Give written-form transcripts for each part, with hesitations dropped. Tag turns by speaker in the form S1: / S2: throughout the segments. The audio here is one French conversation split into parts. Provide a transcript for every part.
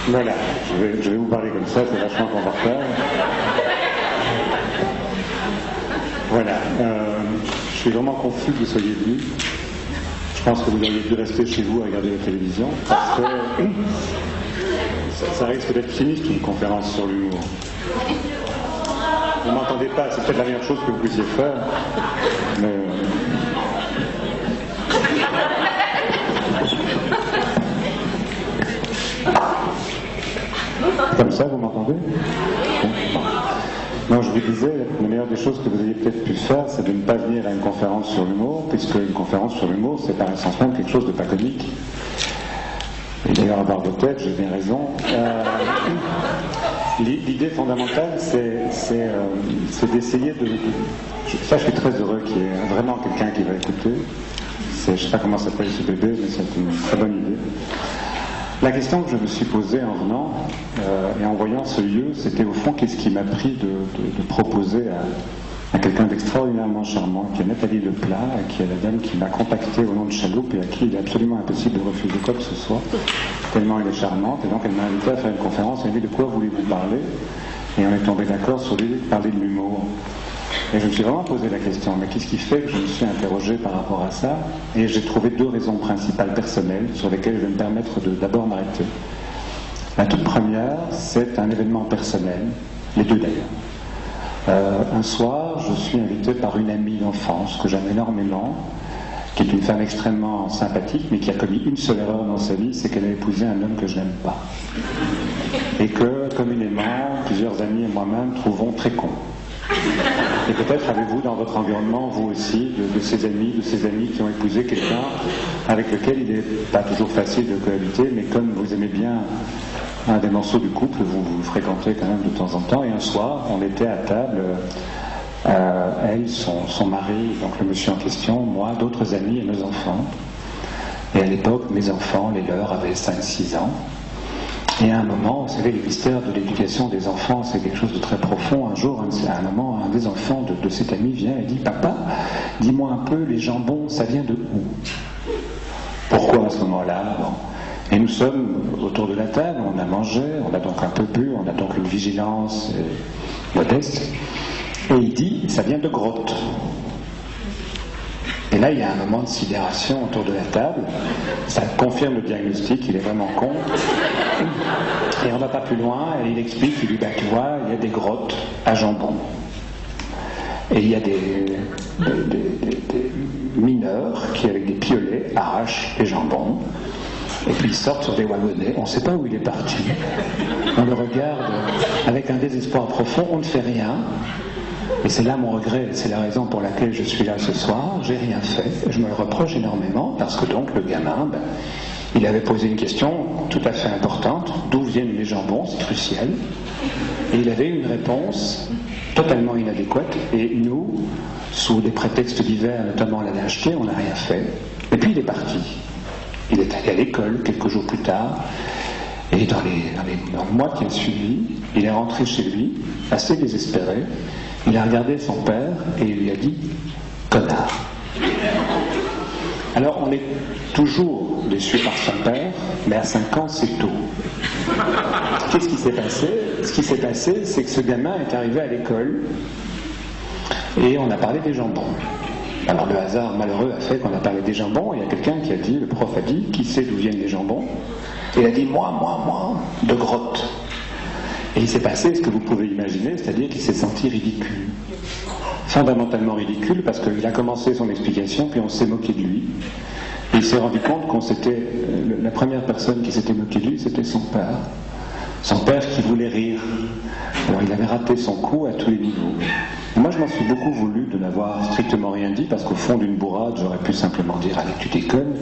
S1: Voilà, je vais vous parler comme ça, c'est vachement confortable. Voilà, je suis vraiment confus que vous soyez venus. Je pense que vous auriez dû rester chez vous à regarder la télévision, parce que ça risque d'être sinistre une conférence sur l'humour. Vous ne m'entendez pas, c'est peut-être la meilleure chose que vous puissiez faire, mais... Comme ça, vous m'entendez? Non, je vous disais, la meilleure des choses que vous ayez peut-être pu faire, c'est de ne pas venir à une conférence sur l'humour, puisque une conférence sur l'humour, c'est par essence même quelque chose de pas comique. Et d'ailleurs, à barre de tête, j'ai bien raison. L'idée fondamentale, c'est d'essayer de... Ça, je suis très heureux qu'il y ait vraiment quelqu'un qui va écouter. Je ne sais pas comment s'appelle ce bébé, mais c'est une très bonne idée. La question que je me suis posée en venant et en voyant ce lieu, c'était au fond qu'est-ce qui m'a pris de proposer à quelqu'un d'extraordinairement charmant, qui est Nathalie Leplat, qui est la dame qui m'a contacté au nom de Chaloupe et à qui il est absolument impossible de refuser quoi que ce soit, tellement elle est charmante. Et donc elle m'a invité à faire une conférence, elle m'a dit de quoi voulez-vous parler? Et on est tombé d'accord sur l'idée de parler de l'humour. Et je me suis vraiment posé la question, mais qu'est-ce qui fait que je me suis interrogé par rapport à ça? Et j'ai trouvé deux raisons principales personnelles sur lesquelles je vais me permettre de d'abord m'arrêter. La toute première, c'est un événement personnel, les deux d'ailleurs. Un soir, je suis invité par une amie d'enfance que j'aime énormément, qui est une femme extrêmement sympathique, mais qui a commis une seule erreur dans sa vie, c'est qu'elle a épousé un homme que je n'aime pas. Et que, communément, plusieurs amis et moi-même trouvons très con. Et peut-être avez-vous dans votre environnement, vous aussi, de ces amis qui ont épousé quelqu'un avec lequel il n'est pas toujours facile de cohabiter, mais comme vous aimez bien un des morceaux du couple, vous fréquentez quand même de temps en temps. Et un soir, on était à table, elle, son mari, donc le monsieur en question, moi, d'autres amis et nos enfants. Et à l'époque, mes enfants, les leurs, avaient 5-6 ans. Et à un moment, vous savez, les mystères de l'éducation des enfants, c'est quelque chose de très profond. Un jour, à un moment, un des enfants de cet ami vient et dit « Papa, dis-moi un peu, les jambons, ça vient de où ?» Pourquoi à ce moment-là? Et nous sommes autour de la table, on a mangé, on a donc un peu bu, on a donc une vigilance modeste. Et il dit « Ça vient de grotte ». Et là, il y a un moment de sidération autour de la table. Ça confirme le diagnostic, il est vraiment con. Et on ne va pas plus loin, et il explique, il dit, tu vois, il y a des grottes à jambon. Et il y a des mineurs qui, avec des piolets, arrachent les jambons. Et puis ils sortent sur des wagonnets. On ne sait pas où il est parti. On le regarde avec un désespoir profond, on ne fait rien. Et c'est là mon regret, c'est la raison pour laquelle je suis là ce soir. J'ai rien fait, je me le reproche énormément, parce que donc le gamin, il avait posé une question tout à fait importante, d'où viennent les jambons, c'est crucial. Et il avait une réponse totalement inadéquate, et nous, sous des prétextes divers, notamment la lâcheté, on n'a rien fait. Et puis il est parti. Il est allé à l'école quelques jours plus tard, et dans le mois qui a suivi, il est rentré chez lui, assez désespéré. Il a regardé son père et il lui a dit « connard ». Alors on est toujours déçu par son père, mais à 5 ans c'est tôt. Qu'est-ce qui s'est passé? Ce qui s'est passé, c'est que ce gamin est arrivé à l'école et on a parlé des jambons. Alors le hasard malheureux a fait qu'on a parlé des jambons et il y a quelqu'un qui a dit, le prof a dit, qui sait d'où viennent les jambons? Et il a dit moi, de grotte. Et il s'est passé ce que vous pouvez imaginer, c'est-à-dire qu'il s'est senti ridicule. Fondamentalement ridicule parce qu'il a commencé son explication, puis on s'est moqué de lui. Et il s'est rendu compte qu'on s'était... La première personne qui s'était moquée de lui, c'était son père. Son père qui voulait rire. Alors il avait raté son coup à tous les niveaux. Et moi je m'en suis beaucoup voulu de n'avoir strictement rien dit, parce qu'au fond d'une bourrade, j'aurais pu simplement dire « allez, tu déconnes »,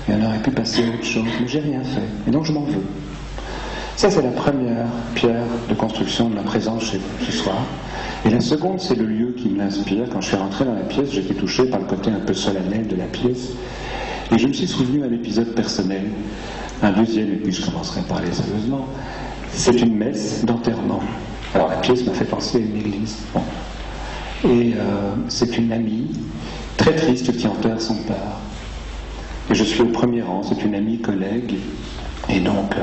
S1: et on aurait pu passer à autre chose. Mais j'ai rien fait. Et donc je m'en veux. Ça, c'est la première pierre de construction de ma présence chez vous ce soir. Et la seconde, c'est le lieu qui m'inspire. Quand je suis rentré dans la pièce, j'étais touché par le côté un peu solennel de la pièce. Et je me suis souvenu d'un épisode personnel. Un deuxième, et puis je commencerai à parler sérieusement. C'est une messe d'enterrement. Alors la pièce m'a fait penser à une église. Bon. Et c'est une amie très triste qui enterre son père. Et je suis au premier rang, c'est une amie collègue. Et donc...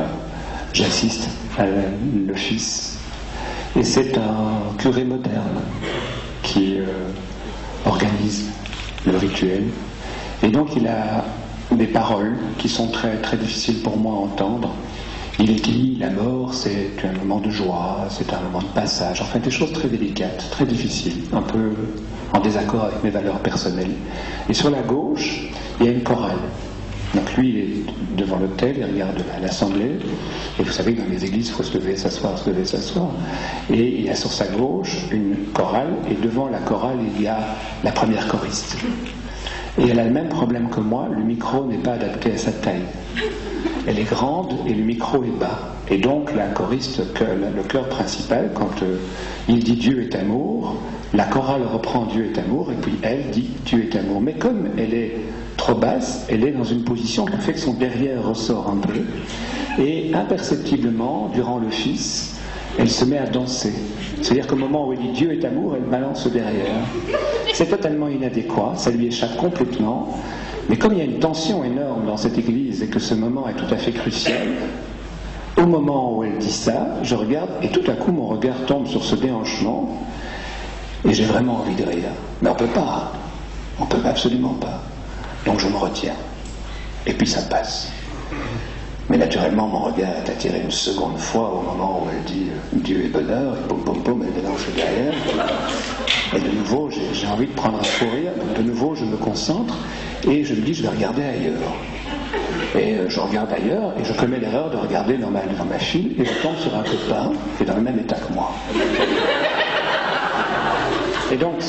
S2: j'assiste à l'office. Et c'est un curé moderne qui organise le rituel. Et donc il a des paroles qui sont très, très difficiles pour moi à entendre. Il est dit, la mort c'est un moment de joie, c'est un moment de passage, enfin des choses très délicates, très difficiles, un peu en désaccord avec mes valeurs personnelles. Et sur la gauche, il y a une chorale. Donc lui, il est devant l'autel, il regarde l'assemblée, et vous savez que dans les églises, il faut se lever, s'asseoir, se lever, s'asseoir. Et il y a sur sa gauche une chorale, et devant la chorale, il y a la première choriste. Et elle a le même problème que moi, le micro n'est pas adapté à sa taille. Elle est grande et le micro est bas. Et donc la choriste, le chœur principal, quand il dit Dieu est amour, la chorale reprend Dieu est amour, et puis elle dit Dieu est amour. Mais comme elle est trop basse, elle est dans une position qui fait que son derrière ressort un peu. Et imperceptiblement, durant l'office, elle se met à danser. C'est-à-dire qu'au moment où elle dit Dieu est amour, elle balance derrière. C'est totalement inadéquat, ça lui échappe complètement. Mais comme il y a une tension énorme dans cette église et que ce moment est tout à fait crucial, au moment où elle dit ça, je regarde et tout à coup mon regard tombe sur ce déhanchement et j'ai vraiment envie de rire. Mais on peut absolument pas. Donc je me retiens. Et puis ça passe. Mais naturellement, mon regard est attiré une seconde fois au moment où elle dit Dieu est bonheur, et pom pom pom, elle délange derrière. Et de nouveau, j'ai envie de prendre un fou rire. Donc de nouveau, je me concentre et je me dis, je vais regarder ailleurs. Et je regarde ailleurs et je commets l'erreur de regarder dans ma file et je tombe sur un copain qui est dans le même état que moi. Et donc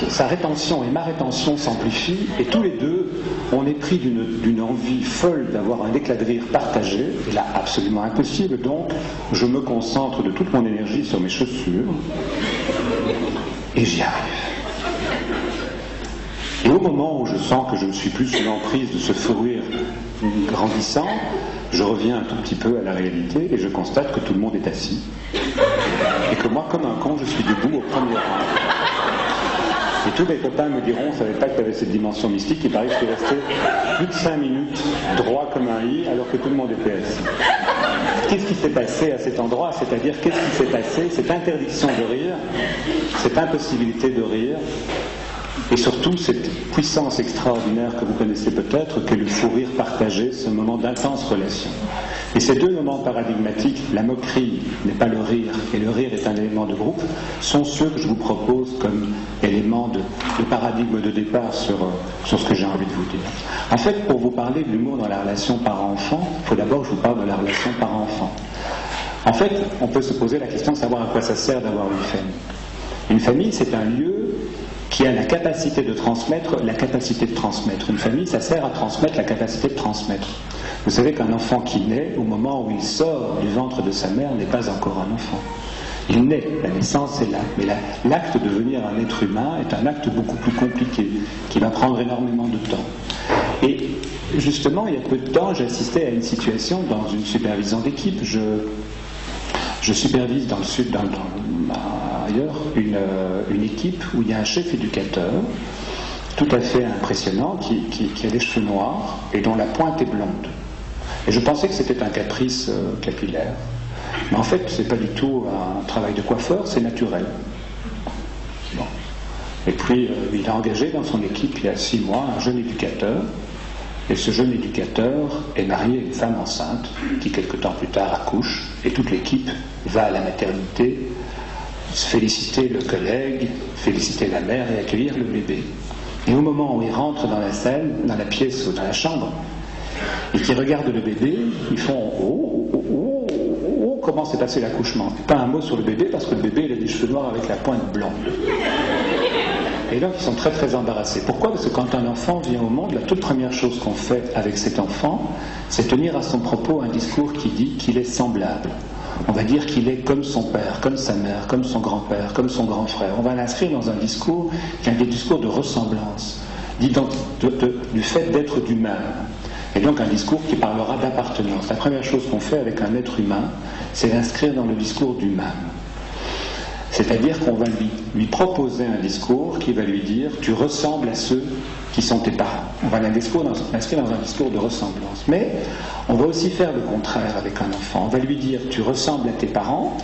S2: sa rétention et ma rétention s'amplifient et tous les deux on est pris d'une envie folle d'avoir un éclat de rire partagé, et là absolument impossible, donc je me concentre de toute mon énergie sur mes chaussures et j'y arrive. Et au moment où je sens que je ne suis plus sous l'emprise de ce fou rire grandissant, je reviens un tout petit peu à la réalité et je constate que tout le monde est assis et que moi comme un con je suis debout au premier rang. Et tous mes copains me diront, on ne savait pas que tu avais cette dimension mystique, il paraît que je suis resté plus de 5 minutes droit comme un i alors que tout le monde était assis. Qu'est-ce qui s'est passé à cet endroit? C'est-à-dire, qu'est-ce qui s'est passé? Cette interdiction de rire, cette impossibilité de rire, et surtout cette puissance extraordinaire que vous connaissez peut-être, qu'est le fou rire partagé, ce moment d'intense relation. Et ces deux moments paradigmatiques, la moquerie n'est pas le rire, et le rire est un élément de groupe, sont ceux que je vous propose comme éléments de paradigme de départ sur ce que j'ai envie de vous dire. En fait, pour vous parler de l'humour dans la relation parent-enfant, il faut d'abord que je vous parle de la relation parent-enfant. En fait, on peut se poser la question de savoir à quoi ça sert d'avoir une famille. Une famille, c'est un lieu qui a la capacité de transmettre la capacité de transmettre. Une famille, ça sert à transmettre la capacité de transmettre. Vous savez qu'un enfant qui naît, au moment où il sort du ventre de sa mère, n'est pas encore un enfant. Il naît, la naissance est là. Mais l'acte de devenir un être humain est un acte beaucoup plus compliqué, qui va prendre énormément de temps. Et justement, il y a peu de temps, j'assistais à une situation dans une supervision d'équipe. Je supervise dans le sud, ailleurs, une équipe où il y a un chef éducateur tout à fait impressionnant qui a des cheveux noirs et dont la pointe est blonde. Et je pensais que c'était un caprice capillaire. Mais en fait, c'est pas du tout un travail de coiffeur, c'est naturel. Bon. Et puis, il a engagé dans son équipe, il y a 6 mois, un jeune éducateur. Et ce jeune éducateur est marié à une femme enceinte qui, quelque temps plus tard, accouche. Et toute l'équipe va à la maternité féliciter le collègue, féliciter la mère et accueillir le bébé. Et au moment où ils rentrent dans la salle, dans la pièce ou dans la chambre, et qu'ils regardent le bébé, ils font « Oh, comment s'est passé l'accouchement ?» Pas un mot sur le bébé, parce que le bébé il a des cheveux noirs avec la pointe blonde. Et donc ils sont très très embarrassés. Pourquoi? Parce que quand un enfant vient au monde, la toute première chose qu'on fait avec cet enfant, c'est tenir à son propos un discours qui dit qu'il est semblable. On va dire qu'il est comme son père, comme sa mère, comme son grand-père, comme son grand frère. On va l'inscrire dans un discours qui est un discours de ressemblance, du fait d'être du même. Et donc un discours qui parlera d'appartenance. La première chose qu'on fait avec un être humain, c'est l'inscrire dans le discours du même. C'est-à-dire qu'on va lui proposer un discours qui va lui dire « tu ressembles à ceux qui sont tes parents ». On va l'inscrire dans un discours de ressemblance. Mais on va aussi faire le contraire avec un enfant. On va lui dire « tu ressembles à tes parents,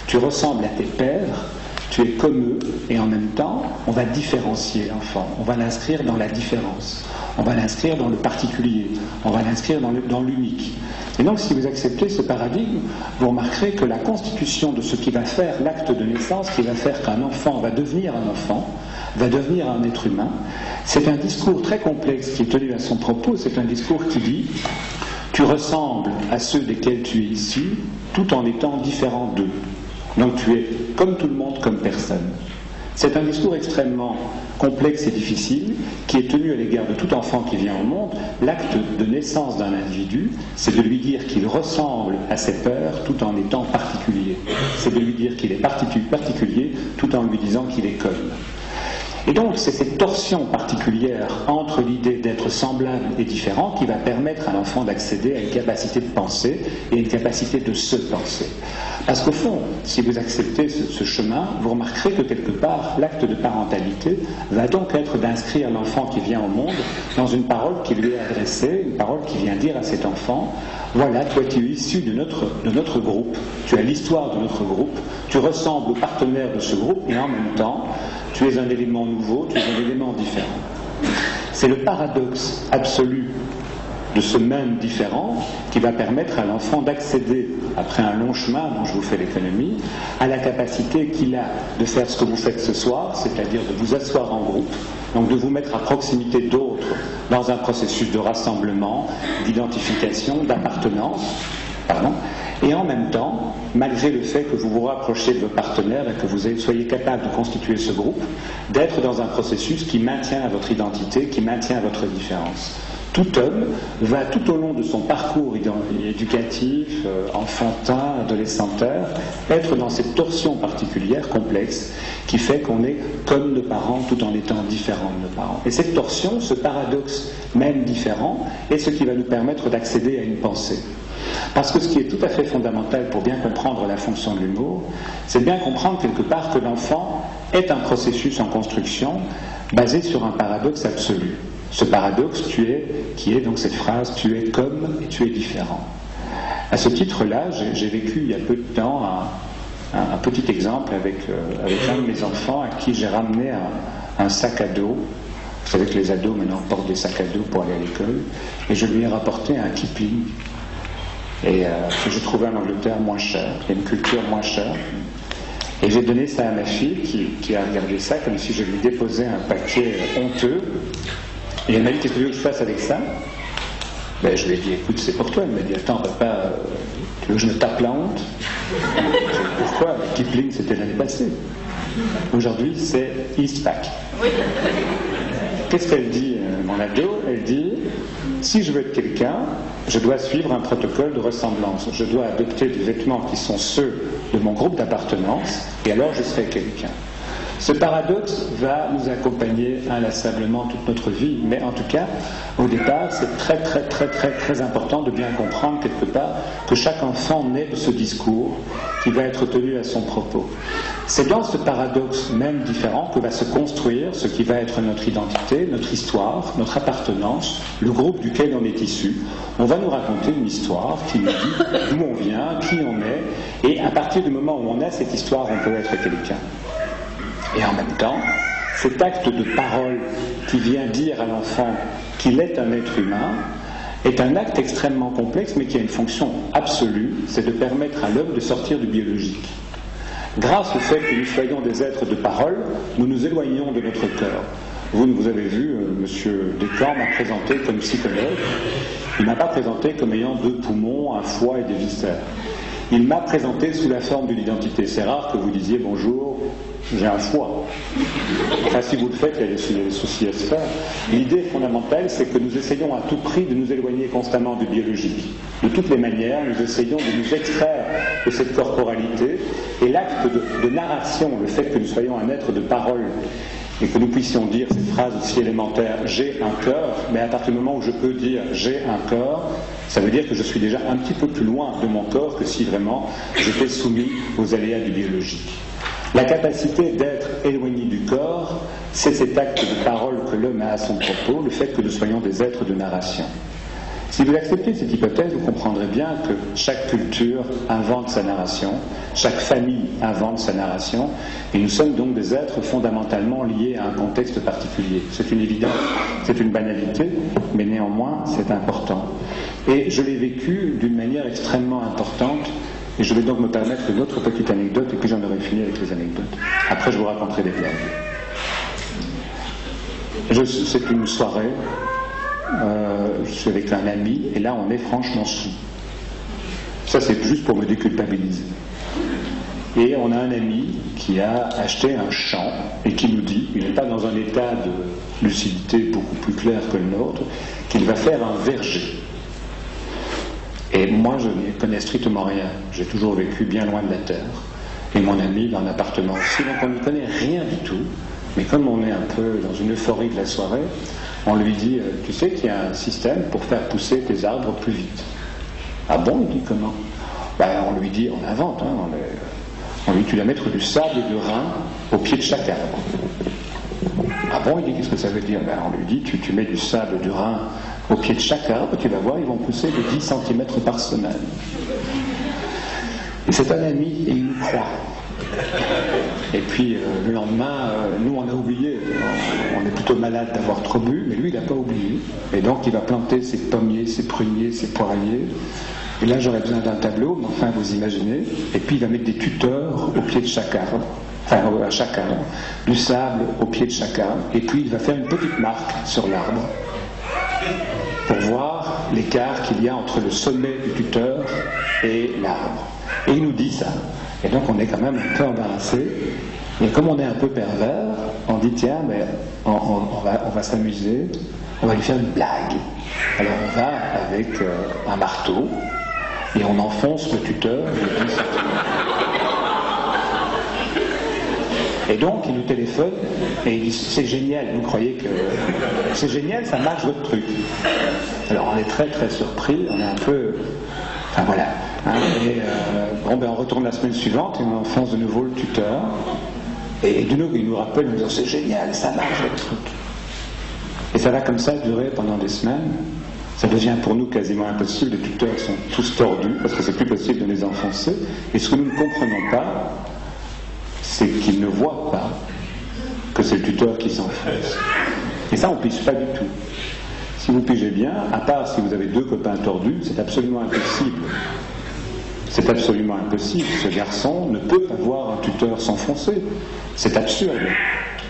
S2: tu ressembles à tes pères, tu es comme eux », et en même temps, on va différencier l'enfant. On va l'inscrire dans la différence. On va l'inscrire dans le particulier. On va l'inscrire dans l'unique. Et donc, si vous acceptez ce paradigme, vous remarquerez que la constitution de ce qui va faire l'acte de naissance, qui va faire qu'un enfant va devenir un enfant, va devenir un être humain, c'est un discours très complexe qui est tenu à son propos. C'est un discours qui dit « tu ressembles à ceux desquels tu es issu, tout en étant différent d'eux. Donc tu es comme tout le monde, comme personne. » C'est un discours extrêmement complexe et difficile qui est tenu à l'égard de tout enfant qui vient au monde. L'acte de naissance d'un individu, c'est de lui dire qu'il ressemble à ses pères tout en étant particulier. C'est de lui dire qu'il est particulier tout en lui disant qu'il est comme. Et donc, c'est cette torsion particulière entre l'idée d'être semblable et différent qui va permettre à l'enfant d'accéder à une capacité de penser et une capacité de se penser. Parce qu'au fond, si vous acceptez ce chemin, vous remarquerez que quelque part, l'acte de parentalité va donc être d'inscrire l'enfant qui vient au monde dans une parole qui lui est adressée, une parole qui vient dire à cet enfant « Voilà, toi tu es issu de notre groupe, tu as l'histoire de notre groupe, tu ressembles au partenaire de ce groupe et en même temps, tu es un élément nouveau, tu es un élément différent. » C'est le paradoxe absolu de ce même différent qui va permettre à l'enfant d'accéder, après un long chemin dont je vous fais l'économie, à la capacité qu'il a de faire ce que vous faites ce soir, c'est-à-dire de vous asseoir en groupe, donc de vous mettre à proximité d'autres dans un processus de rassemblement, d'identification, d'appartenance, et en même temps, malgré le fait que vous vous rapprochiez de vos partenaires et que vous soyez capable de constituer ce groupe, d'être dans un processus qui maintient votre identité, qui maintient votre différence. Tout homme va tout au long de son parcours éducatif, enfantin, adolescentaire, être dans cette torsion particulière, complexe, qui fait qu'on est comme nos parents tout en étant différents de nos parents. Et cette torsion, ce paradoxe même différent, est ce qui va nous permettre d'accéder à une pensée. Parce que ce qui est tout à fait fondamental pour bien comprendre la fonction de l'humour, c'est bien comprendre quelque part que l'enfant est un processus en construction basé sur un paradoxe absolu. Ce paradoxe qui est donc cette phrase « tu es comme et tu es différent ». À ce titre-là, j'ai vécu il y a peu de temps un petit exemple avec un de mes enfants à qui j'ai ramené un sac à dos. Vous savez que les ados maintenant portent des sacs à dos pour aller à l'école, et je lui ai rapporté un Kipling. Et que j'ai trouvé en Angleterre moins cher, il y a une culture moins chère. Et j'ai donné ça à ma fille qui a regardé ça comme si je lui déposais un paquet honteux. Et elle m'a dit « qu'est-ce que tu veux que je fasse avec ça ?» Ben, je lui ai dit « écoute, c'est pour toi ». Elle m'a dit « attends papa, tu veux que je me tape la honte ?» Pourquoi ? Kipling, c'était l'année passée. Aujourd'hui, c'est Eastpak. Oui. Qu'est-ce qu'elle dit, mon ado ? Elle dit « si je veux être quelqu'un, je dois suivre un protocole de ressemblance. Je dois adopter des vêtements qui sont ceux de mon groupe d'appartenance, et alors je serai quelqu'un. » Ce paradoxe va nous accompagner inlassablement toute notre vie, mais en tout cas, au départ, c'est très important de bien comprendre quelque part que chaque enfant naît de ce discours qui va être tenu à son propos. C'est dans ce paradoxe même différent que va se construire ce qui va être notre identité, notre histoire, notre appartenance, le groupe duquel on est issu. On va nous raconter une histoire qui nous dit d'où on vient, qui on est, et à partir du moment où on a cette histoire, on peut être quelqu'un. Et en même temps, cet acte de parole qui vient dire à l'enfant qu'il est un être humain est un acte extrêmement complexe, mais qui a une fonction absolue, c'est de permettre à l'homme de sortir du biologique. Grâce au fait que nous soyons des êtres de parole, nous nous éloignons de notre cœur. Vous avez vu, M. Descamps m'a présenté comme psychologue. Il ne m'a pas présenté comme ayant 2 poumons, un foie et des viscères. Il m'a présenté sous la forme d'une identité. C'est rare que vous disiez bonjour, j'ai un foie. Enfin, si vous le faites, il y a des soucis à se faire. L'idée fondamentale, c'est que nous essayons à tout prix de nous éloigner constamment du biologique. De toutes les manières, nous essayons de nous extraire de cette corporalité, et l'acte de narration, le fait que nous soyons un être de parole, et que nous puissions dire cette phrase aussi élémentaire « j'ai un cœur », mais à partir du moment où je peux dire « j'ai un corps », ça veut dire que je suis déjà un petit peu plus loin de mon corps que si vraiment j'étais soumis aux aléas du biologique.
S1: La capacité d'être éloigné du corps, c'est cet acte de parole que l'homme a à son propos, le fait que nous soyons des êtres de narration. Si vous acceptez cette hypothèse, vous comprendrez bien que chaque culture invente sa narration, chaque famille invente sa narration, et nous sommes donc des êtres fondamentalement liés à un contexte particulier. C'est une évidence, c'est une banalité, mais néanmoins c'est important. Et je l'ai vécu d'une manière extrêmement importante, et je vais donc me permettre une autre petite anecdote, et puis j'en aurai fini avec les anecdotes. Après je vous raconterai des blagues. C'est une soirée. Je suis avec un ami et là on est franchement sous. Ça c'est juste pour me déculpabiliser. Et on a un ami qui a acheté un champ et qui nous dit, il n'est pas dans un état de lucidité beaucoup plus clair que le nôtre, qu'il va faire un verger. Et moi je n'y connais strictement rien. J'ai toujours vécu bien loin de la terre. Et mon ami dans l'appartement aussi, donc on ne connaît rien du tout. Mais comme on est un peu dans une euphorie de la soirée, on lui dit, tu sais qu'il y a un système pour faire pousser tes arbres plus vite. Ah bon, il dit comment? On lui dit, on invente, on lui dit, tu dois mettre du sable et du rein au pied de chaque arbre. Ah bon, il dit, qu'est-ce que ça veut dire? On lui dit, tu mets du sable et du rein au pied de chaque arbre, tu vas voir, ils vont pousser de 10 cm par semaine. Et c'est un ami, et il nous croit. Et puis le lendemain, nous on a oublié, on est plutôt malade d'avoir trop bu, mais lui il n'a pas oublié. Et donc il va planter ses pommiers, ses pruniers, ses poiriers. Et là j'aurais besoin d'un tableau, mais enfin vous imaginez. Et puis il va mettre des tuteurs au pied de chaque arbre, à chaque arbre, du sable au pied de chaque arbre. Et puis il va faire une petite marque sur l'arbre pour voir l'écart qu'il y a entre le sommet du tuteur et l'arbre. Et il nous dit ça. Et donc on est quand même un peu embarrassé. Et comme on est un peu pervers, on dit tiens, mais on va s'amuser, on va lui faire une blague. Alors on va avec un marteau et on enfonce le tuteur de 10 cm. Et donc il nous téléphone et il dit c'est génial, vous croyez que c'est génial, ça marche votre truc. Alors on est très très surpris, on est un peu... Enfin voilà. On retourne la semaine suivante et on enfonce de nouveau le tuteur. Et de nouveau, il nous rappelle, nous disant c'est génial, ça marche votre truc. Et ça va comme ça durer pendant des semaines. Ça devient pour nous quasiment impossible. Les tuteurs sont tous tordus parce que c'est plus possible de les enfoncer. Et ce que nous ne comprenons pas, c'est qu'ils ne voient pas que c'est le tuteur qui s'enfonce. Et ça, on ne pige pas du tout. Si vous pigez bien, à part si vous avez 2 copains tordus, c'est absolument impossible. C'est absolument impossible. Ce garçon ne peut pas voir un tuteur s'enfoncer. C'est absurde.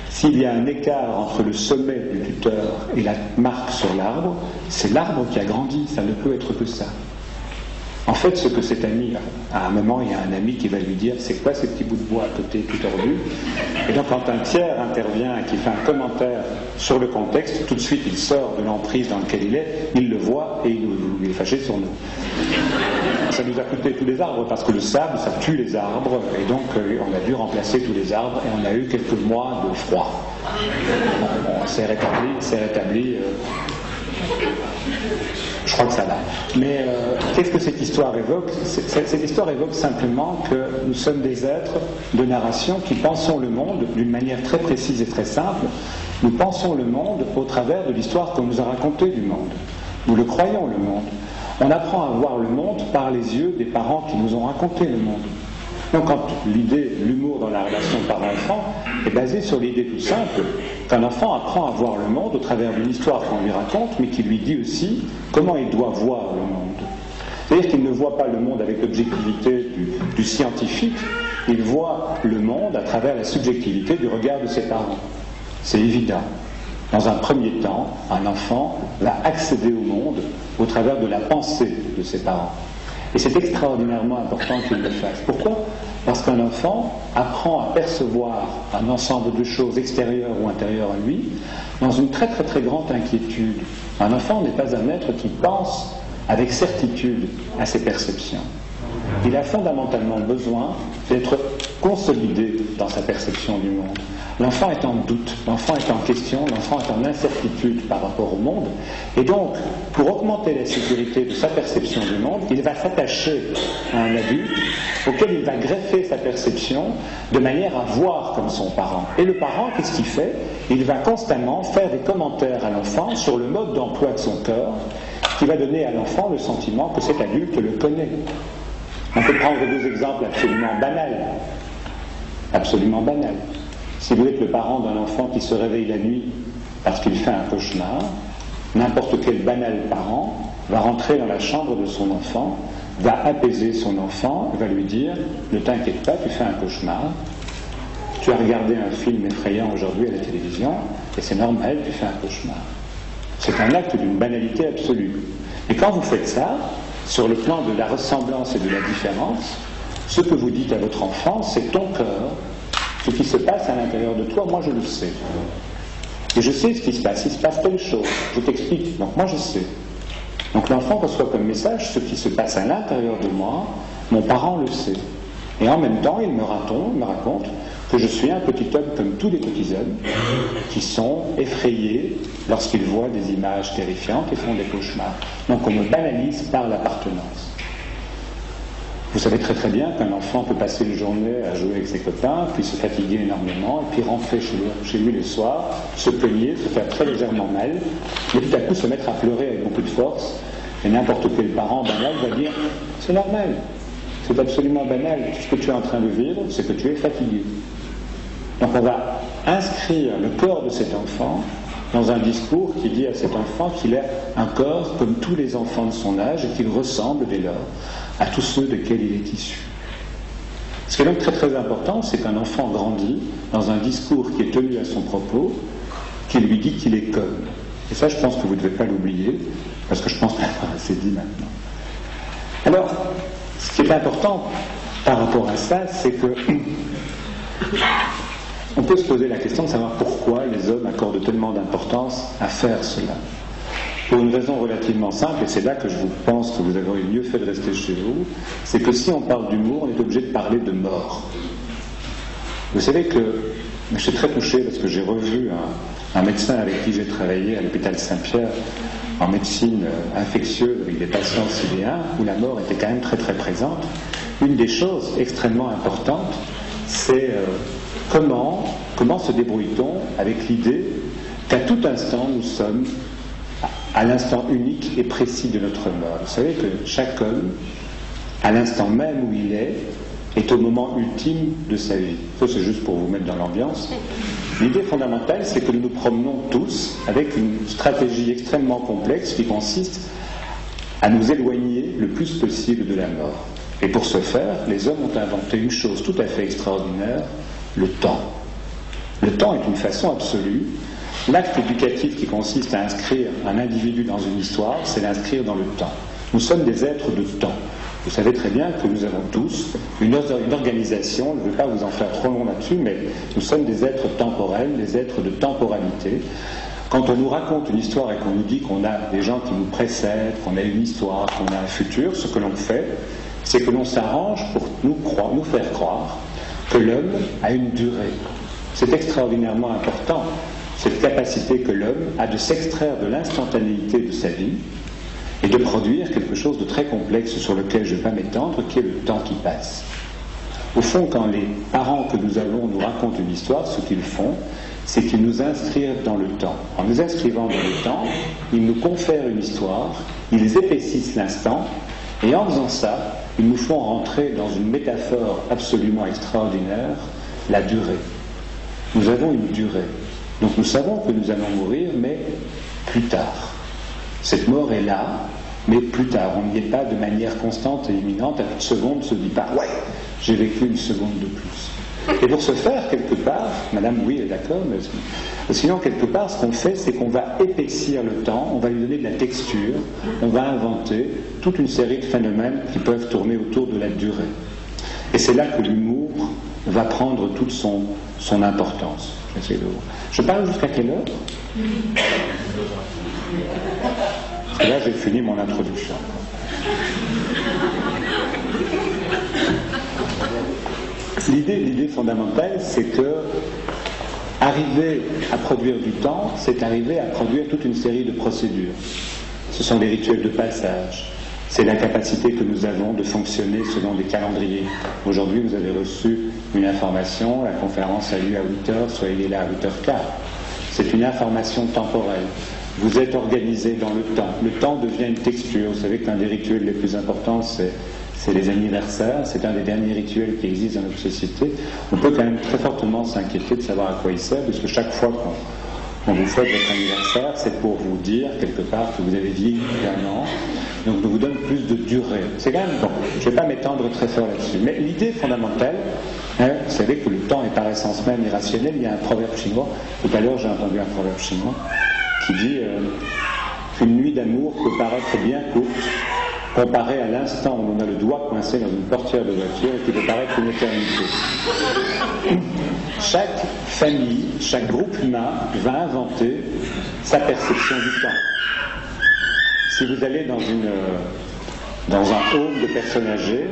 S1: S'il y a un écart entre le sommet du tuteur et la marque sur l'arbre, c'est l'arbre qui a grandi. Ça ne peut être que ça. En fait, ce que cet ami, à un moment, il y a un ami qui va lui dire c'est quoi ces petits bouts de bois à côté tout tordus? Et donc quand un tiers intervient et qui fait un commentaire sur le contexte, tout de suite il sort de l'emprise dans laquelle il est, il le voit et il est fâché sur nous. Ça nous a coûté tous les arbres parce que le sable ça tue les arbres et donc on a dû remplacer tous les arbres et on a eu quelques mois de froid. On s'est rétabli. Je crois que ça va. Mais qu'est-ce que cette histoire évoque? Cette histoire évoque simplement que nous sommes des êtres de narration qui pensons le monde d'une manière très précise et très simple. Nous pensons le monde au travers de l'histoire qu'on nous a racontée du monde. Nous le croyons, le monde. On apprend à voir le monde par les yeux des parents qui nous ont raconté le monde. Donc quand l'humour dans la relation parent-enfant est basé sur l'idée tout simple qu'un enfant apprend à voir le monde au travers d'une histoire qu'on lui raconte, mais qui lui dit aussi comment il doit voir le monde. C'est-à-dire qu'il ne voit pas le monde avec l'objectivité du scientifique, il voit le monde à travers la subjectivité du regard de ses parents. C'est évident. Dans un premier temps, un enfant va accéder au monde au travers de la pensée de ses parents. Et c'est extraordinairement important qu'il le fasse. Pourquoi? Parce qu'un enfant apprend à percevoir un ensemble de choses extérieures ou intérieures à lui dans une très très très grande inquiétude. Un enfant n'est pas un être qui pense avec certitude à ses perceptions.
S2: il a fondamentalement besoin d'être consolidé dans sa perception du monde. L'enfant est en doute, l'enfant est en question, l'enfant est en incertitude par rapport au monde, et donc, pour augmenter la sécurité de sa perception du monde, il va s'attacher à un adulte auquel il va greffer sa perception de manière à voir comme son parent. Et le parent, qu'est-ce qu'il fait? Il va constamment faire des commentaires à l'enfant sur le mode d'emploi de son corps, qui va donner à l'enfant le sentiment que cet adulte le connaît. On peut prendre deux exemples absolument banals. Absolument banals. Si vous êtes le parent d'un enfant qui se réveille la nuit parce qu'il fait un cauchemar, n'importe quel banal parent va rentrer dans la chambre de son enfant, va apaiser son enfant, va lui dire « Ne t'inquiète pas, tu fais un cauchemar, tu as regardé un film effrayant aujourd'hui à la télévision, et c'est normal, tu fais un cauchemar. » C'est un acte d'une banalité absolue. Et quand vous faites ça, sur le plan de la ressemblance et de la différence, ce que vous dites à votre enfant, c'est ton cœur, ce qui se passe à l'intérieur de toi, moi je le sais. Et je sais ce qui se passe, il se passe telle chose, je t'explique, donc moi je sais. Donc l'enfant reçoit comme message ce qui se passe à l'intérieur de moi, mon parent le sait. Et en même temps, il me raconte que je suis un petit homme comme tous les petits hommes qui sont effrayés lorsqu'ils voient des images terrifiantes et font des cauchemars. Donc on me banalise par l'appartenance. Vous savez très très bien qu'un enfant peut passer une journée à jouer avec ses copains, puis se fatiguer énormément, et puis rentrer chez lui le soir, se peigner, se faire très légèrement mal, et tout à coup se mettre à pleurer avec beaucoup de force, et n'importe quel parent banal va dire « c'est normal, c'est absolument banal, tout ce que tu es en train de vivre, c'est que tu es fatigué ». Donc on va inscrire le corps de cet enfant dans un discours qui dit à cet enfant qu'il a un corps comme tous les enfants de son âge et qu'il ressemble dès lors à tous ceux desquels il est issu. Ce qui est donc très très important, c'est qu'un enfant grandit dans un discours qui est tenu à son propos, qui lui dit qu'il est comme. Et ça, je pense que vous ne devez pas l'oublier, parce que je pense l'avoir assez dit maintenant. Alors, ce qui est important par rapport à ça, c'est que on peut se poser la question de savoir pourquoi les hommes accordent tellement d'importance à faire cela. Pour une raison relativement simple, et c'est là que je vous pense que vous avez mieux fait de rester chez vous, c'est que si on parle d'humour, on est obligé de parler de mort. Vous savez que je suis très touché parce que j'ai revu un médecin avec qui j'ai travaillé à l'hôpital Saint-Pierre en médecine infectieuse avec des patients syriens où la mort était quand même très très présente. Une des choses extrêmement importantes, c'est comment se débrouille-t-on avec l'idée qu'à tout instant nous sommes à l'instant unique et précis de notre mort. Vous savez que chaque homme, à l'instant même où il est au moment ultime de sa vie. Ça, c'est juste pour vous mettre dans l'ambiance. L'idée fondamentale, c'est que nous nous promenons tous avec une stratégie extrêmement complexe qui consiste à nous éloigner le plus possible de la mort. Et pour ce faire, les hommes ont inventé une chose tout à fait extraordinaire, le temps. Le temps est une façon absolue. L'acte éducatif qui consiste à inscrire un individu dans une histoire, c'est l'inscrire dans le temps. Nous sommes des êtres de temps. Vous savez très bien que nous avons tous une organisation, je ne veux pas vous en faire trop long là-dessus, mais nous sommes des êtres temporels, des êtres de temporalité. Quand on nous raconte une histoire et qu'on nous dit qu'on a des gens qui nous précèdent, qu'on a une histoire, qu'on a un futur, ce que l'on fait, c'est que l'on s'arrange pour nous faire croire que l'homme a une durée. C'est extraordinairement important, cette capacité que l'homme a de s'extraire de l'instantanéité de sa vie et de produire quelque chose de très complexe sur lequel je ne vais pas m'étendre, qui est le temps qui passe. Au fond, quand les parents que nous avons nous racontent une histoire, ce qu'ils font, c'est qu'ils nous inscrivent dans le temps. En nous inscrivant dans le temps, ils nous confèrent une histoire, ils épaississent l'instant, et en faisant ça, ils nous font rentrer dans une métaphore absolument extraordinaire, la durée. Nous avons une durée. Donc nous savons que nous allons mourir, mais plus tard. Cette mort est là, mais plus tard. On n'y est pas de manière constante et imminente. À toute seconde, on se dit pas « ouais, j'ai vécu une seconde de plus ». Et pour ce faire, quelque part, madame, oui, est d'accord, mais sinon, quelque part, ce qu'on fait, c'est qu'on va épaissir le temps, on va lui donner de la texture, on va inventer toute une série de phénomènes qui peuvent tourner autour de la durée. Et c'est là que l'humour va prendre toute son importance. Je parle jusqu'à quelle heure? Parce que là, j'ai fini mon introduction. L'idée fondamentale, c'est que arriver à produire du temps, c'est arriver à produire toute une série de procédures. Ce sont les rituels de passage. C'est la capacité que nous avons de fonctionner selon des calendriers. Aujourd'hui, vous avez reçu une information, la conférence a lieu à 8h, soyez là à 8h15. C'est une information temporelle. Vous êtes organisé dans le temps. Le temps devient une texture. Vous savez qu'un des rituels les plus importants, c'est les anniversaires. C'est un des derniers rituels qui existent dans notre société. On peut quand même très fortement s'inquiéter de savoir à quoi il sert, parce que chaque fois qu'on vous fête votre anniversaire, c'est pour vous dire quelque part que vous avez vieilli d'un an. Donc on vous donne plus de durée. C'est quand même bon. Je ne vais pas m'étendre très fort là-dessus. Mais l'idée fondamentale, vous savez que le temps est par essence même irrationnel. Il y a un proverbe chinois. Tout à l'heure, j'ai entendu un proverbe chinois qui dit qu'une nuit d'amour peut paraître bien courte comparée à l'instant où on a le doigt coincé dans une portière de voiture et qui peut paraître une éternité. Chaque famille, chaque groupe humain va inventer sa perception du temps. Si vous allez dans un home de personnes âgées,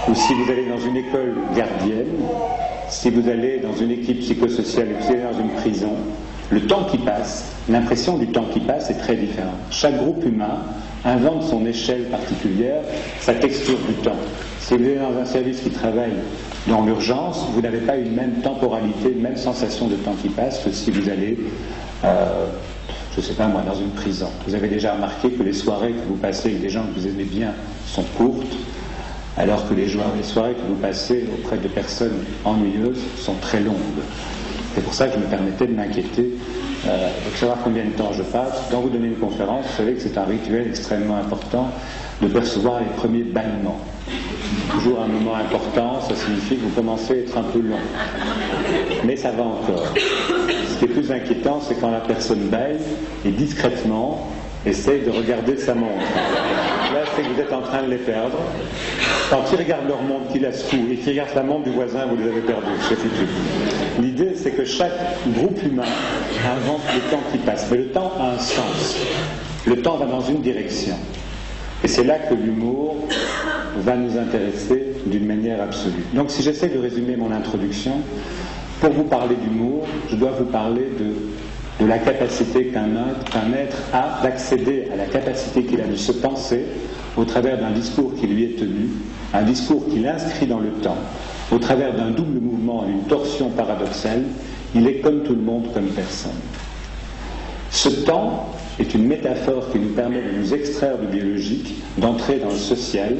S2: ou si vous allez dans une école gardienne, si vous allez dans une équipe psychosociale, ou si vous allez dans une prison, le temps qui passe, l'impression du temps qui passe est très différente. Chaque groupe humain invente son échelle particulière, sa texture du temps. Si vous êtes dans un service qui travaille dans l'urgence, vous n'avez pas une même temporalité, une même sensation de temps qui passe que si vous allez, je ne sais pas moi, dans une prison. Vous avez déjà remarqué que les soirées que vous passez avec des gens que vous aimez bien sont courtes, alors que les soirées que vous passez auprès de personnes ennuyeuses sont très longues. C'est pour ça que je me permettais de m'inquiéter de savoir combien de temps je passe. Quand vous donnez une conférence, vous savez que c'est un rituel extrêmement important de percevoir les premiers bâillements. Toujours un moment important, ça signifie que vous commencez à être un peu long. Mais ça va encore. Ce qui est plus inquiétant, c'est quand la personne bâille et discrètement essaye de regarder sa montre. Là, c'est que vous êtes en train de les perdre. Quand ils regardent leur montre, qu'ils la secouent, et qu'ils regardent la montre du voisin, vous les avez perdus. C'est foutu. L'idée, c'est que chaque groupe humain invente le temps qui passe. Mais le temps a un sens. Le temps va dans une direction. Et c'est là que l'humour va nous intéresser d'une manière absolue. Donc si j'essaie de résumer mon introduction, pour vous parler d'humour, je dois vous parler de la capacité qu'un être a d'accéder à la capacité qu'il a de se penser au travers d'un discours qui lui est tenu, un discours qu'il inscrit dans le temps, au travers d'un double mouvement, d'une torsion paradoxale. Il est comme tout le monde, comme personne. Ce temps est une métaphore qui nous permet de nous extraire du biologique, d'entrer dans le social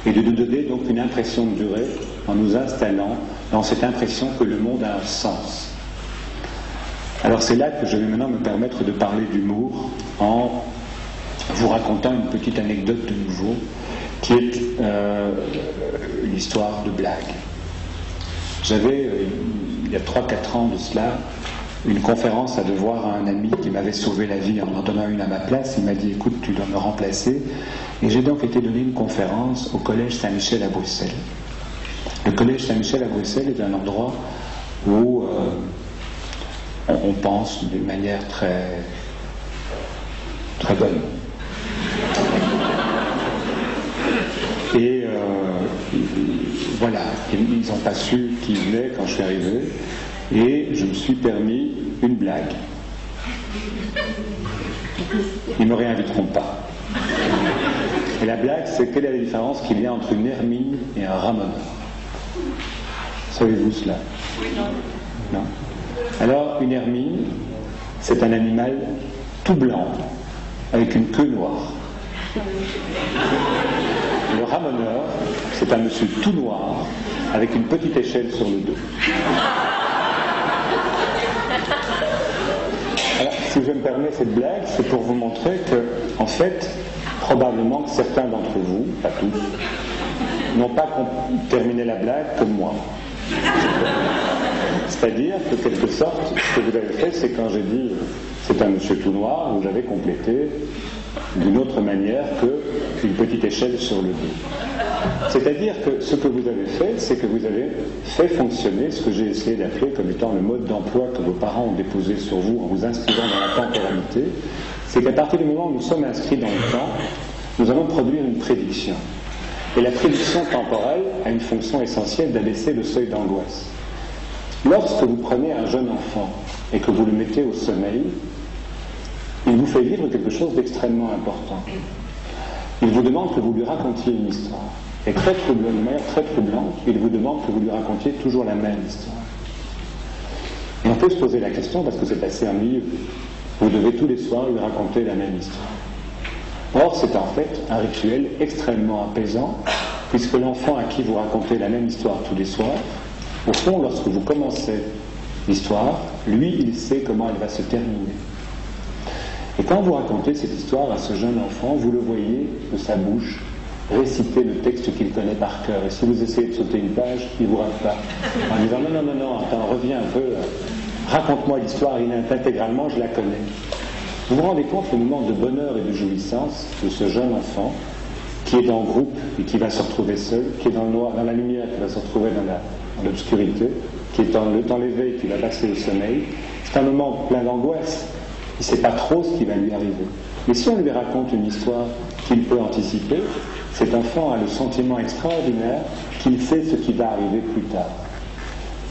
S2: et de nous donner donc une impression de durée en nous installant dans cette impression que le monde a un sens. Alors c'est là que je vais maintenant me permettre de parler d'humour en vous racontant une petite anecdote de nouveau qui est une histoire de blague. J'avais, il y a 3-4 ans de cela, une conférence à devoir à un ami qui m'avait sauvé la vie en en donnant une à ma place. Il m'a dit, écoute, tu dois me remplacer. Et j'ai donc été donner une conférence au Collège Saint-Michel à Bruxelles. Le Collège Saint-Michel à Bruxelles est un endroit où on pense d'une manière très, très bonne. Et voilà, ils n'ont pas su qui venait quand je suis arrivé. Et je me suis permis une blague. Ils ne me réinviteront pas. Et la blague, c'est quelle est la différence qu'il y a entre une hermine et un ramoneur? Savez-vous cela? Non. Alors, une hermine, c'est un animal tout blanc, avec une queue noire. Le ramoneur, c'est un monsieur tout noir, avec une petite échelle sur le dos. Alors, si je me permets cette blague, c'est pour vous montrer que, en fait, probablement que certains d'entre vous, pas tous, n'ont pas terminé la blague comme moi. C'est-à-dire que, quelque sorte, ce que vous avez fait, c'est quand j'ai dit c'est un monsieur tout noir, vous avez complété d'une autre manière qu'une petite échelle sur le dos. C'est-à-dire que ce que vous avez fait, c'est que vous avez fait fonctionner ce que j'ai essayé d'appeler comme étant le mode d'emploi que vos parents ont déposé sur vous en vous inscrivant dans la temporalité. C'est qu'à partir du moment où nous sommes inscrits dans le temps, nous allons produire une prédiction. Et la prédiction temporelle a une fonction essentielle d'abaisser le seuil d'angoisse. Lorsque vous prenez un jeune enfant et que vous le mettez au sommeil, il vous fait vivre quelque chose d'extrêmement important. Il vous demande que vous lui racontiez une histoire. Et très troublante, de manière très troublante, il vous demande que vous lui racontiez toujours la même histoire. Et on peut se poser la question parce que c'est assez ennuyeux. Vous devez tous les soirs lui raconter la même histoire. Or, c'est en fait un rituel extrêmement apaisant, puisque l'enfant à qui vous racontez la même histoire tous les soirs, au fond, lorsque vous commencez l'histoire, lui, il sait comment elle va se terminer. Et quand vous racontez cette histoire à ce jeune enfant, vous le voyez de sa bouche réciter le texte qu'il connaît par cœur. Et si vous essayez de sauter une page, il ne vous rate pas. En disant non, attends, reviens un peu, raconte-moi l'histoire intégralement, je la connais. Vous vous rendez compte le moment de bonheur et de jouissance de ce jeune enfant qui est en groupe et qui va se retrouver seul, qui est dans le noir, dans la lumière, qui va se retrouver dans l'obscurité, qui est dans l'éveil, qui va passer au sommeil. C'est un moment plein d'angoisse. Il ne sait pas trop ce qui va lui arriver. Mais si on lui raconte une histoire qu'il peut anticiper, cet enfant a le sentiment extraordinaire qu'il sait ce qui va arriver plus tard.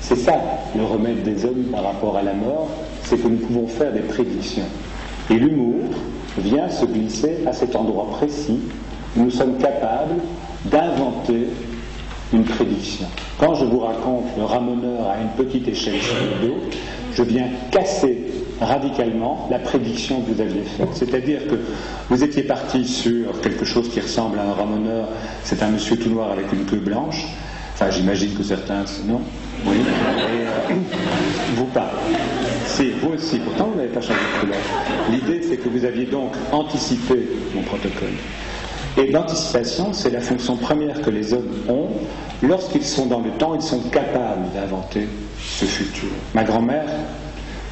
S2: C'est ça le remède des hommes par rapport à la mort, c'est que nous pouvons faire des prédictions. Et l'humour vient se glisser à cet endroit précis où nous sommes capables d'inventer une prédiction. Quand je vous raconte le ramoneur à une petite échelle sur le dos, je viens casser radicalement la prédiction que vous aviez faite. C'est-à-dire que vous étiez parti sur quelque chose qui ressemble à un ramoneur, c'est un monsieur tout noir avec une queue blanche. Enfin, j'imagine que certains, non. Oui. Et vous pas. Si, vous aussi. Pourtant, vous n'avez pas changé de couleur. L'idée, c'est que vous aviez donc anticipé mon protocole. Et l'anticipation, c'est la fonction première que les hommes ont. Lorsqu'ils sont dans le temps, ils sont capables d'inventer ce futur. Ma grand-mère,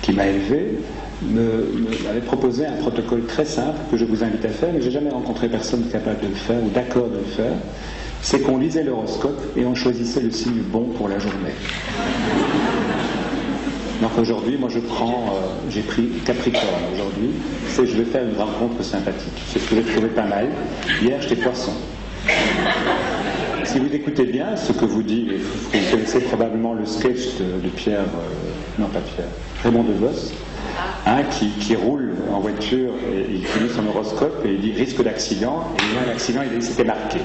S2: qui m'a élevé, m'avait proposé un protocole très simple que je vous invite à faire, mais je n'ai jamais rencontré personne capable de le faire ou d'accord de le faire. C'est qu'on lisait l'horoscope et on choisissait le signe bon pour la journée. Donc aujourd'hui, moi j'ai pris Capricorne aujourd'hui, c'est je vais faire une rencontre sympathique. C'est ce que j'ai trouvé pas mal. Hier, j'étais Poisson. Si vous écoutez bien ce que vous dit, vous connaissez probablement le sketch de Pierre, Raymond DeVos, qui roule en voiture et il finit son horoscope et il dit risque d'accident, et il y a un accident, il dit c'était marqué.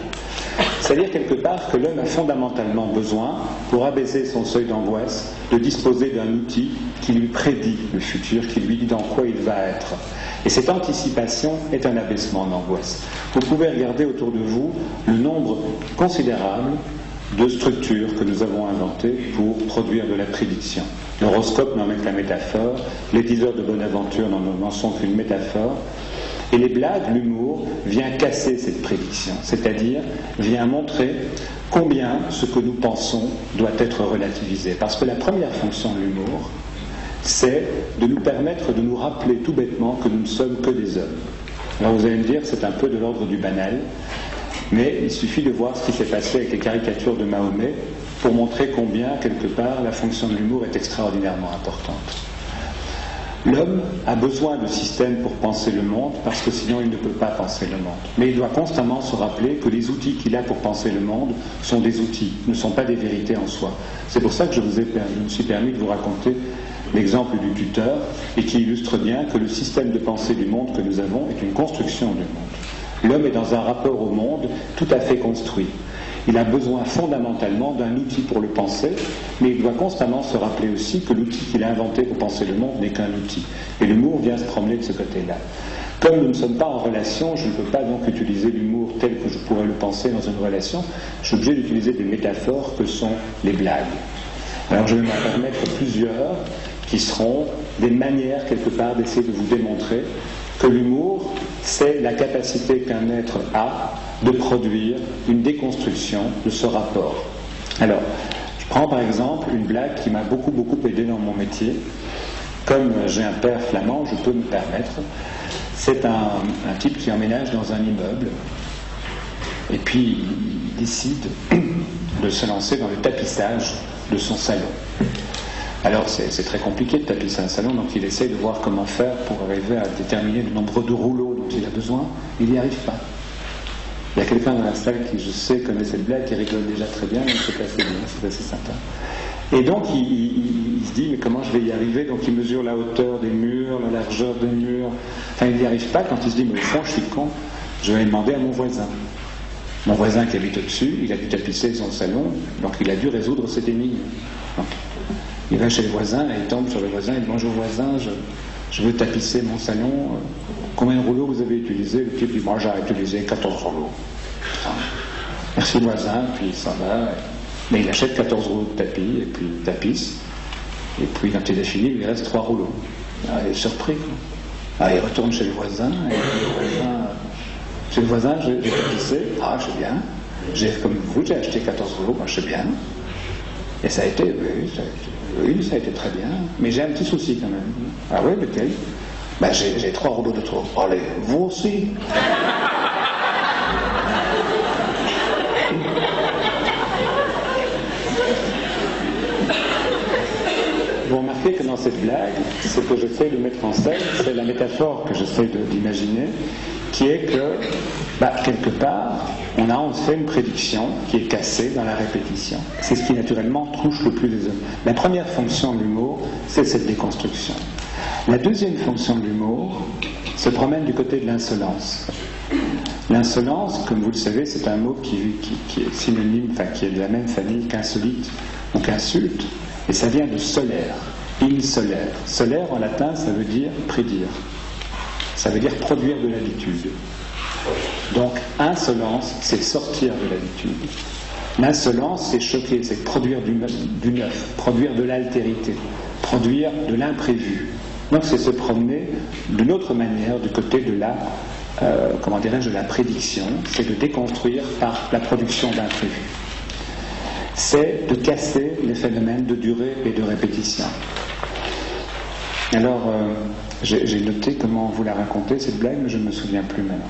S2: C'est-à-dire quelque part que l'homme a fondamentalement besoin, pour abaisser son seuil d'angoisse, de disposer d'un outil qui lui prédit le futur, qui lui dit dans quoi il va être. Et cette anticipation est un abaissement d'angoisse. Vous pouvez regarder autour de vous le nombre considérable de structures que nous avons inventées pour produire de la prédiction. L'horoscope n'en est que la métaphore, les 10 heures de bonne aventure n'en sont qu'une métaphore, et les blagues, l'humour, vient casser cette prédiction, c'est-à-dire vient montrer combien ce que nous pensons doit être relativisé. Parce que la première fonction de l'humour, c'est de nous permettre de nous rappeler tout bêtement que nous ne sommes que des hommes. Alors vous allez me dire, c'est un peu de l'ordre du banal, mais il suffit de voir ce qui s'est passé avec les caricatures de Mahomet pour montrer combien, quelque part, la fonction de l'humour est extraordinairement importante. L'homme a besoin de systèmes pour penser le monde, parce que sinon il ne peut pas penser le monde. Mais il doit constamment se rappeler que les outils qu'il a pour penser le monde sont des outils, ne sont pas des vérités en soi. C'est pour ça que je me suis permis de vous raconter l'exemple du tuteur, et qui illustre bien que le système de pensée du monde que nous avons est une construction du monde. L'homme est dans un rapport au monde tout à fait construit. Il a besoin fondamentalement d'un outil pour le penser, mais il doit constamment se rappeler aussi que l'outil qu'il a inventé pour penser le monde n'est qu'un outil. Et l'humour vient se promener de ce côté-là. Comme nous ne sommes pas en relation, je ne peux pas donc utiliser l'humour tel que je pourrais le penser dans une relation. Je suis obligé d'utiliser des métaphores que sont les blagues. Alors je vais m'en permettre plusieurs qui seront des manières quelque part d'essayer de vous démontrer que l'humour, c'est la capacité qu'un être a de produire une déconstruction de ce rapport. Alors, je prends par exemple une blague qui m'a beaucoup aidé dans mon métier. Comme j'ai un père flamand, je peux me permettre. C'est un type qui emménage dans un immeuble et puis il décide de se lancer dans le tapissage de son salon. Alors c'est très compliqué de tapisser un salon, donc il essaye de voir comment faire pour arriver à déterminer le nombre de rouleaux dont il a besoin. Il n'y arrive pas.
S1: Il y a quelqu'un dans la salle qui, je sais, connaît cette blague, qui rigole déjà très bien, donc c'est assez bien, c'est assez sympa. Et donc il se dit, mais comment je vais y arriver? Donc il mesure la hauteur des murs, la largeur des murs. Enfin, il n'y arrive pas quand il se dit, mais au fond, je suis con, je vais demander à mon voisin. Mon voisin qui habite au-dessus, il a dû tapisser son salon, donc il a dû résoudre cette énigme. Donc, il va chez le voisin et il tombe sur le voisin, il dit, bonjour voisin, je veux tapisser mon salon, combien de rouleaux vous avez utilisé? Le type dit, moi j'ai utilisé 14 rouleaux. Merci voisin, puis il s'en va. Mais il achète 14 rouleaux de tapis, et puis il tapisse. Et puis quand il est fini, il lui reste 3 rouleaux. Alors, il est surpris. Alors, il retourne chez le voisin, et chez le voisin, j'ai tapissé. Ah, je sais bien. Comme vous, j'ai acheté 14 rouleaux, moi je sais bien. Et ça a été, oui, ça a été très bien. Mais j'ai un petit souci quand même. Ah oui, lequel? Ben, j'ai 3 rouleaux de trop. Allez, vous aussi. Vous remarquez que dans cette blague, ce que j'essaie de mettre en scène, c'est la métaphore que j'essaie d'imaginer, qui est que, quelque part, on fait une prédiction qui est cassée dans la répétition. C'est ce qui naturellement touche le plus les hommes. La première fonction de l'humour, c'est cette déconstruction. La deuxième fonction de l'humour se promène du côté de l'insolence. L'insolence, comme vous le savez, c'est un mot qui est synonyme, qui est de la même famille qu'insolite ou qu'insulte, et ça vient de solaire, insolere. Solaire en latin, ça veut dire prédire. Ça veut dire produire de l'habitude. Donc, insolence, c'est sortir de l'habitude. L'insolence, c'est choquer, c'est produire du neuf, produire de l'altérité, produire de l'imprévu. Donc, c'est se promener d'une autre manière du côté de la, de la prédiction, c'est de déconstruire par la production d'imprévu. C'est de casser les phénomènes de durée et de répétition. Alors, j'ai noté comment vous la racontez, cette blague, mais je ne me souviens plus maintenant.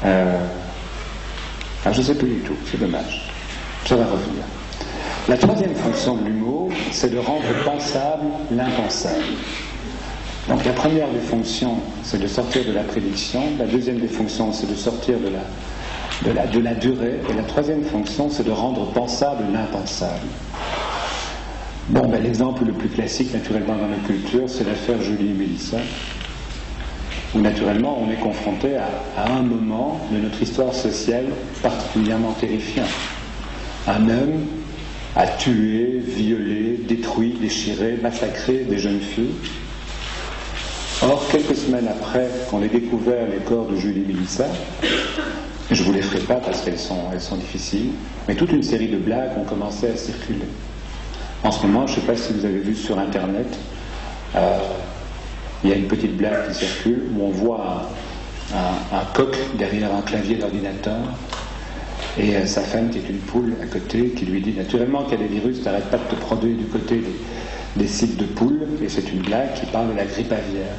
S1: Alors, je ne sais plus du tout, c'est dommage. Ça va revenir. La troisième fonction de l'humour, c'est de rendre pensable l'impensable. Donc, la première des fonctions, c'est de sortir de la prédiction. La deuxième des fonctions, c'est de sortir de la durée. Et la troisième fonction, c'est de rendre pensable l'impensable. Bon, l'exemple le plus classique, naturellement, dans la culture, c'est l'affaire Julie et Mélissa, où, naturellement, on est confronté à un moment de notre histoire sociale particulièrement terrifiant. Un homme a tué, violé, détruit, déchiré, massacré des jeunes filles. Or, quelques semaines après qu'on ait découvert les corps de Julie et Mélissa, je ne vous les ferai pas parce qu'elles sont difficiles, mais toute une série de blagues ont commencé à circuler. En ce moment, je ne sais pas si vous avez vu sur Internet, il y a une petite blague qui circule où on voit un coq derrière un clavier d'ordinateur et sa femme qui est une poule à côté qui lui dit naturellement qu'il y a des virus, n'arrête pas de te produire du côté des sites de poules, et c'est une blague qui parle de la grippe aviaire.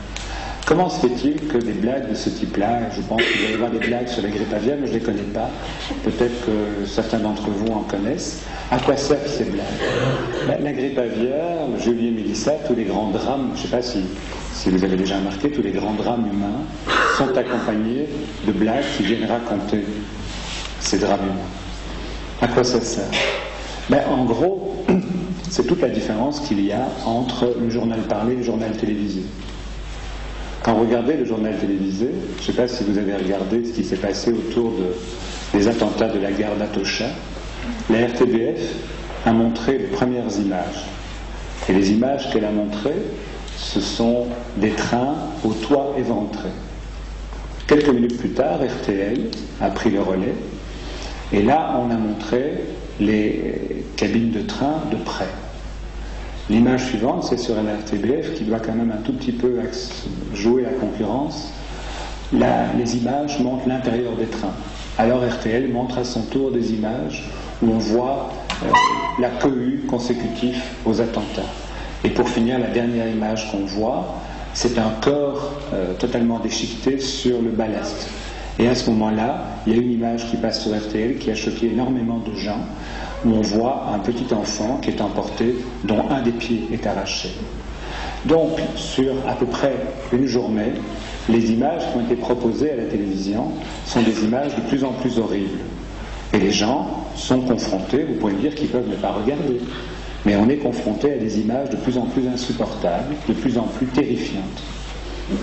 S1: Comment se fait-il que des blagues de ce type-là, je pense qu'il doit y avoir des blagues sur la grippe aviaire, mais je ne les connais pas, peut-être que certains d'entre vous en connaissent. À quoi servent ces blagues? La grippe aviaire, Julie et Mélissa, tous les grands drames, je ne sais pas si vous avez déjà remarqué, tous les grands drames humains sont accompagnés de blagues qui viennent raconter ces drames humains. À quoi ça sert? En gros, c'est toute la différence qu'il y a entre le journal parlé et le journal télévisé. Quand vous regardez le journal télévisé, je ne sais pas si vous avez regardé ce qui s'est passé autour des attentats de la gare d'Atocha, la RTBF a montré les premières images. Et les images qu'elle a montrées, ce sont des trains au toit éventré. Quelques minutes plus tard, RTL a pris le relais, et là, on a montré les cabines de train de près. L'image suivante, c'est sur la RTBF qui doit quand même un tout petit peu jouer la concurrence. Les images montrent l'intérieur des trains. Alors RTL montre à son tour des images où on voit la cohue consécutive aux attentats. Et pour finir, la dernière image qu'on voit, c'est un corps totalement déchiqueté sur le ballast. Et à ce moment-là, il y a une image qui passe sur RTL qui a choqué énormément de gens, où on voit un petit enfant qui est emporté, dont un des pieds est arraché. Donc, sur à peu près une journée, les images qui ont été proposées à la télévision sont des images de plus en plus horribles. Et les gens sont confrontés, vous pouvez me dire qu'ils peuvent ne pas regarder, mais on est confronté à des images de plus en plus insupportables, de plus en plus terrifiantes.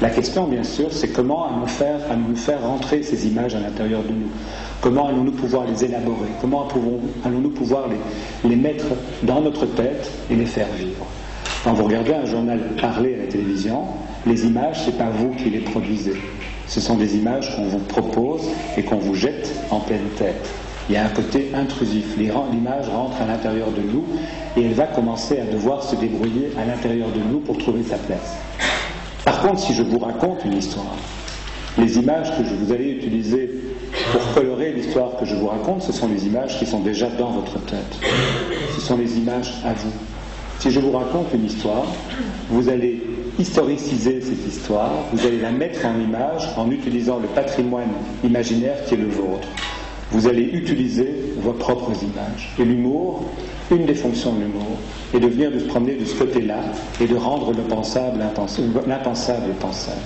S1: La question, bien sûr, c'est comment allons-nous faire rentrer ces images à l'intérieur de nous? Comment allons-nous pouvoir les élaborer? Comment allons-nous pouvoir les mettre dans notre tête et les faire vivre? Quand vous regardez un journal parlé à la télévision, les images, ce n'est pas vous qui les produisez. Ce sont des images qu'on vous propose et qu'on vous jette en pleine tête. Il y a un côté intrusif. L'image rentre à l'intérieur de nous et elle va commencer à devoir se débrouiller à l'intérieur de nous pour trouver sa place. Par contre, si je vous raconte une histoire, les images que vous allez utiliser pour colorer l'histoire que je vous raconte, ce sont les images qui sont déjà dans votre tête. Ce sont les images à vous. Si je vous raconte une histoire, vous allez historiciser cette histoire, vous allez la mettre en image en utilisant le patrimoine imaginaire qui est le vôtre. Vous allez utiliser vos propres images. Et l'humour, une des fonctions de l'humour, est de venir de se promener de ce côté-là et de rendre l'impensable pensable.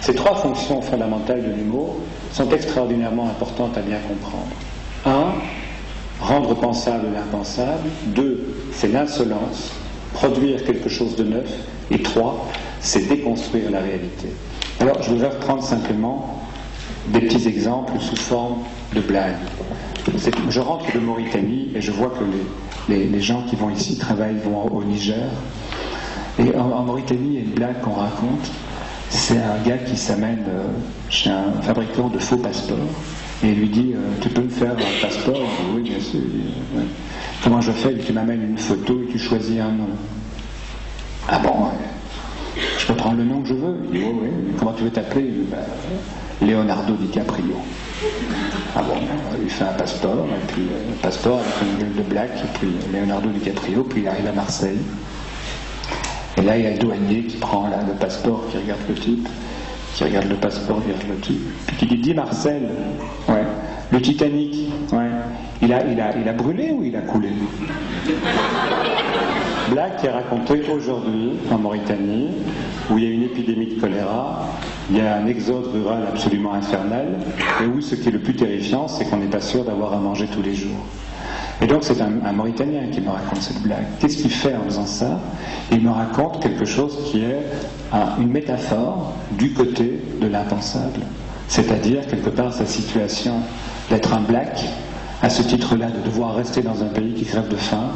S1: Ces trois fonctions fondamentales de l'humour sont extraordinairement importantes à bien comprendre. 1, rendre pensable l'impensable. 2, c'est l'insolence, produire quelque chose de neuf. Et 3, c'est déconstruire la réalité. Alors, je voudrais reprendre simplement des petits exemples sous forme de blagues. Je rentre de Mauritanie et je vois que les gens qui vont ici vont au Niger. Et en Mauritanie, il y a une blague qu'on raconte. C'est un gars qui s'amène chez un fabricant de faux passeports et il lui dit tu peux me faire un passeport? Oui, bien sûr. Ouais. Comment je fais? Tu m'amènes une photo et tu choisis un nom. Ah bon, je peux prendre le nom que je veux? Il dit oui. Comment tu veux t'appeler? Leonardo DiCaprio. Ah bon, il fait un passeport, et puis un passeport avec une gueule de black, et puis Leonardo DiCaprio, puis il arrive à Marseille. Et là, il y a le douanier qui prend là, le passeport, qui regarde le type, qui regarde le passeport, qui regarde le type, puis qui lui dit Marcel, ouais, le Titanic, ouais, il a brûlé ou il a coulé? Blague qui est racontée aujourd'hui en Mauritanie, où il y a une épidémie de choléra, il y a un exode rural absolument infernal, et où ce qui est le plus terrifiant, c'est qu'on n'est pas sûr d'avoir à manger tous les jours. Et donc c'est un Mauritanien qui me raconte cette blague. Qu'est-ce qu'il fait en faisant ça? Il me raconte quelque chose qui est une métaphore du côté de l'impensable. C'est-à-dire, quelque part, sa situation d'être un black, à ce titre-là, de devoir rester dans un pays qui crève de faim,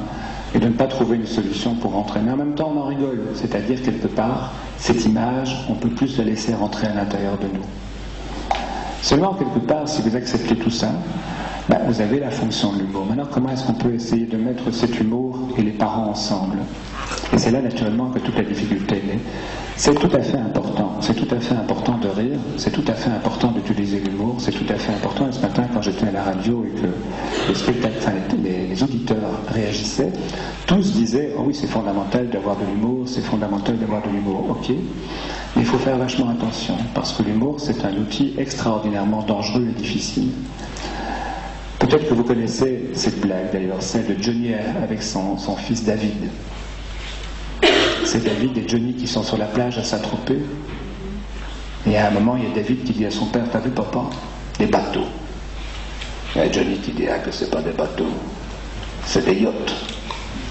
S1: et de ne pas trouver une solution pour rentrer. Mais en même temps, on en rigole. C'est-à-dire, quelque part, cette image, on peut plus la laisser rentrer à l'intérieur de nous. Seulement, quelque part, si vous acceptez tout ça, vous avez la fonction de l'humour. Maintenant, comment est-ce qu'on peut essayer de mettre cet humour et les parents ensemble? Et c'est là, naturellement, que toute la difficulté est. C'est tout à fait important. C'est tout à fait important de rire. C'est tout à fait important d'utiliser l'humour. C'est tout à fait important. Et ce matin, quand j'étais à la radio et que les auditeurs réagissaient, tous disaient « Oh oui, c'est fondamental d'avoir de l'humour, c'est fondamental d'avoir de l'humour. » Ok, mais il faut faire vachement attention, parce que l'humour, c'est un outil extraordinairement dangereux et difficile. Peut-être que vous connaissez cette blague, d'ailleurs, celle de Johnny avec son fils David. C'est David et Johnny qui sont sur la plage à Saint-Tropez. Et à un moment, il y a David qui dit à son père « T'as vu, papa? Des bateaux. » Et Johnny qui dit « Ah, que c'est pas des bateaux, c'est des yachts. »«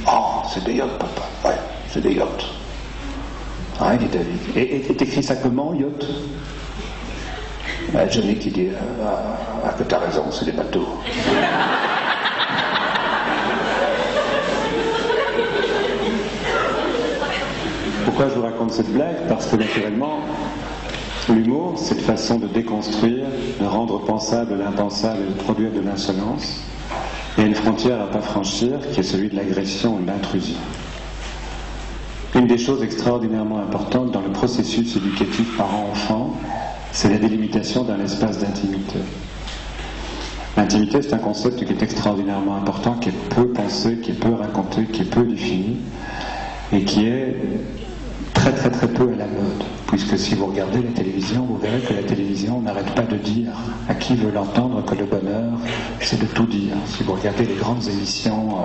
S1: Oh, c'est des yachts, papa. Ouais, c'est des yachts. » Ah, dit David. Et t'écris ça comment, yacht? Johnny qui dit ah, que t'as raison, c'est des bateaux. Pourquoi je vous raconte cette blague? Parce que naturellement, l'humour, c'est une façon de déconstruire, de rendre pensable l'impensable et de produire de l'insolence. Il y a une frontière à ne pas franchir qui est celui de l'agression ou de l'intrusion. Une des choses extraordinairement importantes dans le processus éducatif parent-enfant, c'est la délimitation d'un espace d'intimité. L'intimité, c'est un concept qui est extraordinairement important, qui est peu pensé, qui est peu raconté, qui est peu défini, et qui est très très très peu à la mode. Puisque si vous regardez la télévision, vous verrez que la télévision n'arrête pas de dire à qui veut l'entendre que le bonheur, c'est de tout dire. Si vous regardez les grandes émissions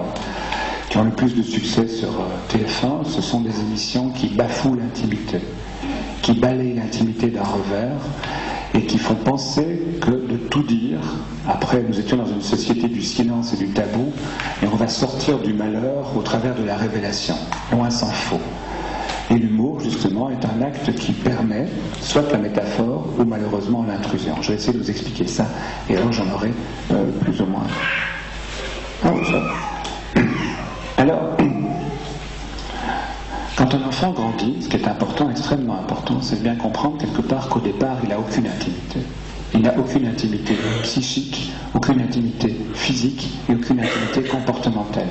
S1: qui ont le plus de succès sur TF1, ce sont des émissions qui bafouent l'intimité. qui balayent l'intimité d'un revers et qui font penser que de tout dire, après nous étions dans une société du silence et du tabou, et on va sortir du malheur au travers de la révélation, loin s'en faut. Et l'humour, justement, est un acte qui permet soit la métaphore ou malheureusement l'intrusion. Je vais essayer de vous expliquer ça, et alors j'en aurai plus ou moins. Alors, quand un enfant grandit, ce qui est important, extrêmement important, c'est de bien comprendre quelque part qu'au départ, il n'a aucune intimité. Il n'a aucune intimité psychique, aucune intimité physique et aucune intimité comportementale.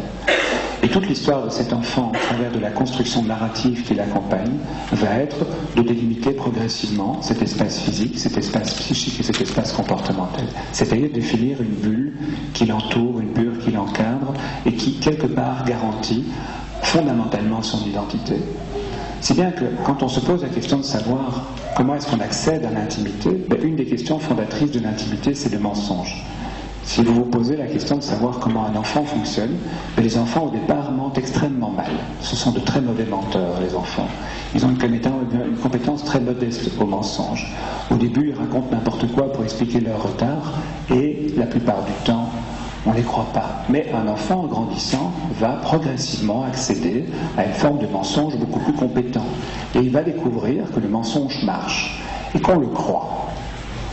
S1: Et toute l'histoire de cet enfant, à travers de la construction narrative qui l'accompagne, va être de délimiter progressivement cet espace physique, cet espace psychique et cet espace comportemental. C'est-à-dire de définir une bulle qui l'entoure, une bulle qui l'encadre et qui, quelque part, garantit fondamentalement son identité. Si bien que quand on se pose la question de savoir comment est-ce qu'on accède à l'intimité, une des questions fondatrices de l'intimité, c'est le mensonge. Si vous vous posez la question de savoir comment un enfant fonctionne, les enfants au départ mentent extrêmement mal. Ce sont de très mauvais menteurs, les enfants. Ils ont une compétence très modeste au mensonge. Au début, ils racontent n'importe quoi pour expliquer leur retard, et la plupart du temps, on ne les croit pas. Mais un enfant, en grandissant, va progressivement accéder à une forme de mensonge beaucoup plus compétent. Et il va découvrir que le mensonge marche, et qu'on le croit.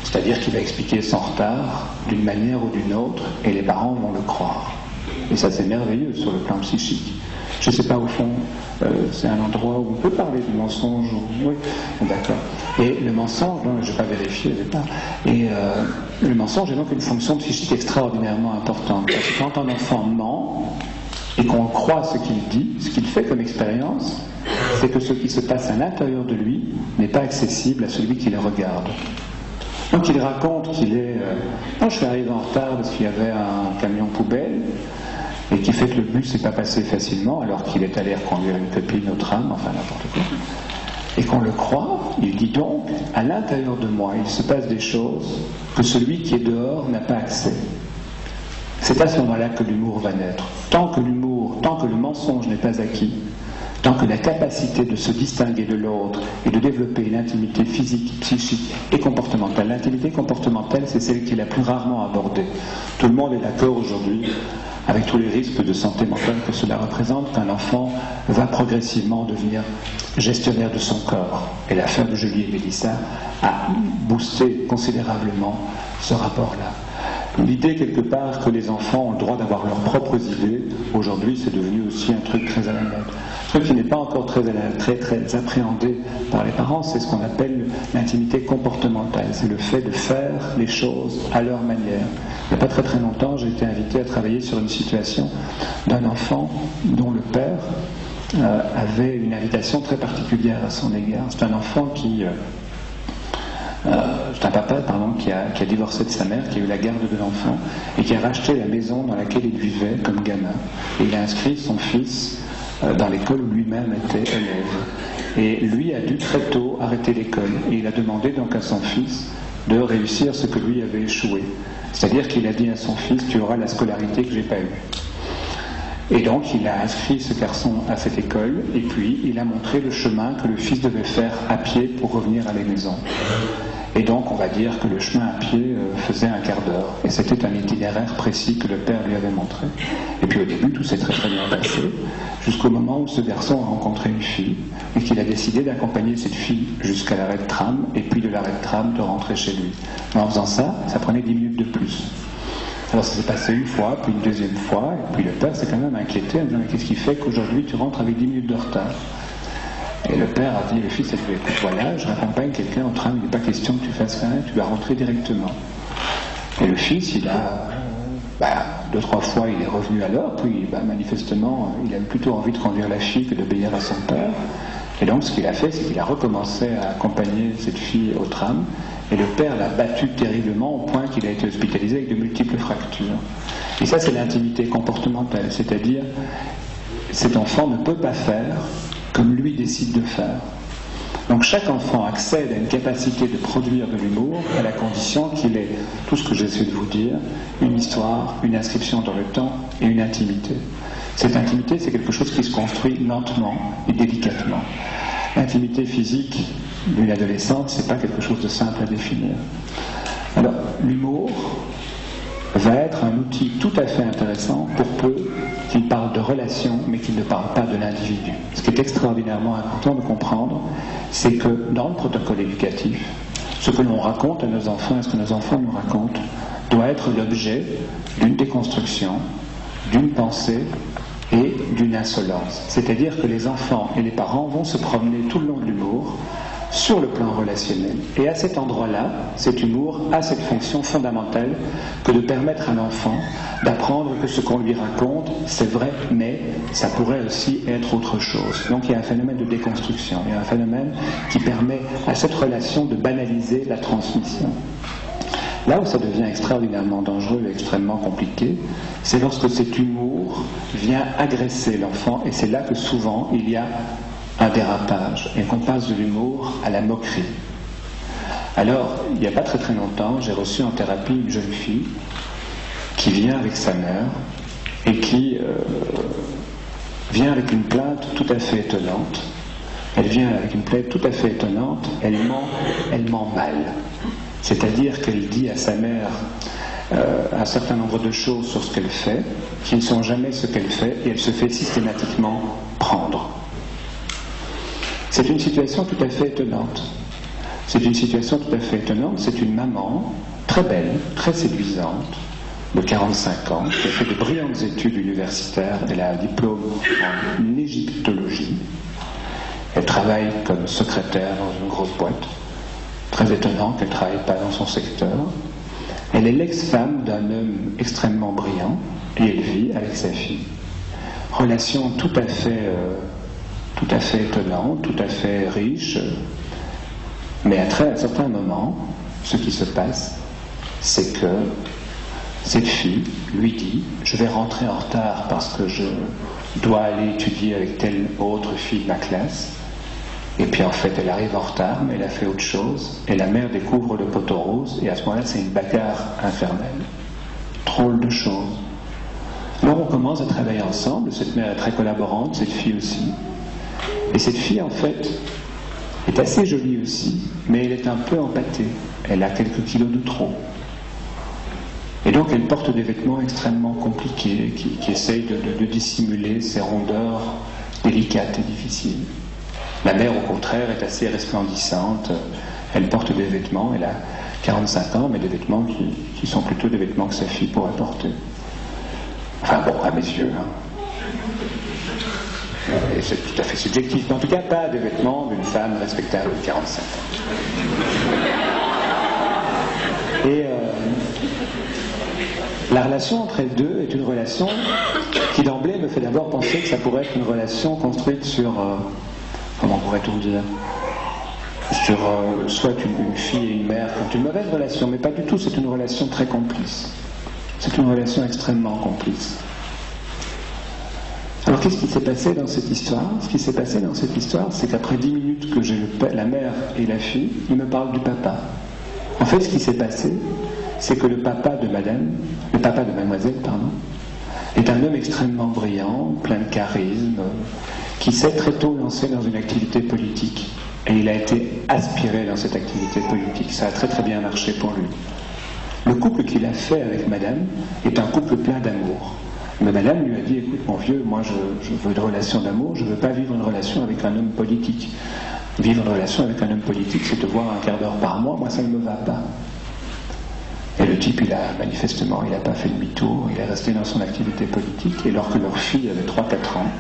S1: C'est-à-dire qu'il va expliquer son retard d'une manière ou d'une autre, et les parents vont le croire. Et ça, c'est merveilleux sur le plan psychique. Je ne sais pas, au fond, c'est un endroit où on peut parler du mensonge. Oui, d'accord. Et le mensonge, non, je ne vais pas vérifier, le mensonge est donc une fonction psychique extraordinairement importante. Parce que quand un enfant ment, et qu'on croit ce qu'il dit, ce qu'il fait comme expérience, c'est que ce qui se passe à l'intérieur de lui n'est pas accessible à celui qui le regarde. Donc il raconte qu'il est... je suis arrivé en retard parce qu'il y avait un camion poubelle et qui fait que le bus n'est pas passé facilement alors qu'il est allé reconduire une copine au tram, enfin n'importe quoi. Et qu'on le croit, il dit donc, à l'intérieur de moi, il se passe des choses que celui qui est dehors n'a pas accès. C'est à ce moment-là que l'humour va naître. Tant que le mensonge n'est pas acquis, tant que la capacité de se distinguer de l'autre et de développer une intimité physique, psychique et comportementale. L'intimité comportementale, c'est celle qui est la plus rarement abordée. Tout le monde est d'accord aujourd'hui, avec tous les risques de santé mentale que cela représente, qu'un enfant va progressivement devenir gestionnaire de son corps. Et l'affaire de Julie et Mélissa a boosté considérablement ce rapport-là. L'idée, quelque part, que les enfants ont le droit d'avoir leurs propres idées, aujourd'hui, c'est devenu aussi un truc très à la mode. Un truc qui n'est pas encore très appréhendé par les parents, c'est ce qu'on appelle l'intimité comportementale. C'est le fait de faire les choses à leur manière. Il n'y a pas très longtemps, j'ai été invité à travailler sur une situation d'un enfant dont le père avait une invitation très particulière à son égard. C'est un enfant qui... c'est un papa qui a divorcé de sa mère, qui a eu la garde de l'enfant et qui a racheté la maison dans laquelle il vivait comme gamin. Et il a inscrit son fils dans l'école où lui-même était élève. Et lui a dû très tôt arrêter l'école. Et il a demandé donc à son fils de réussir ce que lui avait échoué. C'est-à-dire qu'il a dit à son fils, tu auras la scolarité que j'ai pas eue. Et donc il a inscrit ce garçon à cette école et puis il a montré le chemin que le fils devait faire à pied pour revenir à la maison. Et donc on va dire que le chemin à pied faisait un quart d'heure. Et c'était un itinéraire précis que le père lui avait montré. Et puis au début tout s'est très bien passé, jusqu'au moment où ce garçon a rencontré une fille et qu'il a décidé d'accompagner cette fille jusqu'à l'arrêt de tram et puis de l'arrêt de tram de rentrer chez lui. Mais en faisant ça, ça prenait 10 minutes de plus. Alors ça s'est passé une fois, puis une deuxième fois, et puis le père s'est quand même inquiété en disant mais qu'est-ce qui fait qu'aujourd'hui tu rentres avec 10 minutes de retard? Et le père a dit, le fils a dit écoute voilà, je raccompagne quelqu'un en train, il n'est pas question que tu fasses rien, tu vas rentrer directement. Et le fils, il a 2-3 fois il est revenu à l'heure, puis manifestement il a plutôt envie de conduire la fille que d'obéir à son père. Et donc ce qu'il a fait, c'est qu'il a recommencé à accompagner cette fille au tram. Et le père l'a battu terriblement au point qu'il a été hospitalisé avec de multiples fractures. Et ça, c'est l'intimité comportementale, c'est-à-dire cet enfant ne peut pas faire comme lui décide de faire. Donc chaque enfant accède à une capacité de produire de l'humour à la condition qu'il ait tout ce que j'essaie de vous dire, une histoire, une inscription dans le temps et une intimité. Cette intimité, c'est quelque chose qui se construit lentement et délicatement. L'intimité physique,
S3: d'une adolescente, c'est pas quelque chose de simple à définir. Alors, l'humour va être un outil tout à fait intéressant pour peu qu'il parle de relations, mais qu'il ne parle pas de l'individu. Ce qui est extraordinairement important de comprendre, c'est que dans le protocole éducatif, ce que l'on raconte à nos enfants et ce que nos enfants nous racontent doit être l'objet d'une déconstruction, d'une pensée et d'une insolence. C'est-à-dire que les enfants et les parents vont se promener tout le long de l'humour sur le plan relationnel. Et à cet endroit-là, cet humour a cette fonction fondamentale que de permettre à l'enfant d'apprendre que ce qu'on lui raconte, c'est vrai, mais ça pourrait aussi être autre chose. Donc il y a un phénomène de déconstruction, il y a un phénomène qui permet à cette relation de banaliser la transmission. Là où ça devient extraordinairement dangereux et extrêmement compliqué, c'est lorsque cet humour vient agresser l'enfant, et c'est là que souvent il y a un dérapage, et qu'on passe de l'humour à la moquerie. Alors, il n'y a pas très très longtemps, j'ai reçu en thérapie une jeune fille qui vient avec sa mère et qui vient avec une plainte tout à fait étonnante. Elle vient avec une plainte tout à fait étonnante, elle ment mal. C'est-à-dire qu'elle dit à sa mère un certain nombre de choses sur ce qu'elle fait, qui ne sont jamais ce qu'elle fait, et elle se fait systématiquement prendre. C'est une situation tout à fait étonnante. C'est une situation tout à fait étonnante. C'est une maman très belle, très séduisante, de 45 ans, qui a fait de brillantes études universitaires. Elle a un diplôme en égyptologie. Elle travaille comme secrétaire dans une grosse boîte. Très étonnant qu'elle ne travaille pas dans son secteur. Elle est l'ex-femme d'un homme extrêmement brillant et elle vit avec sa fille. Relation tout à fait étonnante, tout à fait riche. Mais à un certain moment, ce qui se passe, c'est que cette fille lui dit « Je vais rentrer en retard parce que je dois aller étudier avec telle autre fille de ma classe. » Et puis en fait, elle arrive en retard, mais elle a fait autre chose. Et la mère découvre le poteau rose, et à ce moment-là, c'est une bagarre infernale. Drôle de choses. Alors on commence à travailler ensemble. Cette mère est très collaborante, cette fille aussi. Et cette fille, en fait, est assez jolie aussi, mais elle est un peu empâtée. Elle a quelques kilos de trop. Et donc elle porte des vêtements extrêmement compliqués, qui essayent de dissimuler ces rondeurs délicates et difficiles. La mère, au contraire, est assez resplendissante. Elle porte des vêtements, elle a 45 ans, mais des vêtements qui sont plutôt des vêtements que sa fille pourrait porter. Enfin bon, à mes yeux. Et c'est tout à fait subjectif, mais en tout cas pas des vêtements d'une femme respectable de 45 ans. Et la relation entre elles deux est une relation qui d'emblée me fait d'abord penser que ça pourrait être une relation construite sur... comment pourrait-on dire, sur soit une fille et une mère qui ont une mauvaise relation, mais pas du tout, c'est une relation très complice. C'est une relation extrêmement complice. Alors qu'est-ce qui s'est passé dans cette histoire ? Ce qui s'est passé dans cette histoire, c'est qu'après 10 minutes que j'ai la mère et la fille, ils me parlent du papa. En fait, ce qui s'est passé, c'est que le papa de mademoiselle, est un homme extrêmement brillant, plein de charisme, qui s'est très tôt lancé dans une activité politique. Et il a été aspiré dans cette activité politique. Ça a très très bien marché pour lui. Le couple qu'il a fait avec madame est un couple plein d'amour. Mais madame lui a dit, écoute mon vieux, moi je veux une relation d'amour, je ne veux pas vivre une relation avec un homme politique. Vivre une relation avec un homme politique, c'est te voir un quart d'heure par mois, moi ça ne me va pas. Et le type, manifestement, il n'a pas fait demi-tour, il est resté dans son activité politique, et lorsque leur fille avait 3-4 ans,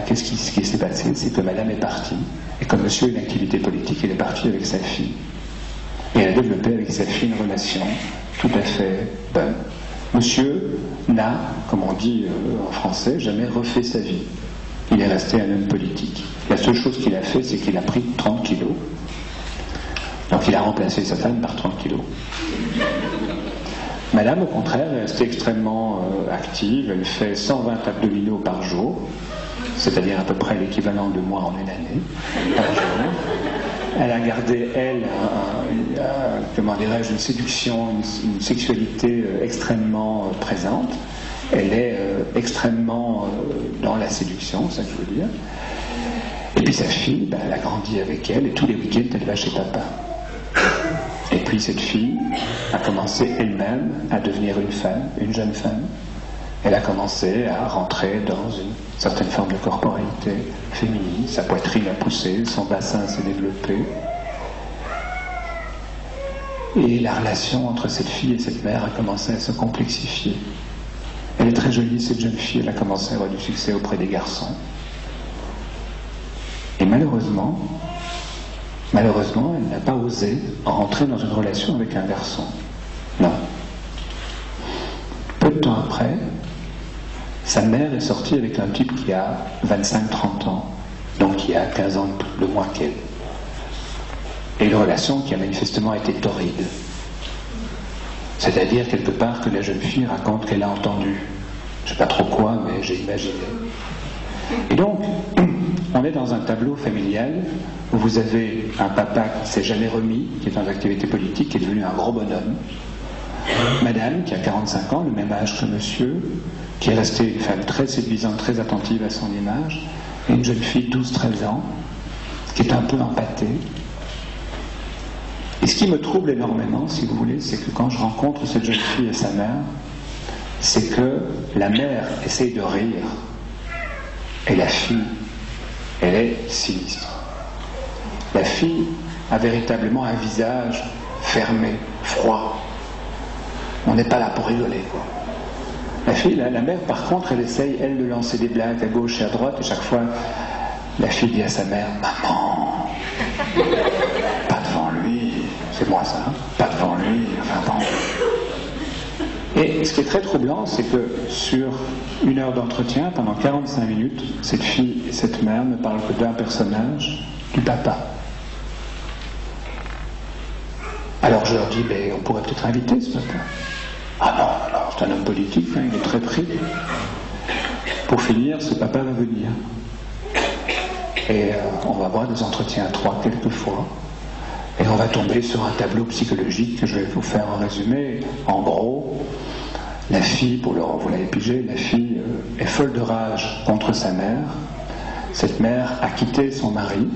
S3: qu'est-ce qui s'est passé? C'est que madame est partie, et comme monsieur a une activité politique, il est parti avec sa fille. Et elle a développé avec sa fille une relation tout à fait bonne. Monsieur n'a, comme on dit en français, jamais refait sa vie. Il est resté un homme politique. La seule chose qu'il a fait, c'est qu'il a pris 30 kilos. Donc il a remplacé sa femme par 30 kilos. Madame, au contraire, est restée extrêmement active. Elle fait 120 abdominaux par jour, c'est-à-dire à peu près l'équivalent de moi en une année, par jour. Elle a gardé, une séduction, une sexualité extrêmement présente. Elle est extrêmement dans la séduction, c'est ça que je veux dire. Et puis sa fille, elle a grandi avec elle, et tous les week-ends, elle va chez papa. Et puis cette fille a commencé elle-même à devenir une femme, une jeune femme. Elle a commencé à rentrer dans une certaine forme de corporalité féminine. Sa poitrine a poussé, son bassin s'est développé. Et la relation entre cette fille et cette mère a commencé à se complexifier. Elle est très jolie, cette jeune fille. Elle a commencé à avoir du succès auprès des garçons. Et malheureusement, elle n'a pas osé rentrer dans une relation avec un garçon. Non. Peu de temps après, sa mère est sortie avec un type qui a 25-30 ans, donc qui a 15 ans de moins qu'elle. Et une relation qui a manifestement été torride. C'est-à-dire, quelque part, que la jeune fille raconte qu'elle a entendu. Je ne sais pas trop quoi, mais j'ai imaginé. Et donc, on est dans un tableau familial où vous avez un papa qui ne s'est jamais remis, qui est dans l'activité politique, qui est devenu un gros bonhomme. Madame, qui a 45 ans, le même âge que monsieur, qui est restée une femme très séduisante, très attentive à son image, et une jeune fille de 12-13 ans, qui est un peu empâtée. Et ce qui me trouble énormément, si vous voulez, c'est que quand je rencontre cette jeune fille et sa mère, c'est que la mère essaye de rire, et la fille, elle est sinistre. La fille a véritablement un visage fermé, froid. On n'est pas là pour rigoler, quoi. La fille, la mère, par contre, elle essaye, elle, de lancer des blagues à gauche et à droite, et chaque fois, la fille dit à sa mère, « Maman, pas devant lui, c'est moi ça, hein, pas devant lui, enfin bon. » Et ce qui est très troublant, c'est que sur une heure d'entretien, pendant 45 minutes, cette fille et cette mère ne parlent que d'un personnage, du papa. Alors je leur dis, on pourrait peut-être inviter ce papa. Ah non, c'est un homme politique, hein, il est très pris. Pour finir, ce papa va venir. Et on va avoir des entretiens à 3 quelquefois. Et on va tomber sur un tableau psychologique que je vais vous faire en résumé. En gros, la fille, vous l'avez pigé, la fille est folle de rage contre sa mère. Cette mère a quitté son mari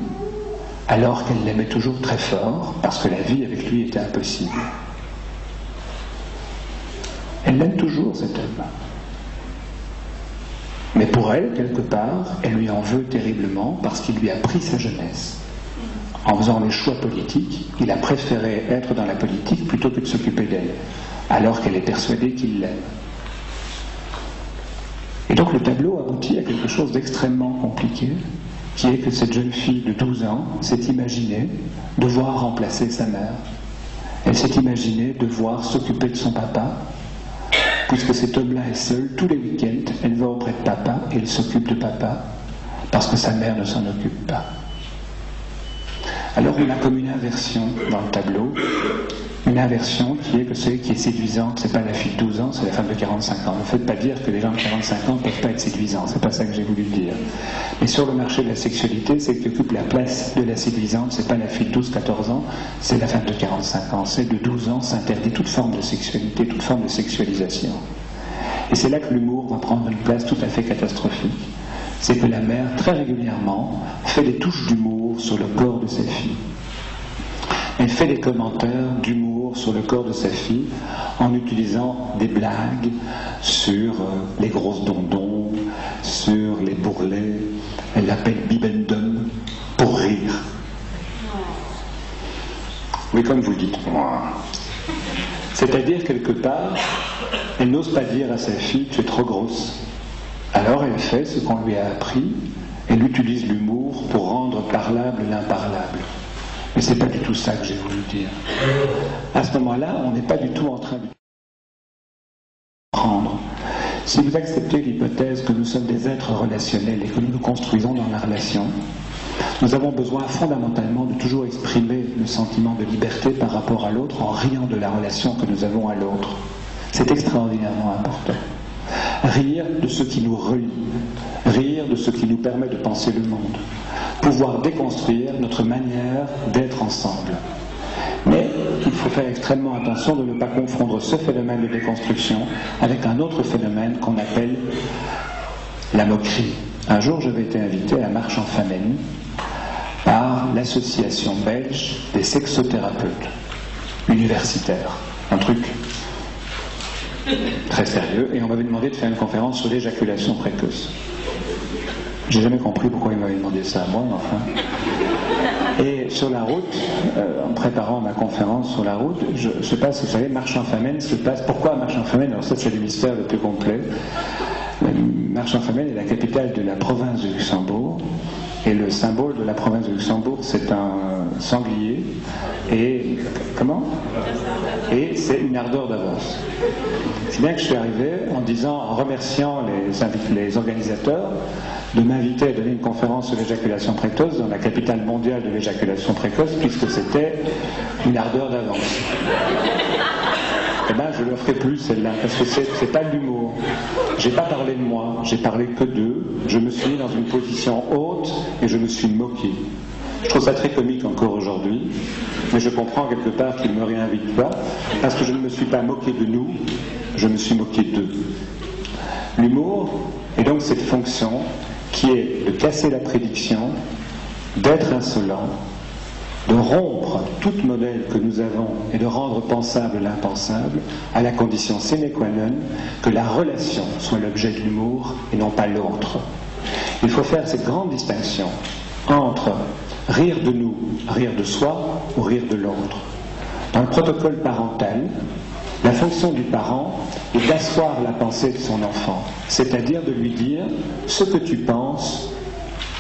S3: alors qu'elle l'aimait toujours très fort parce que la vie avec lui était impossible. Elle l'aime toujours, cet homme. Mais pour elle, quelque part, elle lui en veut terriblement parce qu'il lui a pris sa jeunesse. En faisant des choix politiques, il a préféré être dans la politique plutôt que de s'occuper d'elle, alors qu'elle est persuadée qu'il l'aime. Et donc le tableau aboutit à quelque chose d'extrêmement compliqué, qui est que cette jeune fille de 12 ans s'est imaginée devoir remplacer sa mère. Elle s'est imaginée devoir s'occuper de son papa, puisque cet homme-là est seul, tous les week-ends, elle va auprès de papa et elle s'occupe de papa, parce que sa mère ne s'en occupe pas. Alors on a comme une inversion dans le tableau, une inversion qui est que celle qui est séduisante, c'est pas la fille de 12 ans, c'est la femme de 45 ans. Ne faites pas dire que les gens de 45 ans ne peuvent pas être séduisants, c'est pas ça que j'ai voulu dire. Mais sur le marché de la sexualité, celle qui occupe la place de la séduisante, c'est pas la fille de 12-14 ans, c'est la femme de 45 ans. Celle de 12 ans s'interdit toute forme de sexualité, toute forme de sexualisation. Et c'est là que l'humour va prendre une place tout à fait catastrophique. C'est que la mère, très régulièrement, fait des touches d'humour sur le corps de sa fille. Elle fait des commentaires d'humour sur le corps de sa fille en utilisant des blagues sur les grosses dondons, sur les bourrelets. Elle l'appelle bibendum pour rire. Oui, comme vous le dites, moi. C'est-à-dire, quelque part, elle n'ose pas dire à sa fille « tu es trop grosse ». Alors elle fait ce qu'on lui a appris, elle utilise l'humour pour rendre parlable l'imparlable. Mais c'est pas du tout ça que j'ai voulu dire. À ce moment-là, on n'est pas du tout en train de prendre. Si vous acceptez l'hypothèse que nous sommes des êtres relationnels et que nous nous construisons dans la relation, nous avons besoin fondamentalement de toujours exprimer le sentiment de liberté par rapport à l'autre en riant de la relation que nous avons à l'autre. C'est extraordinairement important. Rire de ce qui nous relie, rire de ce qui nous permet de penser le monde, pouvoir déconstruire notre manière d'être ensemble. Mais il faut faire extrêmement attention de ne pas confondre ce phénomène de déconstruction avec un autre phénomène qu'on appelle la moquerie. Un jour, j'avais été invité à la marche en Famenne l'association belge des sexothérapeutes universitaires. Un truc très sérieux. Et on m'avait demandé de faire une conférence sur l'éjaculation précoce. J'ai jamais compris pourquoi il m'avait demandé ça à moi, mais enfin. Et sur la route, en préparant ma conférence sur la route, je passe, vous savez, Marche-en-Famenne se passe. Pourquoi Marche-en-Famenne? Alors ça, c'est le mystère le plus complet. Marche-en-Famenne est la capitale de la province de Luxembourg. Et le symbole de la province de Luxembourg, c'est un sanglier. Et comment? Et c'est une ardeur d'avance. Si bien que je suis arrivé en remerciant les organisateurs de m'inviter à donner une conférence sur l'éjaculation précoce dans la capitale mondiale de l'éjaculation précoce, puisque c'était une ardeur d'avance. Eh bien, je ne le ferai plus celle-là, parce que c'est pas de l'humour. J'ai pas parlé de moi, j'ai parlé que d'eux. Je me suis mis dans une position haute et je me suis moqué. Je trouve ça très comique encore aujourd'hui, mais je comprends quelque part qu'ils ne me réinvitent pas, parce que je ne me suis pas moqué de nous, je me suis moqué d'eux. L'humour est donc cette fonction qui est de casser la prédiction, d'être insolent, de rompre tout modèle que nous avons et de rendre pensable l'impensable, à la condition sine qua non que la relation soit l'objet de l'humour et non pas l'autre. Il faut faire cette grande distinction entre rire de nous, rire de soi ou rire de l'autre. Dans le protocole parental, la fonction du parent est d'asseoir la pensée de son enfant, c'est-à-dire de lui dire ce que tu penses,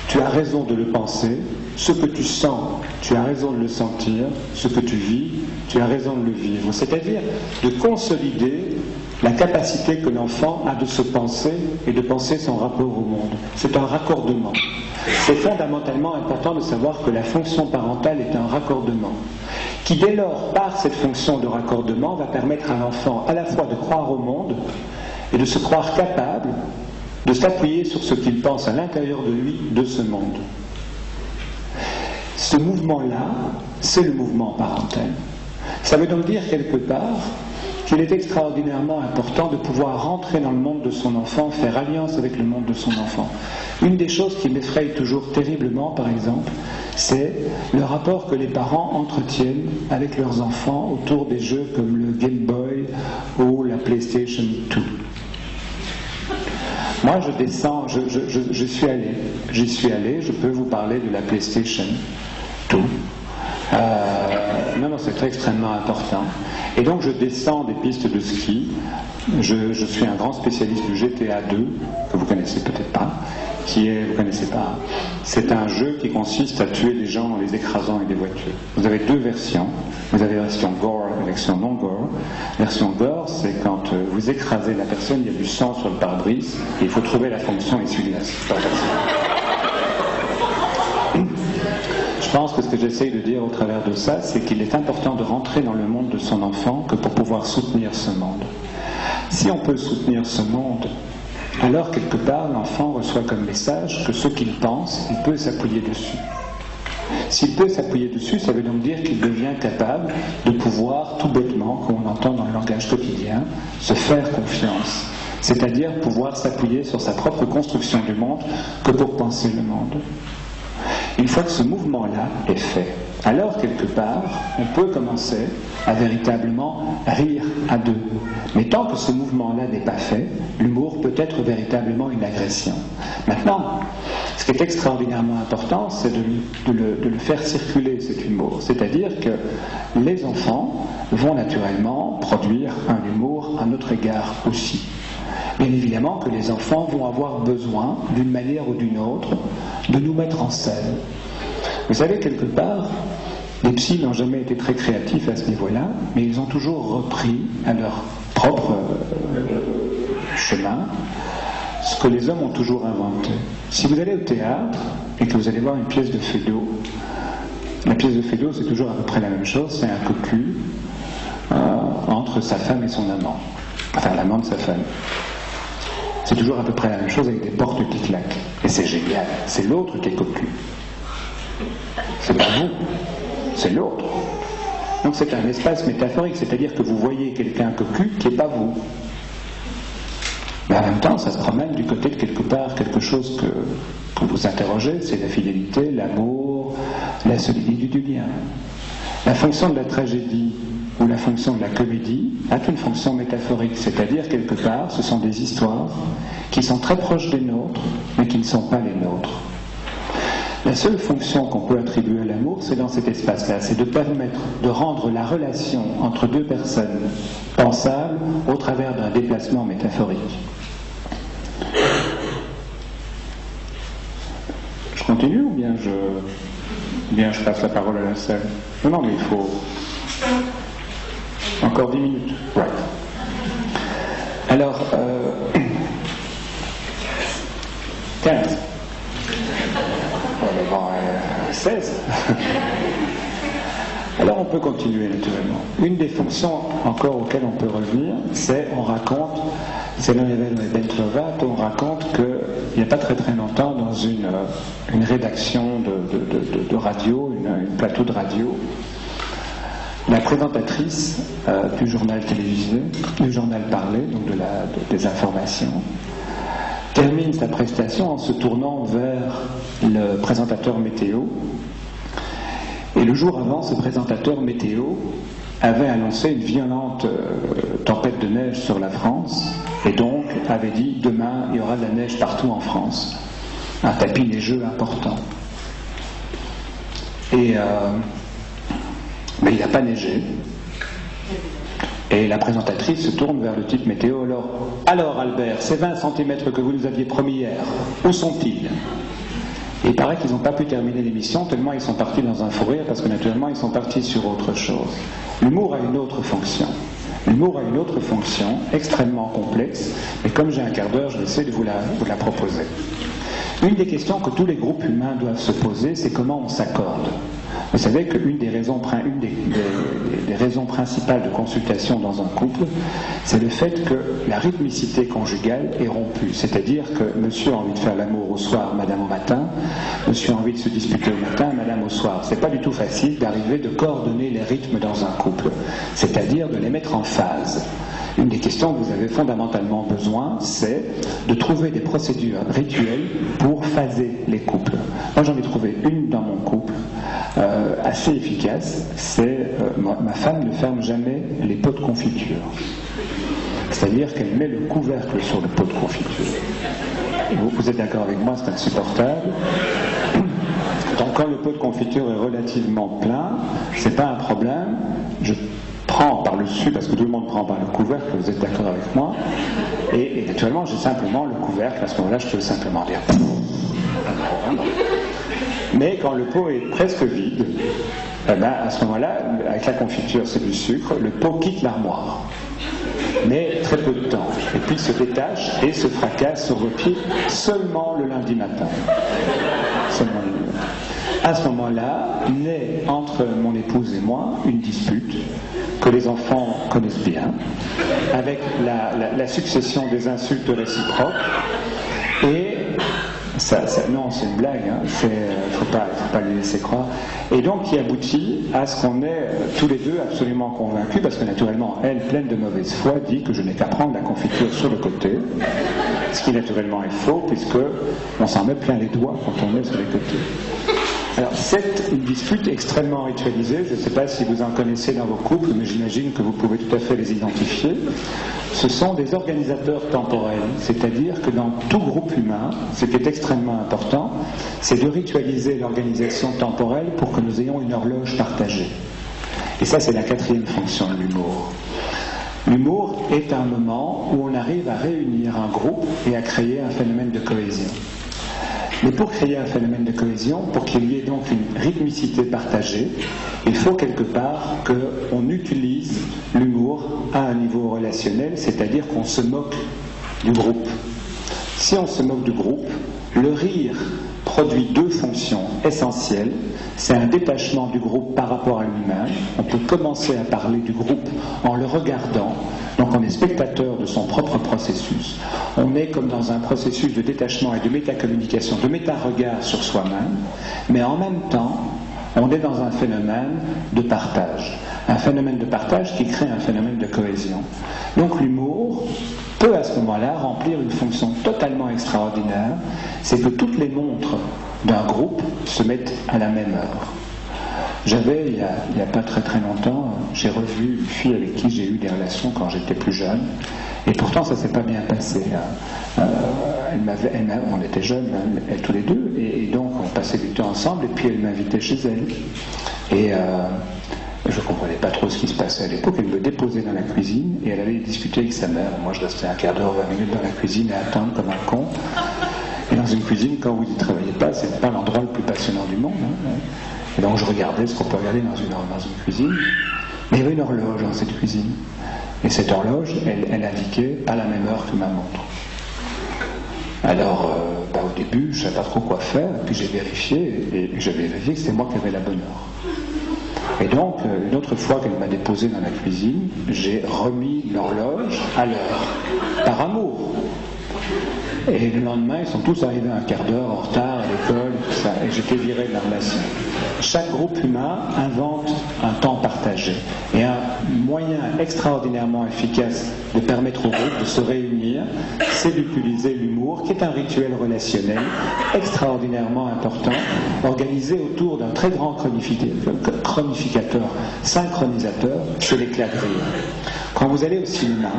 S3: tu as raison de le penser, ce que tu sens, tu as raison de le sentir, ce que tu vis, tu as raison de le vivre. C'est-à-dire de consolider la capacité que l'enfant a de se penser et de penser son rapport au monde. C'est un raccordement. C'est fondamentalement important de savoir que la fonction parentale est un raccordement, qui dès lors, par cette fonction de raccordement, va permettre à l'enfant à la fois de croire au monde et de se croire capable de s'appuyer sur ce qu'il pense à l'intérieur de lui, de ce monde. Ce mouvement-là, c'est le mouvement parental. Ça veut donc dire quelque part qu'il est extraordinairement important de pouvoir rentrer dans le monde de son enfant, faire alliance avec le monde de son enfant. Une des choses qui m'effraie toujours terriblement, par exemple, c'est le rapport que les parents entretiennent avec leurs enfants autour des jeux comme le Game Boy ou la PlayStation 2. Moi, je descends, j'y suis allé, je peux vous parler de la PlayStation 2. Non, c'est extrêmement important. Et donc, je descends des pistes de ski. Je suis un grand spécialiste du GTA 2, que vous connaissez peut-être pas, vous connaissez pas. C'est un jeu qui consiste à tuer des gens en les écrasant avec des voitures. Vous avez deux versions. Vous avez la version gore et la version non gore. La version gore, c'est quand vous écrasez la personne, il y a du sang sur le pare-brise, et il faut trouver la fonction essuie-glace. Je pense que ce que j'essaye de dire au travers de ça, c'est qu'il est important de rentrer dans le monde de son enfant que pour pouvoir soutenir ce monde. Si on peut soutenir ce monde, alors quelque part l'enfant reçoit comme message que ce qu'il pense, il peut s'appuyer dessus. S'il peut s'appuyer dessus, ça veut donc dire qu'il devient capable de pouvoir, tout bêtement, comme on entend dans le langage quotidien, se faire confiance. C'est-à-dire pouvoir s'appuyer sur sa propre construction du monde que pour penser le monde. Une fois que ce mouvement-là est fait, alors quelque part, on peut commencer à véritablement rire à deux. Mais tant que ce mouvement-là n'est pas fait, l'humour peut être véritablement une agression. Maintenant, ce qui est extraordinairement important, c'est de le faire circuler, cet humour. C'est-à-dire que les enfants vont naturellement produire un humour à notre égard aussi. Bien évidemment que les enfants vont avoir besoin, d'une manière ou d'une autre, de nous mettre en scène. Vous savez, quelque part, les psys n'ont jamais été très créatifs à ce niveau-là, mais ils ont toujours repris à leur propre chemin ce que les hommes ont toujours inventé. Si vous allez au théâtre et que vous allez voir une pièce de Feydeau, la pièce de Feydeau, c'est toujours à peu près la même chose, c'est un cocu entre sa femme et son amant, enfin l'amant de sa femme. C'est toujours à peu près la même chose avec des portes qui claquent. Et c'est génial. C'est l'autre qui est cocu. C'est pas vous, c'est l'autre. Donc c'est un espace métaphorique, c'est-à-dire que vous voyez quelqu'un cocu qui n'est pas vous. Mais en même temps, ça se promène du côté de quelque part, quelque chose que vous interrogez, c'est la fidélité, l'amour, la solidité du lien. La fonction de la tragédie ou la fonction de la comédie a une fonction métaphorique, c'est-à-dire quelque part, ce sont des histoires qui sont très proches des nôtres, mais qui ne sont pas les nôtres. La seule fonction qu'on peut attribuer à l'amour, c'est dans cet espace-là, c'est de permettre de rendre la relation entre deux personnes pensable au travers d'un déplacement métaphorique. Je continue ou bien je passe la parole à la salle? Non, mais il faut... Encore 10 minutes. Right. Alors, 15. 16. Alors on peut continuer naturellement. Une des fonctions encore auxquelles on peut revenir, c'est on raconte, c'est l'Univel Ben Trovato, on raconte qu'il n'y a pas très très longtemps dans une rédaction de radio, un plateau de radio, la présentatrice du journal télévisé, du journal parlé, donc des informations, termine sa prestation en se tournant vers le présentateur météo. Et le jour avant, ce présentateur météo avait annoncé une violente tempête de neige sur la France et donc avait dit demain il y aura de la neige partout en France. Un tapis neigeux important. Et mais il n'a pas neigé. Et la présentatrice se tourne vers le type météo. Alors Albert, ces 20 cm que vous nous aviez promis hier, où sont-ils? Et il paraît qu'ils n'ont pas pu terminer l'émission tellement ils sont partis dans un fou rire parce que naturellement ils sont partis sur autre chose. L'humour a une autre fonction. L'humour a une autre fonction extrêmement complexe, mais comme j'ai un quart d'heure, je vais essayer de vous la proposer. Une des questions que tous les groupes humains doivent se poser, c'est comment on s'accorde. Vous savez qu'une des raisons principales de consultation dans un couple, c'est le fait que la rythmicité conjugale est rompue. C'est-à-dire que monsieur a envie de faire l'amour au soir, madame au matin, monsieur a envie de se disputer au matin, madame au soir. C'est pas du tout facile d'arriver de coordonner les rythmes dans un couple, c'est-à-dire de les mettre en phase. Une des questions que vous avez fondamentalement besoin, c'est de trouver des procédures rituelles pour phaser les couples. Moi, j'en ai trouvé une dans mon couple, assez efficace, c'est ma femme ne ferme jamais les pots de confiture. C'est-à-dire qu'elle met le couvercle sur le pot de confiture. Vous êtes d'accord avec moi, c'est insupportable. Donc quand le pot de confiture est relativement plein, c'est pas un problème, je prends par le dessus, parce que tout le monde prend par le couvercle, vous êtes d'accord avec moi, et naturellement j'ai simplement le couvercle, à ce moment-là je peux simplement dire. Mais quand le pot est presque vide, eh ben, à ce moment-là, avec la confiture c'est du sucre, le pot quitte l'armoire. Mais très peu de temps. Et puis il se détache et se fracasse sur vos pieds seulement le lundi matin. Seulement le lundi matin. À ce moment-là, naît entre mon épouse et moi une dispute que les enfants connaissent bien, avec la succession des insultes réciproques et non, c'est une blague, hein. Faut pas lui laisser croire. Et donc, qui aboutit à ce qu'on est tous les deux absolument convaincus, parce que naturellement, elle, pleine de mauvaise foi, dit que je n'ai qu'à prendre la confiture sur le côté, ce qui naturellement est faux, puisque on s'en met plein les doigts quand on est sur les côtés. Alors, c'est une dispute extrêmement ritualisée. Je ne sais pas si vous en connaissez dans vos couples, mais j'imagine que vous pouvez tout à fait les identifier. Ce sont des organisateurs temporels, c'est-à-dire que dans tout groupe humain, ce qui est extrêmement important, c'est de ritualiser l'organisation temporelle pour que nous ayons une horloge partagée. Et ça, c'est la 4e fonction de l'humour. L'humour est un moment où on arrive à réunir un groupe et à créer un phénomène de cohésion. Mais pour créer un phénomène de cohésion, pour qu'il y ait donc une rythmicité partagée, il faut quelque part qu'on utilise l'humour à un niveau relationnel, c'est-à-dire qu'on se moque du groupe. Si on se moque du groupe, le rire produit 2 fonctions essentielles. C'est un détachement du groupe par rapport à lui-même. On peut commencer à parler du groupe en le regardant. Donc on est spectateur de son propre processus. On est comme dans un processus de détachement et de métacommunication, de méta-regard sur soi-même, mais en même temps, on est dans un phénomène de partage. Un phénomène de partage qui crée un phénomène de cohésion. Donc l'humour peut à ce moment-là remplir une fonction totalement extraordinaire, c'est que toutes les montres d'un groupe se mettent à la même heure. J'avais, il n'y a pas très très longtemps, j'ai revu une fille avec qui j'ai eu des relations quand j'étais plus jeune, et pourtant ça ne s'est pas bien passé. On était jeunes, tous les deux, et donc on passait du temps ensemble, et puis elle m'invitait chez elle. Et je ne comprenais pas trop ce qui se passait à l'époque. Elle me déposait dans la cuisine, et elle allait discuter avec sa mère. Moi je restais un quart d'heure, 20 minutes dans la cuisine à attendre comme un con. Et dans une cuisine, quand vous n'y travaillez pas, c'est pas l'endroit le plus passionnant du monde. Et donc je regardais ce qu'on peut regarder dans une cuisine. Mais il y avait une horloge dans cette cuisine. Et cette horloge, elle indiquait à la même heure que ma montre. Alors, au début, je ne savais pas trop quoi faire, puis j'ai vérifié, et j'avais vérifié que c'était moi qui avais la bonne heure. Et donc, une autre fois qu'elle m'a déposé dans la cuisine, j'ai remis l'horloge à l'heure, par amour. Et le lendemain, ils sont tous arrivés un quart d'heure en retard à l'école, tout ça, et j'étais viré de la relation. Chaque groupe humain invente un temps partagé. Et un moyen extraordinairement efficace de permettre au groupe de se réunir, c'est d'utiliser l'humour, qui est un rituel relationnel extraordinairement important, organisé autour d'un très grand chronificateur, synchronisateur, c'est l'éclat de rire. Quand vous allez au cinéma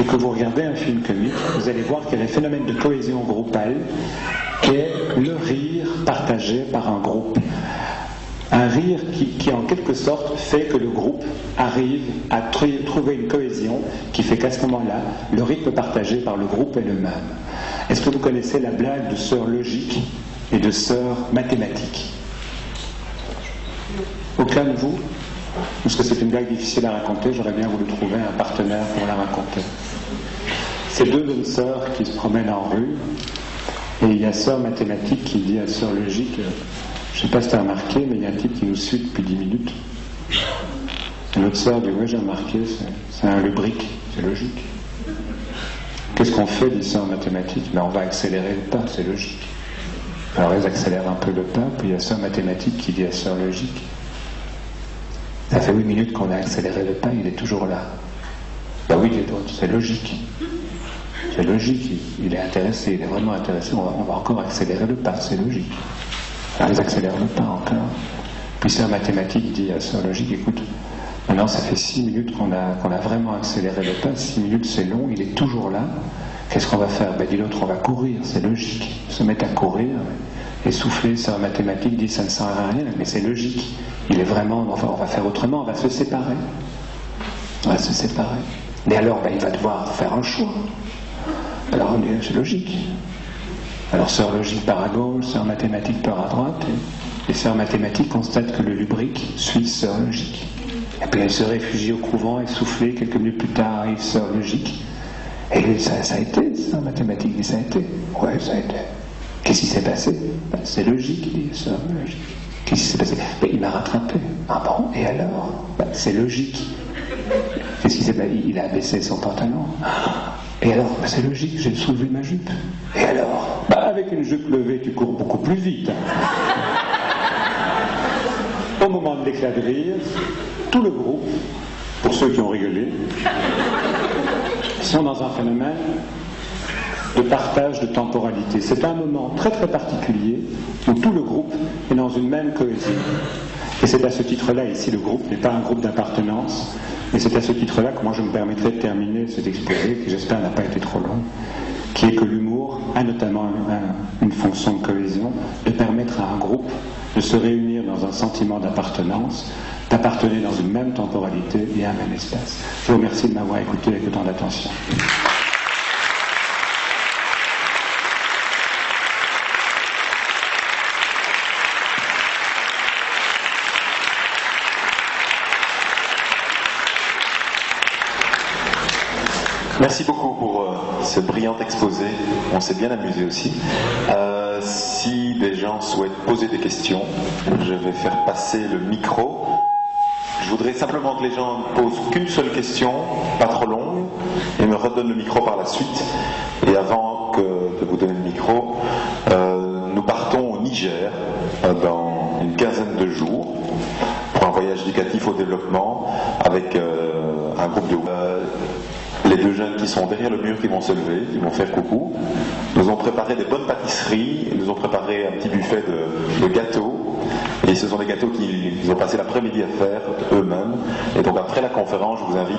S3: et que vous regardez un film comique, vous allez voir qu'il y a un phénomène de cohésion groupale qui est le rire partagé par un groupe. Un rire qui en quelque sorte fait que le groupe arrive à trouver une cohésion qui fait qu'à ce moment-là, le rythme partagé par le groupe est le même. Est-ce que vous connaissez la blague de sœur logique et de sœur mathématique? Aucun de vous? Parce que c'est une blague difficile à raconter, j'aurais bien voulu trouver un partenaire pour la raconter. C'est deux bonnes sœurs qui se promènent en rue, et il y a sœur mathématique qui dit à sœur logique, je ne sais pas si tu as remarqué, mais il y a un type qui nous suit depuis 10 minutes. Et l'autre sœur dit, oui, j'ai remarqué, c'est un lubrique, c'est logique. Qu'est-ce qu'on fait, dit sœur mathématique? On va accélérer le pas, c'est logique. Alors elles accélèrent un peu le pas, puis il y a sœur mathématique qui dit à sœur logique, ça fait 8 minutes qu'on a accéléré le pas, il est toujours là. Ben oui, c'est logique. C'est logique, il est intéressé, il est vraiment intéressé, on va encore accélérer le pas, c'est logique. Alors ils accélèrent le pas encore. Puis sœur mathématique dit à sœur logique, écoute, maintenant ça fait 6 minutes qu'on a vraiment accéléré le pas, 6 minutes c'est long, il est toujours là, qu'est-ce qu'on va faire? Ben dit l'autre, on va courir, c'est logique. Ils se mettent à courir, essoufflé, sœur mathématique dit ça ne sert à rien, mais c'est logique. Il est vraiment, enfin, on va faire autrement, on va se séparer. On va se séparer. Mais alors, il va devoir faire un choix. Alors, c'est logique. Alors, sœur logique part à gauche, sœur mathématique part à droite, et sœur mathématique constate que le lubrique suit sœur logique. Et puis elle se réfugie au couvent, essoufflée, quelques minutes plus tard arrive sœur logique. Et lui, ça a été, sœur mathématique dit ça a été. Ouais, ça a été. Qu'est-ce qui s'est passé? C'est logique, dit sœur logique. Qu'est-ce qui s'est passé? Il m'a rattrapé. Ah bon? Et alors? C'est logique. Qu'est-ce qui s'est passé? Il a baissé son pantalon. Et alors? C'est logique, j'ai soulevé ma jupe. Et alors? Avec une jupe levée, tu cours beaucoup plus vite. Au moment de l'éclat de rire, tout le groupe, pour ceux qui ont rigolé, sont dans un phénomène de partage de temporalité. C'est un moment très très particulier où tout le groupe est dans une même cohésion. Et c'est à ce titre-là, ici le groupe n'est pas un groupe d'appartenance, mais c'est à ce titre-là que moi je me permettrai de terminer cet exposé, qui j'espère n'a pas été trop long, qui est que l'humour a notamment une fonction de cohésion, de permettre à un groupe de se réunir dans un sentiment d'appartenance, d'appartenir dans une même temporalité et un même espace. Je vous remercie de m'avoir écouté avec autant d'attention.
S4: Merci beaucoup pour ce brillant exposé. On s'est bien amusé aussi. Si des gens souhaitent poser des questions, je vais faire passer le micro. Je voudrais simplement que les gens ne posent qu'une seule question, pas trop longue, et me redonnent le micro par la suite. Et avant de vous donner le micro, nous partons au Niger dans une quinzaine de jours pour un voyage éducatif au développement avec un groupe de... les deux jeunes qui sont derrière le mur qui vont se lever, qui vont faire coucou. Nous ont préparé des bonnes pâtisseries, nous ont préparé un petit buffet de gâteaux. Et ce sont des gâteaux qu'ils ont passé l'après-midi à faire eux-mêmes. Et donc après la conférence, je vous invite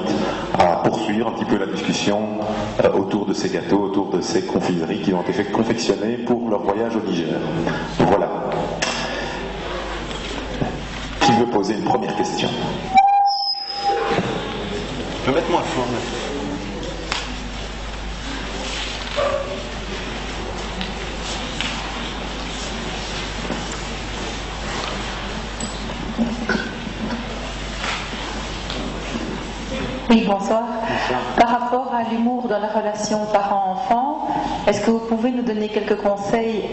S4: à poursuivre un petit peu la discussion autour de ces gâteaux, autour de ces confiseries qui ont été confectionnées pour leur voyage au Niger. Donc voilà. Qui veut poser une première question? Je vais mettre moi fort.
S5: Oui, bonsoir. Par rapport à l'humour dans la relation parent-enfant, est-ce que vous pouvez nous donner quelques conseils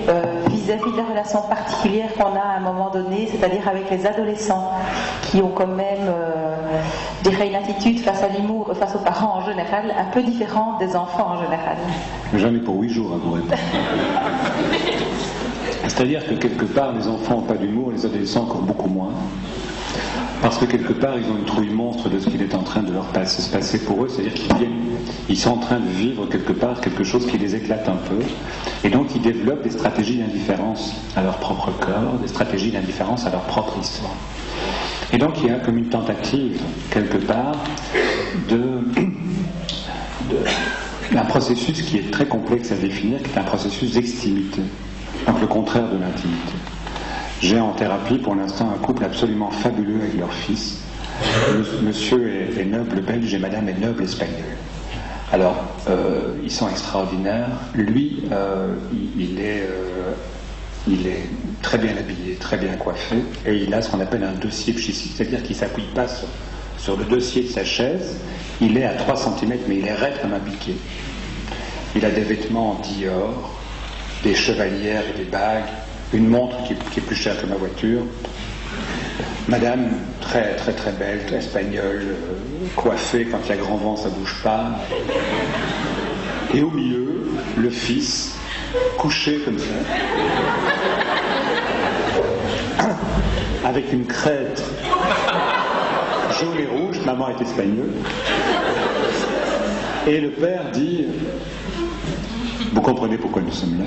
S5: vis-à-vis de la relation particulière qu'on a à un moment donné, c'est-à-dire avec les adolescents qui ont quand même, je dirais, une attitude face à l'humour, face aux parents en général, un peu différente des enfants en général?
S2: J'en ai pour 8 jours à vous répondre. C'est-à-dire que quelque part, les enfants n'ont pas d'humour, les adolescents encore beaucoup moins. Parce que quelque part, ils ont une trouille monstre de ce qu'il est en train de leur se passer pour eux. C'est-à-dire qu'ils sont en train de vivre quelque part quelque chose qui les éclate un peu. Et donc, ils développent des stratégies d'indifférence à leur propre corps, des stratégies d'indifférence à leur propre histoire. Et donc, il y a comme une tentative, quelque part, d'un processus qui est très complexe à définir, qui est un processus d'extimité. Donc, le contraire de l'intimité. J'ai en thérapie pour l'instant un couple absolument fabuleux avec leur fils. Monsieur est noble belge et madame est noble espagnole. Alors, ils sont extraordinaires. Lui, il est très bien habillé, très bien coiffé, et il a ce qu'on appelle un dossier psychique, c'est-à-dire qu'il ne s'appuie pas sur le dossier de sa chaise. Il est à 3 cm, mais il est raide comme un piquet. Il a des vêtements en Dior, des chevalières et des bagues, une montre qui est plus chère que ma voiture. Madame, très très très belle, espagnole, coiffée, quand il y a grand vent, ça bouge pas. Et au milieu, le fils, couché comme ça, avec une crête jaune et rouge, maman est espagnole. Et le père dit, vous comprenez pourquoi nous sommes là.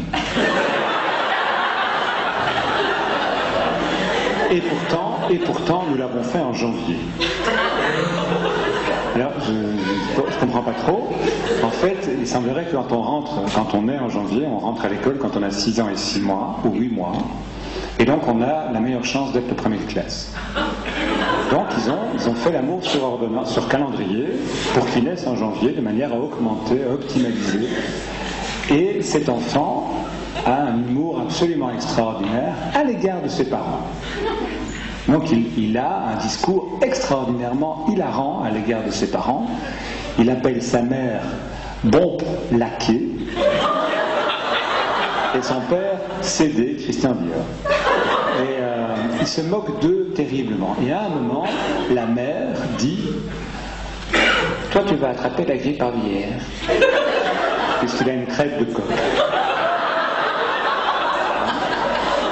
S2: Et pourtant, nous l'avons fait en janvier. Alors, je ne comprends pas trop. En fait, il semblerait que quand on est en janvier, on rentre à l'école quand on a 6 ans et 6 mois, ou 8 mois. Et donc, on a la meilleure chance d'être le premier de classe. Donc, ils ont fait l'amour sur calendrier pour qu'il naisse en janvier, de manière à augmenter, à optimaliser. Et cet enfant a un humour absolument extraordinaire à l'égard de ses parents. Donc il a un discours extraordinairement hilarant à l'égard de ses parents. Il appelle sa mère Bombe Laquée et son père CD, Christian Dior. Et il se moque d'eux terriblement. Et à un moment, la mère dit « Toi, tu vas attraper la grippe aviaire. » Puisqu'il a une crête de coq.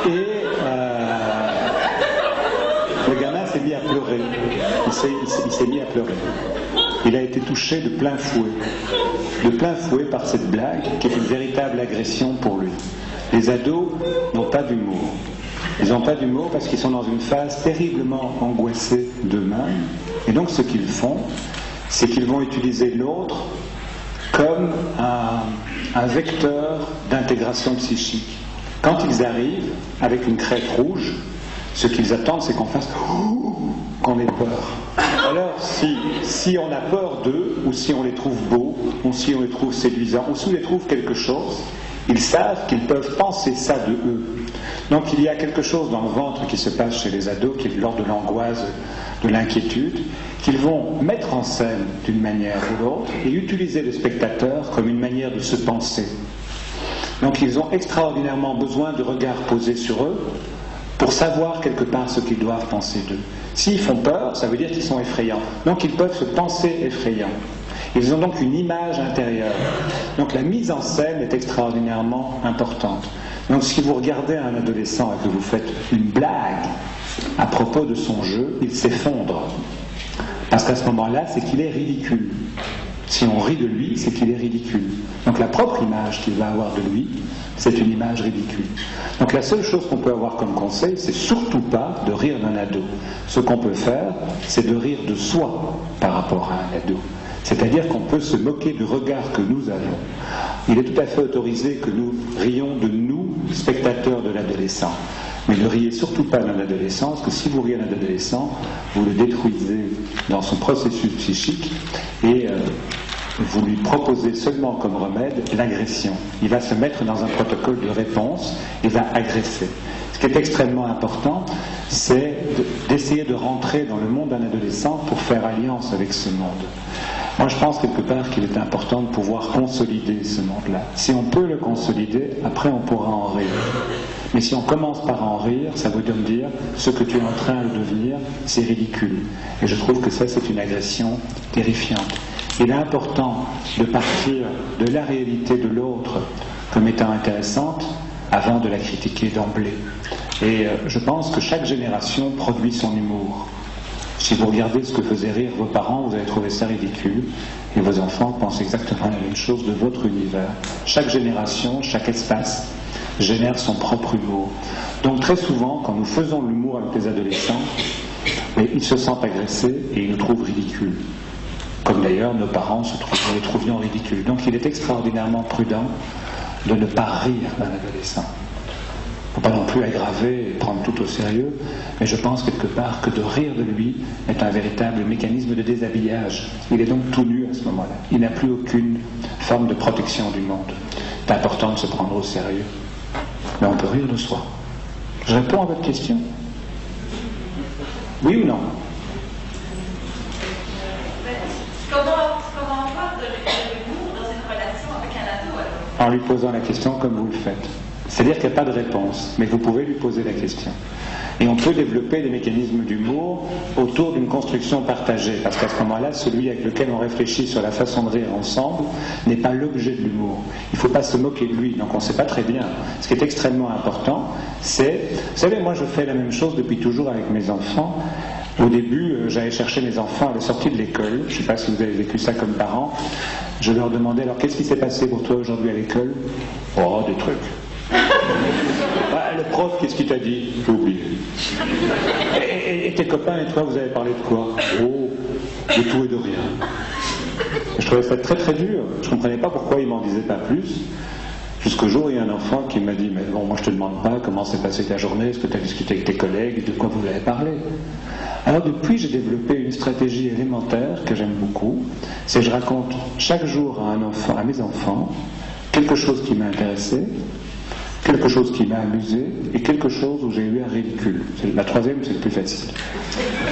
S2: Et le gamin s'est mis à pleurer. Il s'est mis à pleurer. Il a été touché de plein fouet par cette blague qui est une véritable agression pour lui. Les ados n'ont pas d'humour. Ils n'ont pas d'humour parce qu'ils sont dans une phase terriblement angoissée d'eux-mêmes. Et donc ce qu'ils font, c'est qu'ils vont utiliser l'autre comme un vecteur d'intégration psychique. Quand ils arrivent avec une crête rouge, ce qu'ils attendent, c'est qu'on fasse qu'on ait peur. Alors, si on a peur d'eux, ou si on les trouve beaux, ou si on les trouve séduisants, ou si on les trouve quelque chose, ils savent qu'ils peuvent penser ça de eux. Donc, il y a quelque chose dans le ventre qui se passe chez les ados, qui est lors de l'angoisse, de l'inquiétude, qu'ils vont mettre en scène d'une manière ou l'autre et utiliser le spectateur comme une manière de se penser. Donc ils ont extraordinairement besoin du regard posé sur eux pour savoir quelque part ce qu'ils doivent penser d'eux. S'ils font peur, ça veut dire qu'ils sont effrayants. Donc ils peuvent se penser effrayants. Ils ont donc une image intérieure. Donc la mise en scène est extraordinairement importante. Donc si vous regardez un adolescent et que vous faites une blague à propos de son jeu, il s'effondre. Parce qu'à ce moment-là, c'est qu'il est ridicule.
S3: Si on rit de lui, c'est qu'il est ridicule. Donc la propre image qu'il va avoir de lui, c'est une image ridicule. Donc la seule chose qu'on peut avoir comme conseil, c'est surtout pas de rire d'un ado. Ce qu'on peut faire, c'est de rire de soi par rapport à un ado. C'est-à-dire qu'on peut se moquer du regard que nous avons. Il est tout à fait autorisé que nous rions de nous, spectateurs de l'adolescent. Mais ne riez surtout pas d'un adolescent, parce que si vous riez d'un adolescent, vous le détruisez dans son processus psychique et vous lui proposez seulement comme remède l'agression. Il va se mettre dans un protocole de réponse et va agresser. Ce qui est extrêmement important, c'est d'essayer de rentrer dans le monde d'un adolescent pour faire alliance avec ce monde. Moi, je pense quelque part qu'il est important de pouvoir consolider ce monde-là. Si on peut le consolider, après on pourra en rire. Mais si on commence par en rire, ça veut dire ce que tu es en train de devenir, c'est ridicule. Et je trouve que ça, c'est une agression terrifiante. Il est important de partir de la réalité de l'autre comme étant intéressante avant de la critiquer d'emblée. Et je pense que chaque génération produit son humour. Si vous regardez ce que faisaient rire vos parents, vous allez trouver ça ridicule. Et vos enfants pensent exactement la même chose de votre univers. Chaque génération, chaque espace génère son propre humour. Donc très souvent, quand nous faisons l'humour avec les adolescents, ils se sentent agressés et ils nous trouvent ridicules. Comme d'ailleurs nos parents nous les trouvions ridicules. Donc il est extraordinairement prudent de ne pas rire d'un adolescent. Il ne faut pas non plus aggraver et prendre tout au sérieux, mais je pense quelque part que de rire de lui est un véritable mécanisme de déshabillage. Il est donc tout nu à ce moment-là. Il n'a plus aucune forme de protection du monde. C'est important de se prendre au sérieux. Mais on peut rire de soi. Je réponds à votre question. Oui ou non?
S5: Comment avoir de l'humour dans une relation avec un ado alors?
S3: En lui posant la question comme vous le faites. C'est-à-dire qu'il n'y a pas de réponse, mais vous pouvez lui poser la question. Et on peut développer des mécanismes d'humour autour d'une construction partagée, parce qu'à ce moment-là, celui avec lequel on réfléchit sur la façon de rire ensemble n'est pas l'objet de l'humour. Il ne faut pas se moquer de lui, donc on ne sait pas très bien. Ce qui est extrêmement important, c'est... Vous savez, moi je fais la même chose depuis toujours avec mes enfants. Au début, j'allais chercher mes enfants à la sortie de l'école. Je ne sais pas si vous avez vécu ça comme parents. Je leur demandais, alors qu'est-ce qui s'est passé pour toi aujourd'hui à l'école? Oh, des trucs. Le prof, qu'est-ce qu'il t'a dit? J'ai oublié. Et tes copains et toi, vous avez parlé de quoi? Oh, de tout et de rien. Je trouvais ça très très dur. Je ne comprenais pas pourquoi ils m'en disaient pas plus. Jusqu'au jour où il y a un enfant qui m'a dit, mais bon, moi je te demande pas comment s'est passée ta journée, est-ce que tu as discuté avec tes collègues, de quoi vous avez parlé? Alors depuis, j'ai développé une stratégie élémentaire que j'aime beaucoup, c'est que je raconte chaque jour à mes enfants quelque chose qui m'a intéressé, quelque chose qui m'a amusé et quelque chose où j'ai eu un ridicule. La troisième, c'est le plus facile.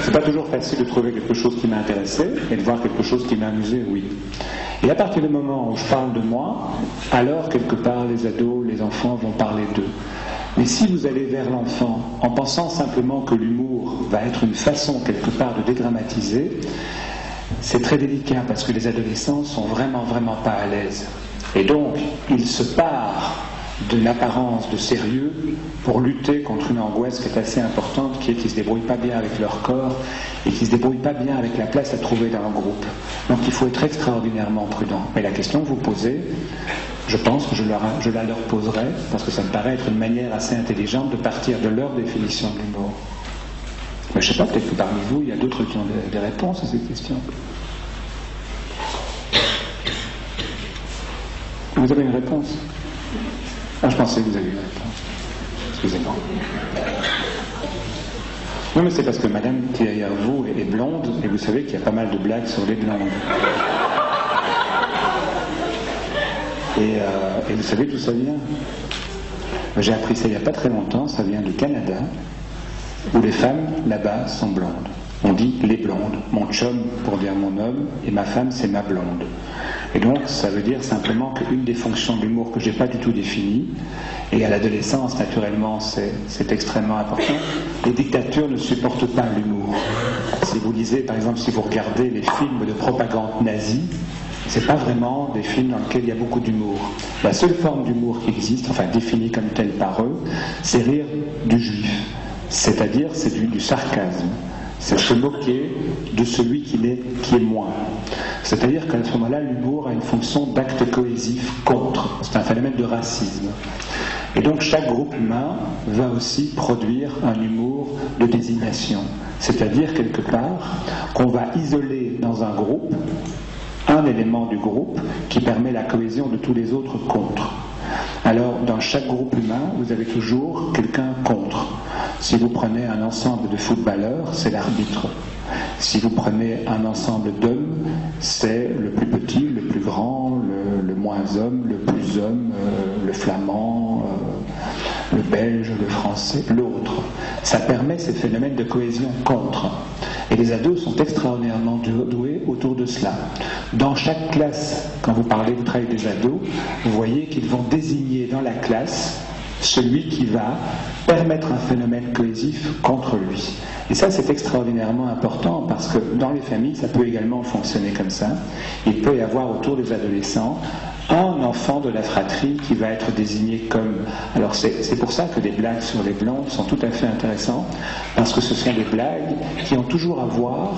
S3: C'est pas toujours facile de trouver quelque chose qui m'a intéressé et de voir quelque chose qui m'a amusé, oui. Et à partir du moment où je parle de moi, alors quelque part les ados, les enfants vont parler d'eux. Mais si vous allez vers l'enfant en pensant simplement que l'humour va être une façon quelque part de dédramatiser, c'est très délicat parce que les adolescents sont vraiment pas à l'aise. Et donc, ils se parent d'une apparence de sérieux pour lutter contre une angoisse qui est assez importante, qui est qu'ils ne se débrouillent pas bien avec leur corps et qu'ils ne se débrouillent pas bien avec la place à trouver dans le groupe. Donc il faut être extraordinairement prudent. Mais la question que vous posez, je pense que je la leur poserai, parce que ça me paraît être une manière assez intelligente de partir de leur définition de l'humour. Mais je ne sais pas, peut-être que parmi vous, il y a d'autres qui ont des réponses à cette question. Vous avez une réponse? Ah, je pensais que vous aviez une réponse. Excusez-moi. Non, mais c'est parce que madame qui est derrière vous est blonde, et vous savez qu'il y a pas mal de blagues sur les blondes. Et vous savez d'où ça vient? J'ai appris ça il n'y a pas très longtemps, ça vient du Canada, où les femmes là-bas sont blondes. On dit les blondes, mon chum pour dire mon homme, et ma femme c'est ma blonde. Et donc ça veut dire simplement qu'une des fonctions de l'humour que je n'ai pas du tout définie, et à l'adolescence naturellement c'est extrêmement important, les dictatures ne supportent pas l'humour. Si vous lisez, par exemple, si vous regardez les films de propagande nazie, c'est pas vraiment des films dans lesquels il y a beaucoup d'humour. La seule forme d'humour qui existe, enfin définie comme telle par eux, c'est rire du juif. C'est-à-dire c'est du sarcasme. C'est se moquer de celui qui est moins. C'est-à-dire qu'à ce moment-là, l'humour a une fonction d'acte cohésif contre. C'est un phénomène de racisme. Et donc chaque groupe humain va aussi produire un humour de désignation. C'est-à-dire quelque part qu'on va isoler dans un groupe un élément du groupe qui permet la cohésion de tous les autres contre. Alors, dans chaque groupe humain, vous avez toujours quelqu'un contre. Si vous prenez un ensemble de footballeurs, c'est l'arbitre. Si vous prenez un ensemble d'hommes, c'est le plus petit, le plus grand, le moins homme, le plus homme, le flamand, le belge, le français, l'autre. Ça permet ces phénomènes de cohésion contre. Et les ados sont extraordinairement doués autour de cela. Dans chaque classe, quand vous travaillez des ados, vous voyez qu'ils vont désigner dans la classe celui qui va permettre un phénomène cohésif contre lui. Et ça, c'est extraordinairement important parce que dans les familles, ça peut également fonctionner comme ça. Il peut y avoir autour des adolescents un enfant de la fratrie qui va être désigné comme... Alors c'est pour ça que les blagues sur les blondes sont tout à fait intéressantes, parce que ce sont des blagues qui ont toujours à voir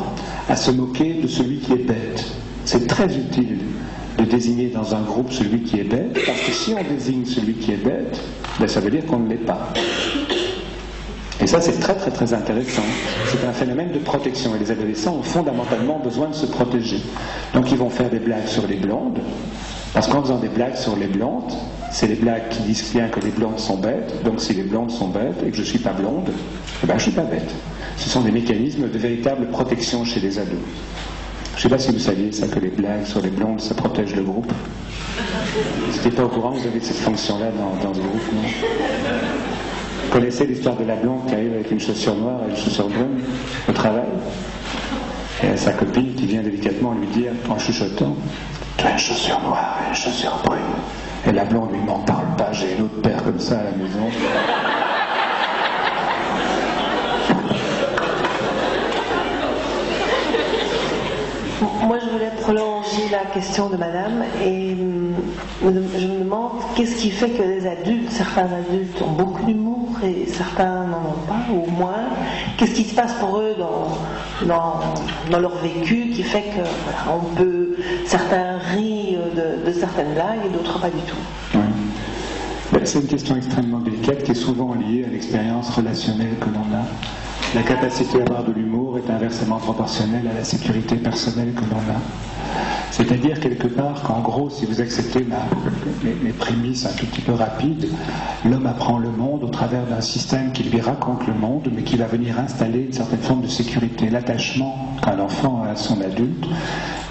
S3: à se moquer de celui qui est bête. C'est très utile de désigner dans un groupe celui qui est bête, parce que si on désigne celui qui est bête, ben ça veut dire qu'on ne l'est pas. Et ça, c'est très très très intéressant. C'est un phénomène de protection. Et les adolescents ont fondamentalement besoin de se protéger. Donc ils vont faire des blagues sur les blondes, parce qu'en faisant des blagues sur les blondes, c'est les blagues qui disent bien que les blondes sont bêtes. Donc si les blondes sont bêtes et que je ne suis pas blonde, eh ben je ne suis pas bête. Ce sont des mécanismes de véritable protection chez les ados. Je ne sais pas si vous saviez ça, que les blagues sur les blondes, ça protège le groupe. Si vous n'êtes pas au courant, vous avez cette fonction-là dans le groupe, non ? Vous connaissez l'histoire de la blonde qui arrive avec une chaussure noire et une chaussure brune au travail, et sa copine qui vient délicatement lui dire, en chuchotant, « Tu as une chaussure noire et une chaussure brune. » Et la blonde lui dit, « M'en parle pas, j'ai une autre paire comme ça à la maison. »
S6: Moi, je voulais prolonger la question de madame et je me demande qu'est-ce qui fait que les adultes, certains adultes ont beaucoup d'humour et certains n'en ont pas, ou moins. Qu'est-ce qui se passe pour eux dans leur vécu qui fait que voilà, on peut, certains rient de certaines blagues et d'autres pas du tout.
S3: Oui. C'est une question extrêmement délicate qui est souvent liée à l'expérience relationnelle que l'on a. La capacité à avoir de l'humour est inversement proportionnelle à la sécurité personnelle que l'on a. C'est-à-dire quelque part qu'en gros, si vous acceptez mes prémices un tout petit peu rapides, l'homme apprend le monde au travers d'un système qui lui raconte le monde, mais qui va venir installer une certaine forme de sécurité. L'attachement qu'un enfant a à son adulte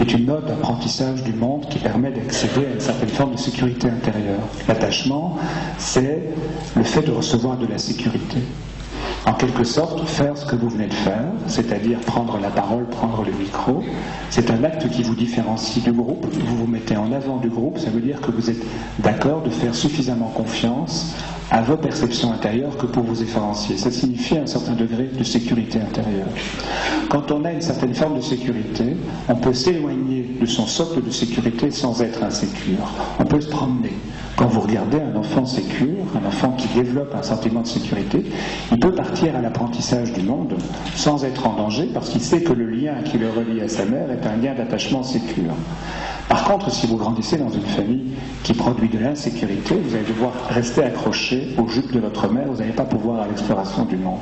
S3: est une mode d'apprentissage du monde qui permet d'accéder à une certaine forme de sécurité intérieure. L'attachement, c'est le fait de recevoir de la sécurité. En quelque sorte, faire ce que vous venez de faire, c'est-à-dire prendre la parole, prendre le micro, c'est un acte qui vous différencie du groupe. Vous vous mettez en avant du groupe, ça veut dire que vous êtes d'accord de faire suffisamment confiance à vos perceptions intérieures que pour vous différencier. Ça signifie un certain degré de sécurité intérieure. Quand on a une certaine forme de sécurité, on peut s'éloigner de son socle de sécurité sans être insécure. On peut se promener. Quand vous regardez un enfant sécure, un enfant qui développe un sentiment de sécurité, il peut partir à l'apprentissage du monde sans être en danger parce qu'il sait que le lien qui le relie à sa mère est un lien d'attachement sécure. Par contre, si vous grandissez dans une famille qui produit de l'insécurité, vous allez devoir rester accroché aux jupes de votre mère, vous n'allez pas pouvoir à l'exploration du monde.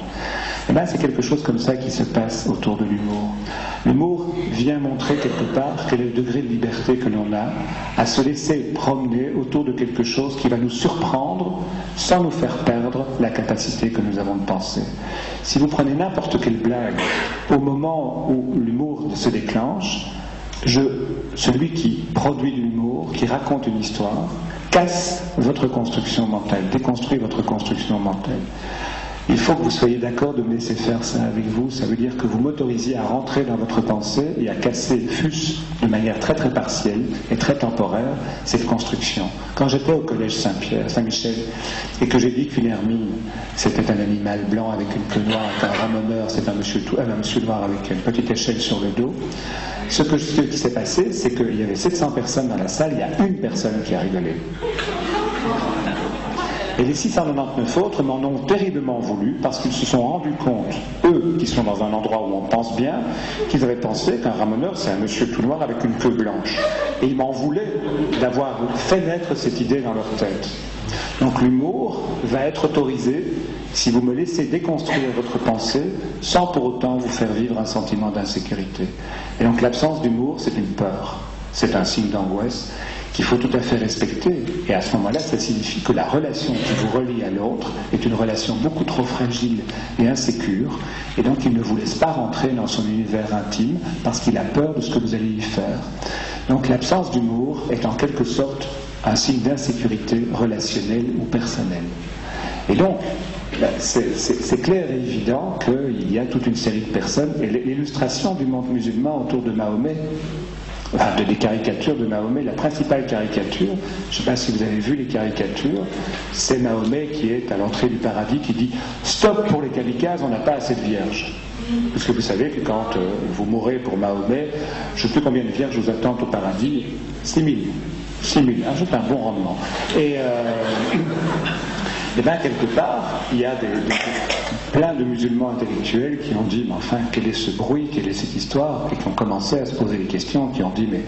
S3: Et bien, c'est quelque chose comme ça qui se passe autour de l'humour. L'humour vient montrer quelque part quel est le degré de liberté que l'on a à se laisser promener autour de quelque chose qui va nous surprendre sans nous faire perdre la capacité que nous avons de penser. Si vous prenez n'importe quelle blague, au moment où l'humour se déclenche, celui qui produit de l'humour, qui raconte une histoire, casse votre construction mentale, déconstruit votre construction mentale. Il faut que vous soyez d'accord de me laisser faire ça avec vous. Ça veut dire que vous m'autorisiez à rentrer dans votre pensée et à casser, fût-ce de manière très très partielle et très temporaire, cette construction. Quand j'étais au collège Saint-Michel, et que j'ai dit qu'une hermine, c'était un animal blanc avec une queue noire, qu'un ramoneur, c'est un monsieur noir avec une petite échelle sur le dos, ce qui s'est passé, c'est qu'il y avait 700 personnes dans la salle, il y a une personne qui a rigolé. Et les 699 autres m'en ont terriblement voulu parce qu'ils se sont rendus compte, eux qui sont dans un endroit où on pense bien, qu'ils avaient pensé qu'un ramoneur c'est un monsieur tout noir avec une queue blanche. Et ils m'en voulaient d'avoir fait naître cette idée dans leur tête. Donc l'humour va être autorisé si vous me laissez déconstruire votre pensée sans pour autant vous faire vivre un sentiment d'insécurité. Et donc l'absence d'humour, c'est une peur, c'est un signe d'angoisse qu'il faut tout à fait respecter. Et à ce moment-là, ça signifie que la relation qui vous relie à l'autre est une relation beaucoup trop fragile et insécure, et donc il ne vous laisse pas rentrer dans son univers intime parce qu'il a peur de ce que vous allez y faire. Donc l'absence d'humour est en quelque sorte un signe d'insécurité relationnelle ou personnelle. Et donc, c'est clair et évident qu'il y a toute une série de personnes, et l'illustration du monde musulman autour de Mahomet, enfin des caricatures de Mahomet, la principale caricature, je ne sais pas si vous avez vu les caricatures, c'est Mahomet qui est à l'entrée du paradis qui dit « Stop pour les kamikazes, on n'a pas assez de vierges ». Parce que vous savez que quand vous mourrez pour Mahomet, je ne sais plus combien de vierges vous attendent au paradis, 6 000. 6 000, hein, c'est un bon rendement. Et bien quelque part, il y a plein de musulmans intellectuels qui ont dit, mais enfin, quel est ce bruit, quelle est cette histoire, et qui ont commencé à se poser des questions, qui ont dit, mais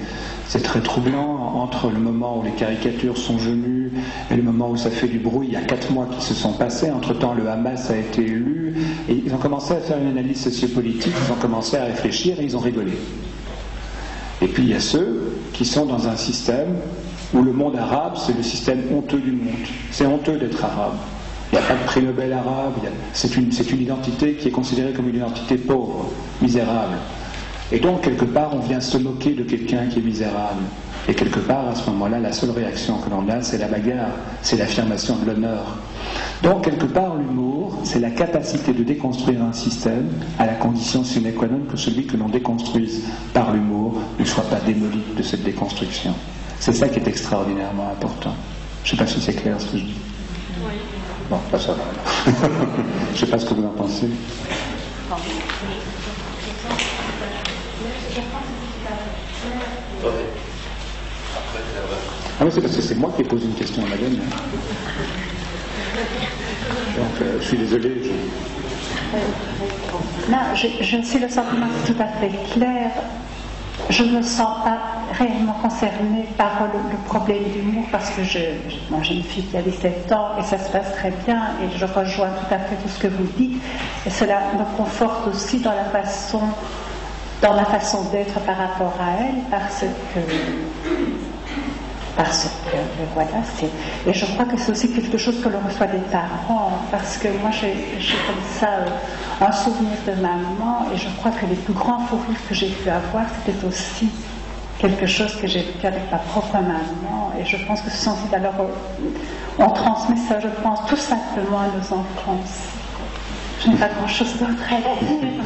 S3: c'est très troublant, entre le moment où les caricatures sont venues et le moment où ça fait du bruit, il y a 4 mois qui se sont passés, entre-temps le Hamas a été élu, et ils ont commencé à faire une analyse sociopolitique, ils ont commencé à réfléchir et ils ont rigolé. Et puis il y a ceux qui sont dans un système où le monde arabe, c'est le système honteux du monde. C'est honteux d'être arabe. Il n'y a pas de prix Nobel arabe, c'est une identité qui est considérée comme une identité pauvre, misérable. Et donc, quelque part, on vient se moquer de quelqu'un qui est misérable. Et quelque part, à ce moment-là, la seule réaction que l'on a, c'est la bagarre, c'est l'affirmation de l'honneur. Donc, quelque part, l'humour, c'est la capacité de déconstruire un système à la condition sine qua non que celui que l'on déconstruise par l'humour ne soit pas démoli de cette déconstruction. C'est ça qui est extraordinairement important. Je ne sais pas si c'est clair ce que je dis. Oui. Bon, pas ça va. Je ne sais pas ce que vous en pensez. Ah oui, c'est parce que c'est moi qui ai posé une question à madame. Donc, je suis désolé.
S7: Non, je suis le sentiment tout à fait clair. Je ne me sens pas réellement concernée par le problème d'humour parce que j'ai une fille qui a 17 ans et ça se passe très bien et je rejoins tout à fait tout ce que vous dites et cela me conforte aussi dans la façon d'être par rapport à elle parce que voilà, et je crois que c'est aussi quelque chose que l'on reçoit des parents parce que moi j'ai comme ça un souvenir de maman et je crois que les plus grands fous rires que j'ai pu avoir c'était aussi quelque chose que j'ai vécu avec ma propre maman et je pense que ce sont aussi alors on transmet ça je pense tout simplement à nos enfants aussi. Je n'ai pas grand chose d'autre à dire mais...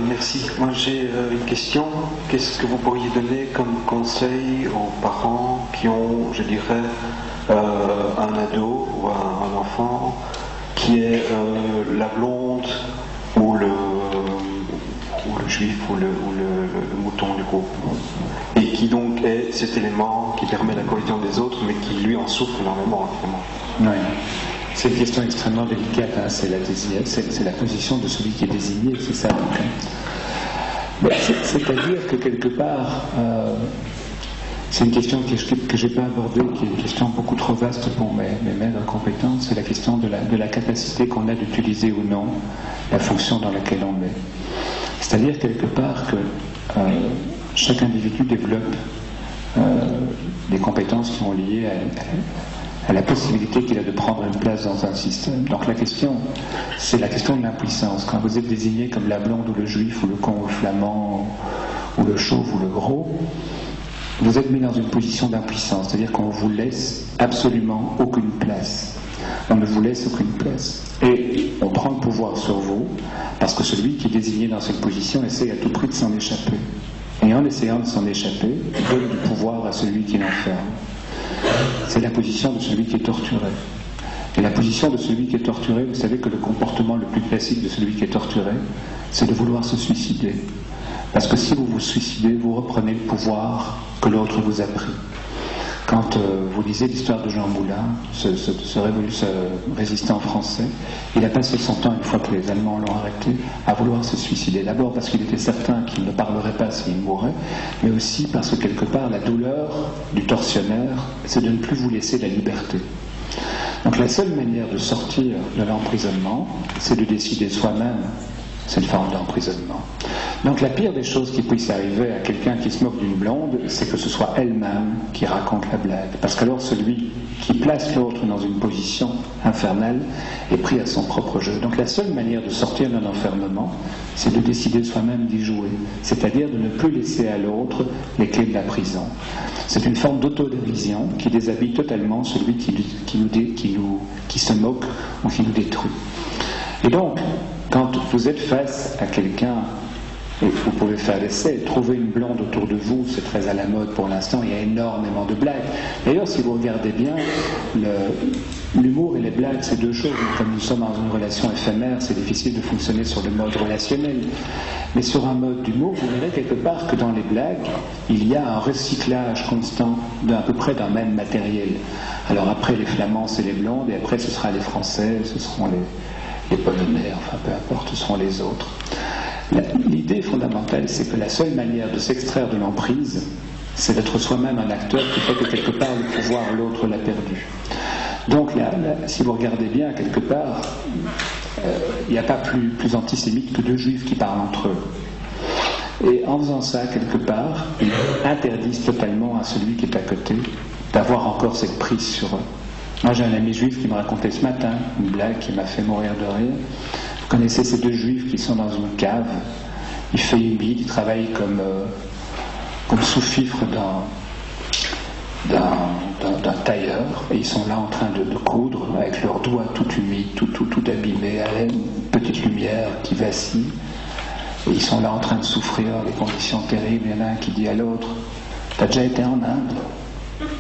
S8: Merci. Moi j'ai une question. Qu'est-ce que vous pourriez donner comme conseil aux parents qui ont, je dirais, un ado ou un enfant qui est la blonde ou le juif ou le mouton du groupe et qui donc est cet élément qui permet la cohésion des autres mais qui lui en souffre énormément.
S3: Oui. C'est une question extrêmement délicate, hein. C'est la position de celui qui est désigné, c'est ça. C'est-à-dire que quelque part, c'est une question que je n'ai pas abordée, qui est une question beaucoup trop vaste pour mes maigres compétences, c'est la question de la capacité qu'on a d'utiliser ou non la fonction dans laquelle on est. C'est-à-dire quelque part que chaque individu développe des compétences qui sont liées à la possibilité qu'il a de prendre une place dans un système. Donc la question, c'est la question de l'impuissance. Quand vous êtes désigné comme la blonde ou le juif ou le con ou le flamand ou le chauve ou le gros, vous êtes mis dans une position d'impuissance, c'est-à-dire qu'on vous laisse absolument aucune place. On ne vous laisse aucune place. Et on prend le pouvoir sur vous parce que celui qui est désigné dans cette position essaie à tout prix de s'en échapper. Et en essayant de s'en échapper, il donne du pouvoir à celui qui l'enferme. C'est la position de celui qui est torturé. Et la position de celui qui est torturé, vous savez que le comportement le plus classique de celui qui est torturé, c'est de vouloir se suicider. Parce que si vous vous suicidez, vous reprenez le pouvoir que l'autre vous a pris. Quand vous lisez l'histoire de Jean Moulin, ce résistant français, il a passé son temps, une fois que les Allemands l'ont arrêté, à vouloir se suicider. D'abord parce qu'il était certain qu'il ne parlerait pas s'il mourait, mais aussi parce que quelque part la douleur du tortionnaire, c'est de ne plus vous laisser la liberté. Donc la seule manière de sortir de l'emprisonnement, c'est de décider soi-même. C'est une forme d'emprisonnement. Donc la pire des choses qui puisse arriver à quelqu'un qui se moque d'une blonde, c'est que ce soit elle-même qui raconte la blague. Parce qu'alors celui qui place l'autre dans une position infernale est pris à son propre jeu. Donc la seule manière de sortir d'un enfermement, c'est de décider soi-même d'y jouer. C'est-à-dire de ne plus laisser à l'autre les clés de la prison. C'est une forme d'autodérision qui déshabille totalement celui qui se moque ou qui nous détruit. Et donc, quand vous êtes face à quelqu'un, et vous pouvez faire l'essai, trouver une blonde autour de vous, c'est très à la mode pour l'instant, il y a énormément de blagues. D'ailleurs, si vous regardez bien, l'humour et les blagues, c'est deux choses. Comme nous sommes dans une relation éphémère, c'est difficile de fonctionner sur le mode relationnel. Mais sur un mode d'humour, vous verrez quelque part que dans les blagues, il y a un recyclage constant d'à peu près d'un même matériel. Alors après, les Flamands, c'est les blondes, et après, ce sera les Français, ce seront les Polonais, enfin peu importe, ce seront les autres. L'idée fondamentale, c'est que la seule manière de s'extraire de l'emprise, c'est d'être soi-même un acteur qui fait que quelque part le pouvoir, l'autre l'a perdu. Donc là, si vous regardez bien, quelque part, il n'y a pas plus antisémite que deux juifs qui parlent entre eux. Et en faisant ça, quelque part, ils interdisent totalement à celui qui est à côté d'avoir encore cette prise sur eux. Moi, j'ai un ami juif qui me racontait ce matin une blague qui m'a fait mourir de rire. Vous connaissez ces deux juifs qui sont dans une cave. Il fait humide, ils travaillent comme sous-fifre d'un tailleur, et ils sont là en train de coudre avec leurs doigts tout humides, tout abîmés, à une petite lumière qui vacille. Et ils sont là en train de souffrir des conditions terribles. Il y en a un qui dit à l'autre: t'as déjà été en Inde?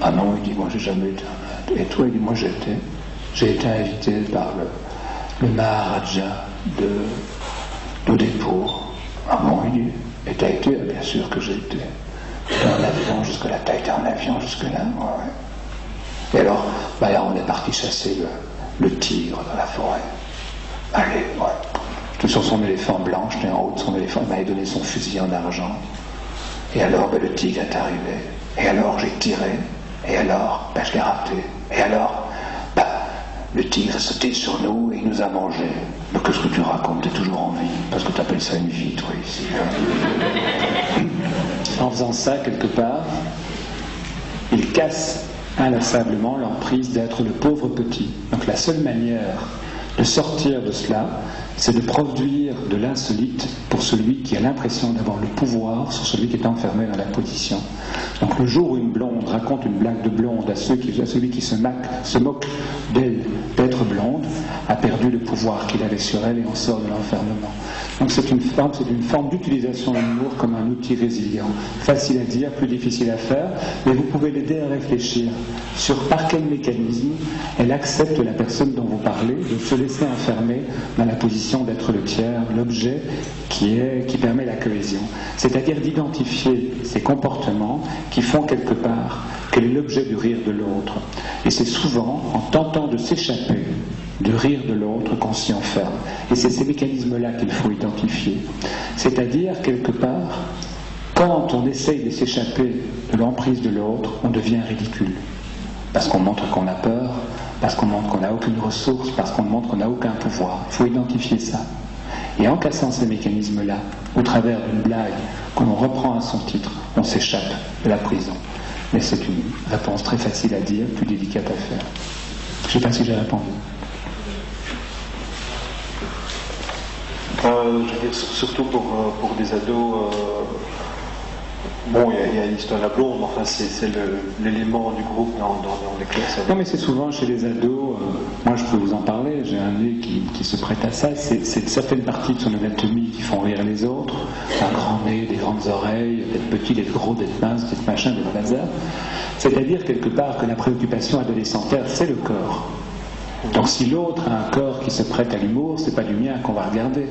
S3: Ah non, il dit: moi j'ai jamais été en Inde. Et toi? Il dit: moi j'ai été invité par le Maharaja d'Udaipur. Ah bon, il dit: et t'as été? Bien sûr que j'ai été. J'étais en avion jusque-là. T'as été en avion jusque-là? Ouais. Et alors, là on est parti chasser le tigre dans la forêt. Allez, ouais. J'étais sur son éléphant blanc, j'étais en haut de son éléphant, il m'avait donné son fusil en argent. Et alors, le tigre est arrivé. Et alors, j'ai tiré. Et alors, je l'ai raté. Et alors, le tigre est sauté sur nous et il nous a mangés. Mais qu'est-ce que tu racontes? T'es toujours en vie. Parce que t'appelles ça une vie, toi, ici. En faisant ça, quelque part, il casse inlassablement l'emprise d'être le pauvre petit. Donc la seule manière de sortir de cela, c'est de produire de l'insolite pour celui qui a l'impression d'avoir le pouvoir sur celui qui est enfermé dans la position. Donc le jour où une blonde raconte une blague de blonde à celui qui se moque d'elle d'être blonde, a perdu le pouvoir qu'il avait sur elle et on sort de l'enfermement. Donc c'est une forme d'utilisation de l'humour comme un outil résilient. Facile à dire, plus difficile à faire, mais vous pouvez l'aider à réfléchir sur par quel mécanisme elle accepte la personne dont vous parlez de se laisser enfermer dans la position d'être le tiers, l'objet qui permet la cohésion. C'est-à-dire d'identifier ces comportements qui font quelque part quel est l'objet du rire de l'autre. Et c'est souvent en tentant de s'échapper du rire de l'autre qu'on s'y enferme. Et c'est ces mécanismes-là qu'il faut identifier. C'est-à-dire, quelque part, quand on essaye de s'échapper de l'emprise de l'autre, on devient ridicule. Parce qu'on montre qu'on a peur, parce qu'on montre qu'on n'a aucune ressource, parce qu'on montre qu'on n'a aucun pouvoir. Il faut identifier ça. Et en cassant ces mécanismes-là, au travers d'une blague qu'on reprend à son titre, on s'échappe de la prison. Mais c'est une réponse très facile à dire, plus délicate à faire. Je ne sais pas si j'ai répondu.
S8: Je veux dire, surtout pour des ados, bon, il y a l'histoire de la blonde, enfin c'est l'élément du groupe dans les classes.
S3: Non, mais c'est souvent chez les ados, moi je peux vous en parler, j'ai un nez qui se prête à ça, c'est certaines parties de son anatomie qui font rire les autres, un grand nez, des grandes oreilles, d'être petit, d'être gros, d'être mince, d'être machin, d'être bazar. C'est-à-dire quelque part que la préoccupation adolescentaire, c'est le corps. Donc si l'autre a un corps qui se prête à l'humour, c'est pas du mien qu'on va regarder.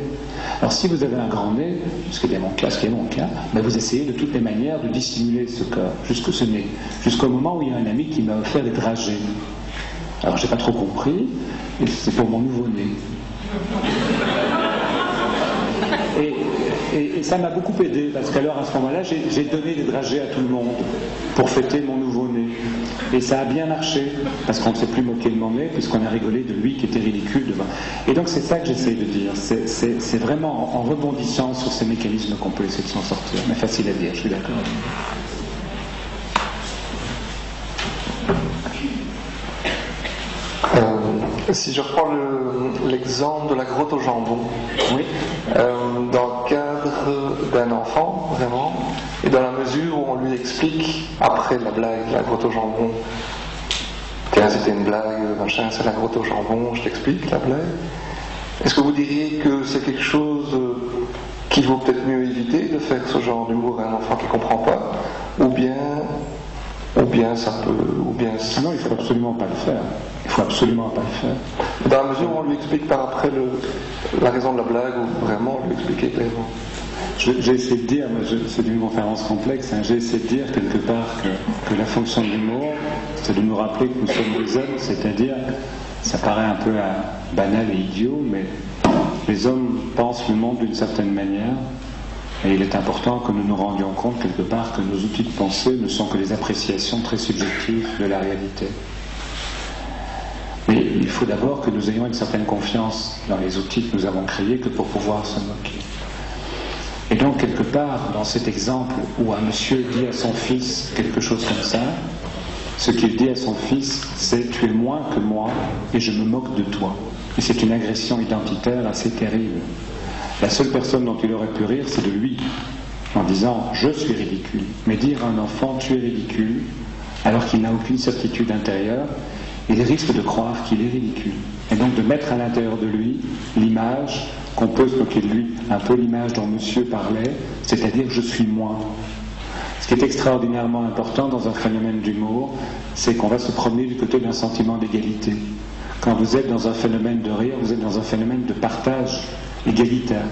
S3: Alors si vous avez un grand nez, ce qui est mon cas, ben vous essayez de toutes les manières de dissimuler ce corps, jusqu'au ce nez, jusqu'au moment où il y a un ami qui m'a offert des dragées. Alors j'ai pas trop compris, et c'est pour mon nouveau-né. Et ça m'a beaucoup aidé, parce qu'alors à ce moment-là, j'ai donné des dragées à tout le monde pour fêter mon nouveau-né. Et ça a bien marché, parce qu'on ne s'est plus moqué de mon nez, puisqu'on a rigolé de lui qui était ridicule devant. Et donc c'est ça que j'essaye de dire, c'est vraiment en rebondissant sur ces mécanismes qu'on peut essayer de s'en sortir. Mais facile à dire, je suis d'accord.
S9: Si je reprends l'exemple de la grotte au jambon,
S3: oui.
S9: Dans le cadre d'un enfant, vraiment, et dans la mesure où on lui explique, après la blague, la grotte au jambon, tiens, c'était une blague, machin, c'est la grotte au jambon, je t'explique la blague, est-ce que vous diriez que c'est quelque chose qu'il vaut peut-être mieux éviter de faire ce genre d'humour à un enfant qui ne comprend pas, ou bien ça peut...
S3: Ah non, il ne faut absolument pas le faire. Il ne faut absolument pas le faire.
S9: Dans la mesure où on lui explique par après la raison de la blague, ou vraiment lui expliquer clairement.
S3: J'ai essayé de dire, c'est une conférence complexe, j'ai essayé de dire quelque part que la fonction de l'humour, c'est de nous rappeler que nous sommes des hommes, c'est-à-dire, ça paraît un peu banal et idiot, mais les hommes pensent le monde d'une certaine manière. Et il est important que nous nous rendions compte quelque part que nos outils de pensée ne sont que des appréciations très subjectives de la réalité. Mais il faut d'abord que nous ayons une certaine confiance dans les outils que nous avons créés que pour pouvoir se moquer. Et donc quelque part, dans cet exemple où un monsieur dit à son fils quelque chose comme ça, ce qu'il dit à son fils, c'est « tu es moins que moi et je me moque de toi ». Et c'est une agression identitaire assez terrible. La seule personne dont il aurait pu rire, c'est de lui, en disant « je suis ridicule ». Mais dire à un enfant « tu es ridicule », alors qu'il n'a aucune certitude intérieure, il risque de croire qu'il est ridicule. Et donc de mettre à l'intérieur de lui l'image qu'on peut se moquer de lui, un peu l'image dont monsieur parlait, c'est-à-dire « je suis moins ». Ce qui est extraordinairement important dans un phénomène d'humour, c'est qu'on va se promener du côté d'un sentiment d'égalité. Quand vous êtes dans un phénomène de rire, vous êtes dans un phénomène de partage égalitaire.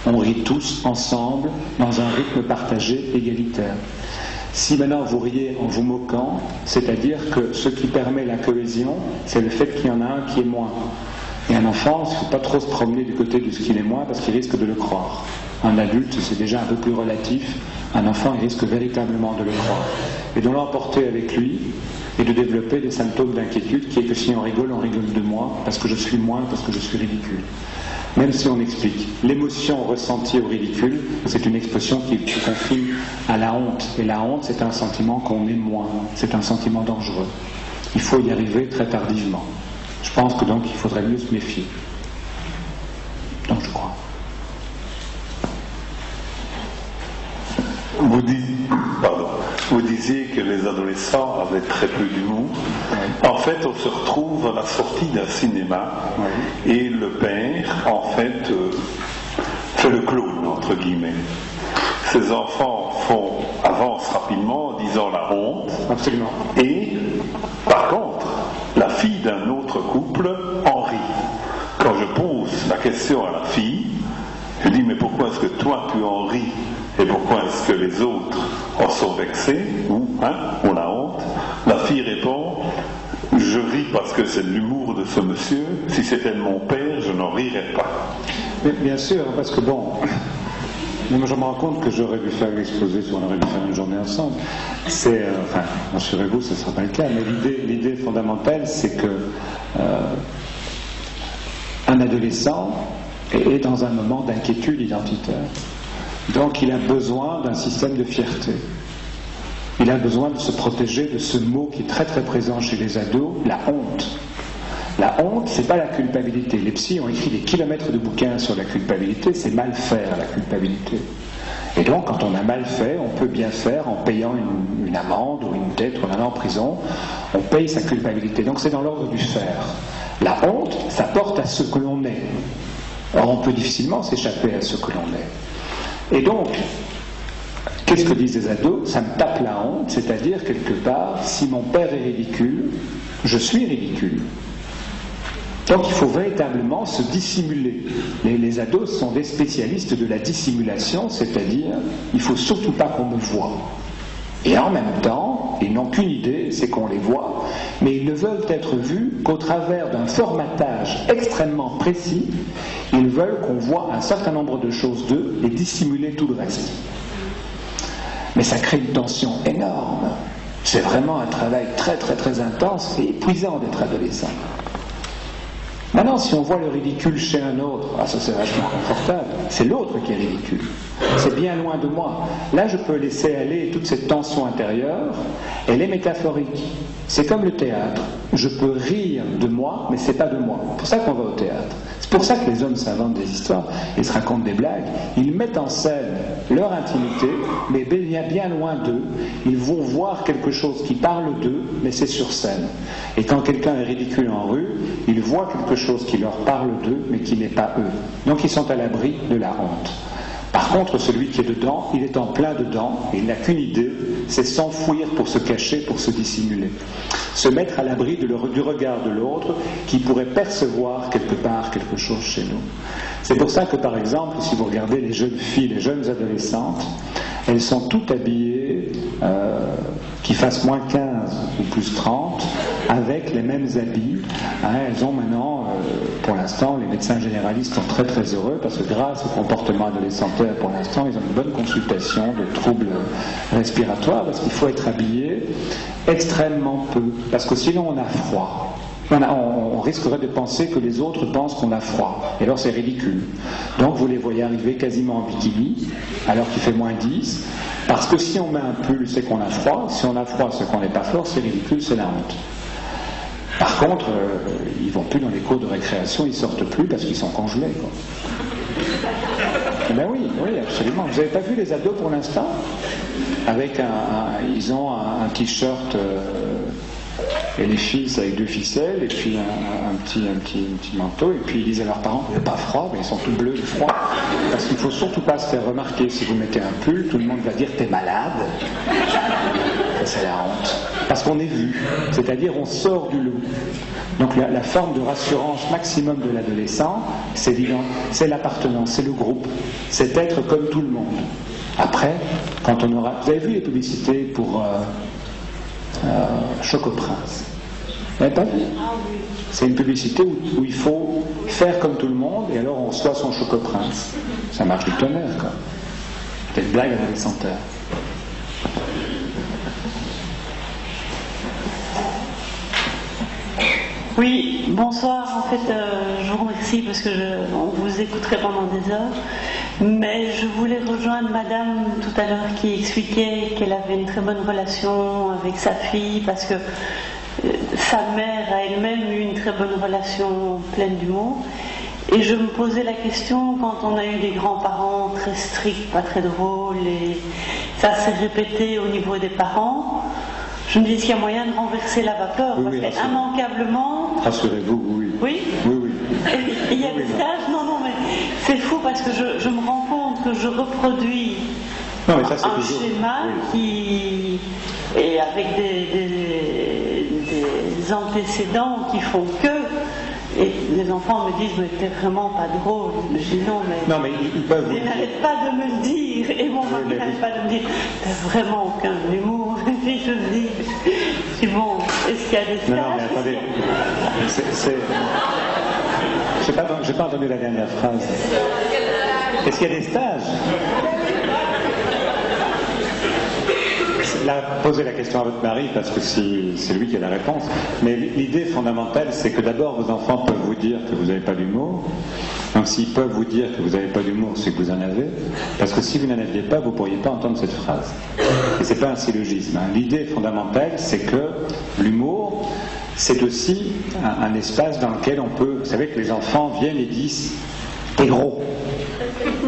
S3: On rit tous ensemble dans un rythme partagé égalitaire. Si maintenant vous riez en vous moquant, c'est-à-dire que ce qui permet la cohésion, c'est le fait qu'il y en a un qui est moins. Et un enfant, il ne faut pas trop se promener du côté de ce qu'il est moins parce qu'il risque de le croire. Un adulte, c'est déjà un peu plus relatif. Un enfant, il risque véritablement de le croire. Et de l'emporter avec lui et de développer des symptômes d'inquiétude qui est que si on rigole de moi parce que je suis moins, parce que je suis ridicule. Même si on explique. L'émotion ressentie au ridicule, c'est une expression qui confine à la honte. Et la honte, c'est un sentiment qu'on est moins. C'est un sentiment dangereux. Il faut y arriver très tardivement. Je pense que donc il faudrait mieux se méfier. Donc je crois.
S10: Vous disiez que les adolescents avaient très peu d'humour. Oui. En fait, on se retrouve à la sortie d'un cinéma, oui. Et le père, en fait, fait le clown, entre guillemets. Ces enfants avancent rapidement en disant la honte.
S3: Absolument.
S10: Et, par contre, la fille d'un autre couple en rit. Quand je pose la question à la fille, je dis, mais pourquoi est-ce que toi tu en ris? Et pourquoi est-ce que les autres en sont vexés ou on a honte? La fille répond, je ris parce que c'est de l'humour de ce monsieur, si c'était de mon père, je n'en rirais pas.
S3: Mais bien sûr, parce que bon, moi je me rends compte que j'aurais dû faire l'exposé si on aurait dû faire une journée ensemble. C'est, rassurez-vous, ce ne sera pas le cas, mais l'idée fondamentale, c'est que un adolescent est dans un moment d'inquiétude identitaire. Donc il a besoin d'un système de fierté. Il a besoin de se protéger de ce mot qui est très très présent chez les ados, la honte. La honte, c'est pas la culpabilité. Les psys ont écrit des kilomètres de bouquins sur la culpabilité, c'est mal faire la culpabilité. Et donc quand on a mal fait, on peut bien faire en payant une amende ou une dette ou en allant en prison, on paye sa culpabilité. Donc c'est dans l'ordre du faire. La honte, ça porte à ce que l'on est. Or on peut difficilement s'échapper à ce que l'on est. Et donc, qu'est-ce que disent les ados? Ça me tape la honte, c'est-à-dire quelque part, si mon père est ridicule, je suis ridicule. Donc il faut véritablement se dissimuler. Les ados sont des spécialistes de la dissimulation, c'est-à-dire il ne faut surtout pas qu'on me voie. Et en même temps, ils n'ont qu'une idée, c'est qu'on les voit, mais ils ne veulent être vus qu'au travers d'un formatage extrêmement précis. Ils veulent qu'on voit un certain nombre de choses d'eux et dissimuler tout le reste. Mais ça crée une tension énorme. C'est vraiment un travail très très très intense et épuisant d'être adolescent. Maintenant, si on voit le ridicule chez un autre, ça c'est vachement confortable, c'est l'autre qui est ridicule. C'est bien loin de moi. Là, je peux laisser aller toute cette tension intérieure, elle est métaphorique. C'est comme le théâtre. Je peux rire de moi, mais c'est pas de moi. C'est pour ça qu'on va au théâtre. C'est pour ça que les hommes s'inventent des histoires et se racontent des blagues. Ils mettent en scène leur intimité, mais bien loin d'eux. Ils vont voir quelque chose qui parle d'eux, mais c'est sur scène. Et quand quelqu'un est ridicule en rue, ils voient quelque chose qui leur parle d'eux, mais qui n'est pas eux. Donc ils sont à l'abri de la honte. Par contre, celui qui est dedans, il est en plein dedans, et il n'a qu'une idée, c'est s'enfouir pour se cacher, pour se dissimuler. Se mettre à l'abri du regard de l'autre qui pourrait percevoir quelque part quelque chose chez nous. C'est pour ça que, par exemple, si vous regardez les jeunes filles, les jeunes adolescentes, elles sont toutes habillées, qui fassent moins 15 ou plus 30, avec les mêmes habits. Elles ont maintenant, pour l'instant, les médecins généralistes sont très très heureux parce que grâce au comportement adolescentaire, pour l'instant, ils ont une bonne consultation de troubles respiratoires parce qu'il faut être habillé extrêmement peu. Parce que sinon on a froid. On risquerait de penser que les autres pensent qu'on a froid. Et alors c'est ridicule. Donc vous les voyez arriver quasiment en bikini, alors qu'il fait moins 10. Parce que si on met un pull, c'est qu'on a froid. Si on a froid, c'est qu'on n'est pas fort. C'est ridicule, c'est la honte. Par contre, ils vont plus dans les cours de récréation, ils sortent plus parce qu'ils sont congelés, quoi. Ben oui, absolument. Vous n'avez pas vu les ados pour l'instant? Avec ils ont un t-shirt et les filles c'est avec 2 ficelles et puis un petit manteau et puis ils disent à leurs parents vous n'avez pas froid, mais ils sont tout bleus de froid parce qu'il ne faut surtout pas se faire remarquer. Si vous mettez un pull, tout le monde va dire t'es malade. C'est la honte parce qu'on est vu, c'est-à-dire on sort du lot. Donc la forme de rassurance maximum de l'adolescent, c'est l'appartenance, c'est le groupe, c'est être comme tout le monde. Après, quand on aura... Vous avez vu les publicités pour Choco Prince? Vous n'avez pas vu? C'est une publicité où il faut faire comme tout le monde et alors on reçoit son Choco Prince. Ça marche du tonnerre, quoi. C'est une blague adolescentaire.
S11: Oui, bonsoir. En fait, je vous remercie parce que on vous écouterait pendant des heures. Mais je voulais rejoindre Madame tout à l'heure qui expliquait qu'elle avait une très bonne relation avec sa fille parce que sa mère a elle-même eu une très bonne relation pleine d'humour. Et je me posais la question, quand on a eu des grands-parents très stricts, pas très drôles, et ça s'est répété au niveau des parents, je me dis qu'il y a moyen de renverser la vapeur,
S2: oui,
S11: parce qu'immanquablement...
S2: Rassurez-vous, oui.
S11: Oui. Il y a des stages, non, mais c'est fou parce que je me rends compte que je reproduis un schéma qui est avec des antécédents qui font que... Et les enfants me disent, mais t'es vraiment pas drôle. Je dis non, mais
S2: ils peuvent.
S11: Ils n'arrêtent pas de me le dire. Et mon mari n'arrête pas de me dire, t'as vraiment aucun humour. Et puis je me dis, c'est bon, est-ce qu'il y a des stages?
S2: Non, mais attendez. J'ai pas entendu la dernière phrase. Est-ce qu'il y a des stages? Là, posez la question à votre mari parce que c'est lui qui a la réponse. Mais l'idée fondamentale, c'est que d'abord, vos enfants peuvent vous dire que vous n'avez pas d'humour. Donc, s'ils peuvent vous dire que vous n'avez pas d'humour, c'est que vous en avez. Parce que si vous n'en aviez pas, vous ne pourriez pas entendre cette phrase. Et ce n'est pas un syllogisme. L'idée fondamentale, c'est que l'humour, c'est aussi un espace dans lequel on peut... Vous savez que les enfants viennent et disent « t'es gros ».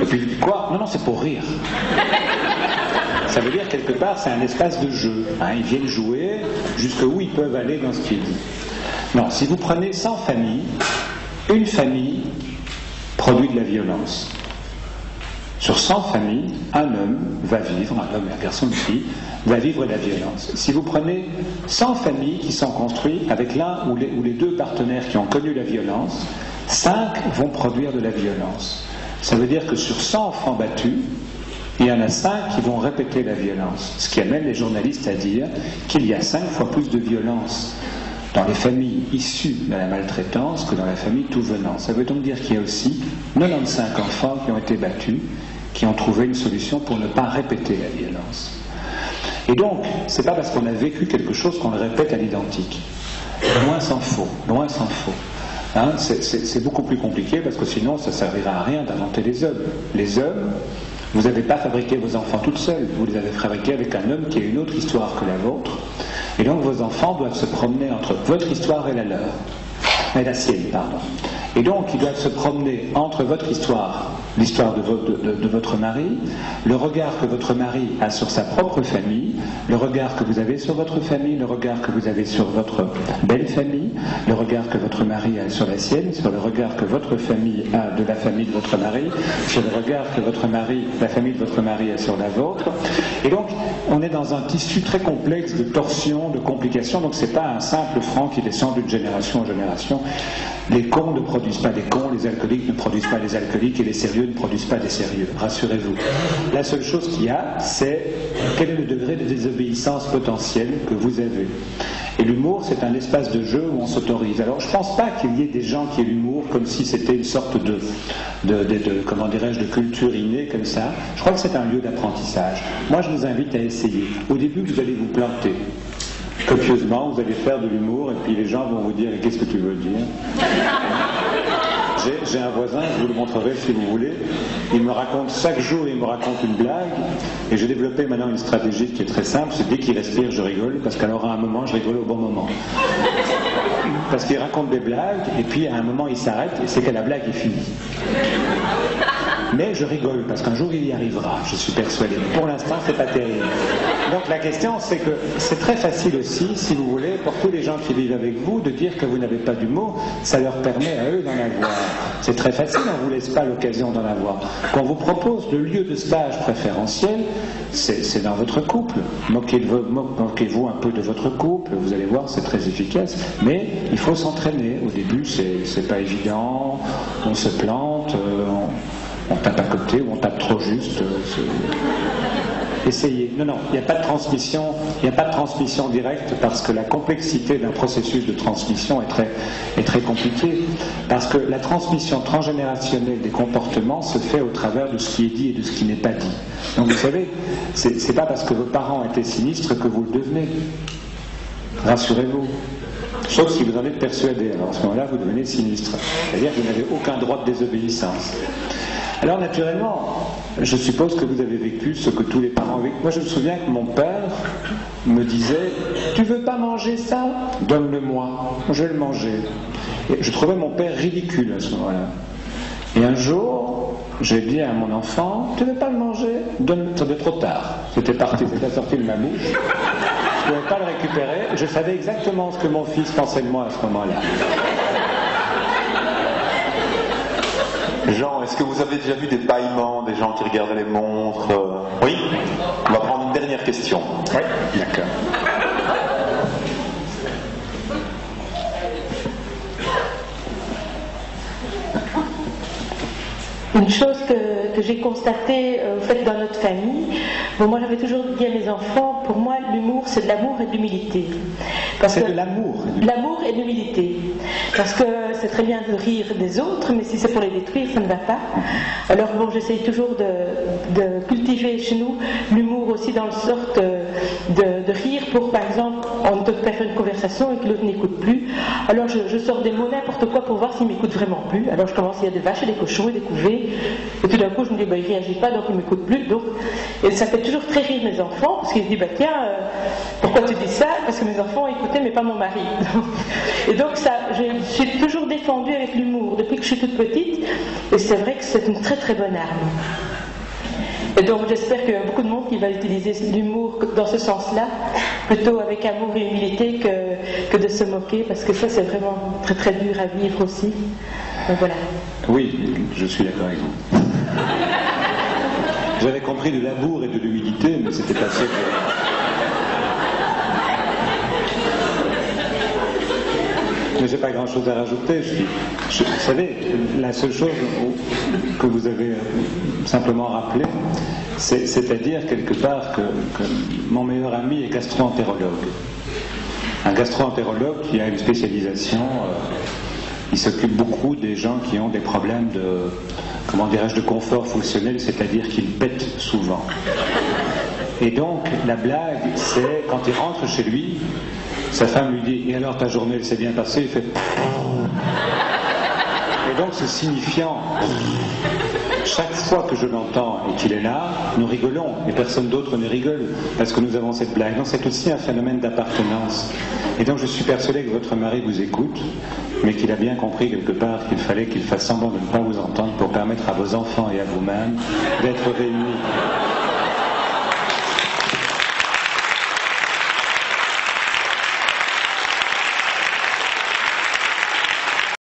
S2: Et puis, quoi? Non, c'est pour rire. Ça veut dire quelque part c'est un espace de jeu. Ils viennent jouer jusqu'où ils peuvent aller dans ce qu'ils disent. Non, si vous prenez 100 familles, une famille produit de la violence.
S3: Sur 100 familles, un homme et un garçon, une fille, va vivre la violence. Si vous prenez 100 familles qui sont construites avec l'un ou les deux partenaires qui ont connu la violence, 5 vont produire de la violence. Ça veut dire que sur 100 enfants battus, il y en a 5 qui vont répéter la violence. Ce qui amène les journalistes à dire qu'il y a 5 fois plus de violence dans les familles issues de la maltraitance que dans la famille tout venant. Ça veut donc dire qu'il y a aussi 95 enfants qui ont été battus, qui ont trouvé une solution pour ne pas répéter la violence. Et donc, c'est pas parce qu'on a vécu quelque chose qu'on le répète à l'identique. Loin s'en faut, loin s'en faut. Hein, c'est beaucoup plus compliqué parce que sinon ça ne servira à rien d'inventer les hommes. Les hommes, vous n'avez pas fabriqué vos enfants toutes seules, vous les avez fabriqués avec un homme qui a une autre histoire que la vôtre. Et donc vos enfants doivent se promener entre votre histoire et la leur. Et la sienne, pardon. Et donc ils doivent se promener entre votre histoire, l'histoire de votre mari, le regard que votre mari a sur sa propre famille, le regard que vous avez sur votre famille, le regard que vous avez sur votre belle famille, le regard que votre mari a sur la sienne, sur le regard que votre famille a de la famille de votre mari, sur le regard que la famille de votre mari a sur la vôtre. Et donc on est dans un tissu très complexe de torsions, de complications, donc c'est pas un simple franc qui descend d'une génération en génération. Les cons ne produisent pas des cons, les alcooliques ne produisent pas des alcooliques et les sérieux ne produisent pas des sérieux, rassurez-vous. La seule chose qu'il y a, c'est quel est le degré de désobéissance potentielle que vous avez. Et l'humour, c'est un espace de jeu où on s'autorise. Alors je ne pense pas qu'il y ait des gens qui aient l'humour comme si c'était une sorte de culture innée comme ça. Je crois que c'est un lieu d'apprentissage. Moi je vous invite à essayer. Au début vous allez vous planter. Copieusement, vous allez faire de l'humour et puis les gens vont vous dire « qu'est-ce que tu veux dire ?» J'ai un voisin, je vous le montrerai si vous voulez, il me raconte chaque jour, il me raconte une blague et j'ai développé maintenant une stratégie qui est très simple, c'est dès qu'il respire je rigole parce qu'alors à un moment je rigole au bon moment. Parce qu'il raconte des blagues et puis à un moment il s'arrête et c'est que la blague est finie. Mais je rigole parce qu'un jour il y arrivera, je suis persuadé. Mais pour l'instant c'est pas terrible. Donc la question c'est que c'est très facile aussi, si vous voulez, pour tous les gens qui vivent avec vous, de dire que vous n'avez pas d'humour, ça leur permet à eux d'en avoir. C'est très facile, on ne vous laisse pas l'occasion d'en avoir. Qu'on vous propose le lieu de stage préférentiel, c'est dans votre couple. Moquez-vous un peu de votre couple, vous allez voir, c'est très efficace. Mais il faut s'entraîner. Au début, c'est pas évident, on se plante, on tape à côté ou on tape trop juste. Essayez. Non, il n'y a pas de transmission directe parce que la complexité d'un processus de transmission est très compliquée. Parce que la transmission transgénérationnelle des comportements se fait au travers de ce qui est dit et de ce qui n'est pas dit. Donc vous savez, c'est pas parce que vos parents étaient sinistres que vous le devenez. Rassurez-vous. Sauf si vous en êtes persuadé. Alors à ce moment-là, vous devenez sinistre. C'est-à-dire que vous n'avez aucun droit de désobéissance. Alors naturellement, je suppose que vous avez vécu ce que tous les parents ont vécu. Moi je me souviens que mon père me disait « Tu veux pas manger ça ? Donne-le-moi, je vais le manger. » Et je trouvais mon père ridicule à ce moment-là. Et un jour, j'ai dit à mon enfant « Tu veux pas le manger ? C'était trop tard. C'était sorti de ma bouche. Je ne pouvais pas le récupérer. Je savais exactement ce que mon fils pensait de moi à ce moment-là.
S4: Jean, est-ce que vous avez déjà vu des bâillements, des gens qui regardaient les montres Oui. On va prendre une dernière question.
S3: Oui, d'accord.
S6: Une chose que j'ai constatée au fait dans notre famille, moi j'avais toujours dit à mes enfants, pour moi l'humour c'est de l'amour et de l'humilité.
S3: C'est de l'amour.
S6: L'amour et de l'humilité. Parce que c'est très bien de rire des autres, mais si c'est pour les détruire, ça ne va pas. Alors j'essaye toujours de cultiver chez nous l'humour aussi dans le sorte de rire pour, par exemple, on peut faire une conversation et que l'autre n'écoute plus. Alors je sors des mots n'importe quoi pour voir s'il m'écoute vraiment plus. Alors je commence à dire des vaches et des cochons et des couvées. Et tout d'un coup je me dis, il réagit pas, donc il m'écoute plus. Et ça fait toujours très rire mes enfants, parce qu'ils se disent, tiens, pourquoi tu dis ça ? Parce que mes enfants écoutaient, mais pas mon mari. Et donc je suis toujours défendue avec l'humour depuis que je suis toute petite, et c'est vrai que c'est une très très bonne arme. Et donc j'espère qu'il y a beaucoup de monde qui va utiliser l'humour dans ce sens-là, plutôt avec amour et humilité que de se moquer, parce que ça c'est vraiment très très dur à vivre aussi. Donc voilà.
S3: Oui, je suis d'accord avec vous.
S2: J'avais compris du labour et de l'humidité, mais c'était pas sûr que... Mais j'ai pas grand-chose à rajouter. Vous savez, la seule chose que vous avez simplement rappelé, c'est-à-dire quelque part que mon meilleur ami est gastro-entérologue. Un gastro-entérologue qui a une spécialisation, il s'occupe beaucoup des gens qui ont des problèmes de, comment dirais-je, de confort fonctionnel, c'est-à-dire qu'ils pètent souvent. Et donc, la blague, c'est quand il rentre chez lui, sa femme lui dit « Et alors, ta journée, elle s'est bien passée ?» Il fait « Et donc, ce signifiant, chaque fois que je l'entends et qu'il est là, nous rigolons, et personne d'autre ne rigole, parce que nous avons cette blague. Donc, c'est aussi un phénomène d'appartenance. Et donc, je suis persuadé que votre mari vous écoute, mais qu'il a bien compris quelque part qu'il fallait qu'il fasse semblant de ne pas vous entendre pour permettre à vos enfants et à vous-même d'être réunis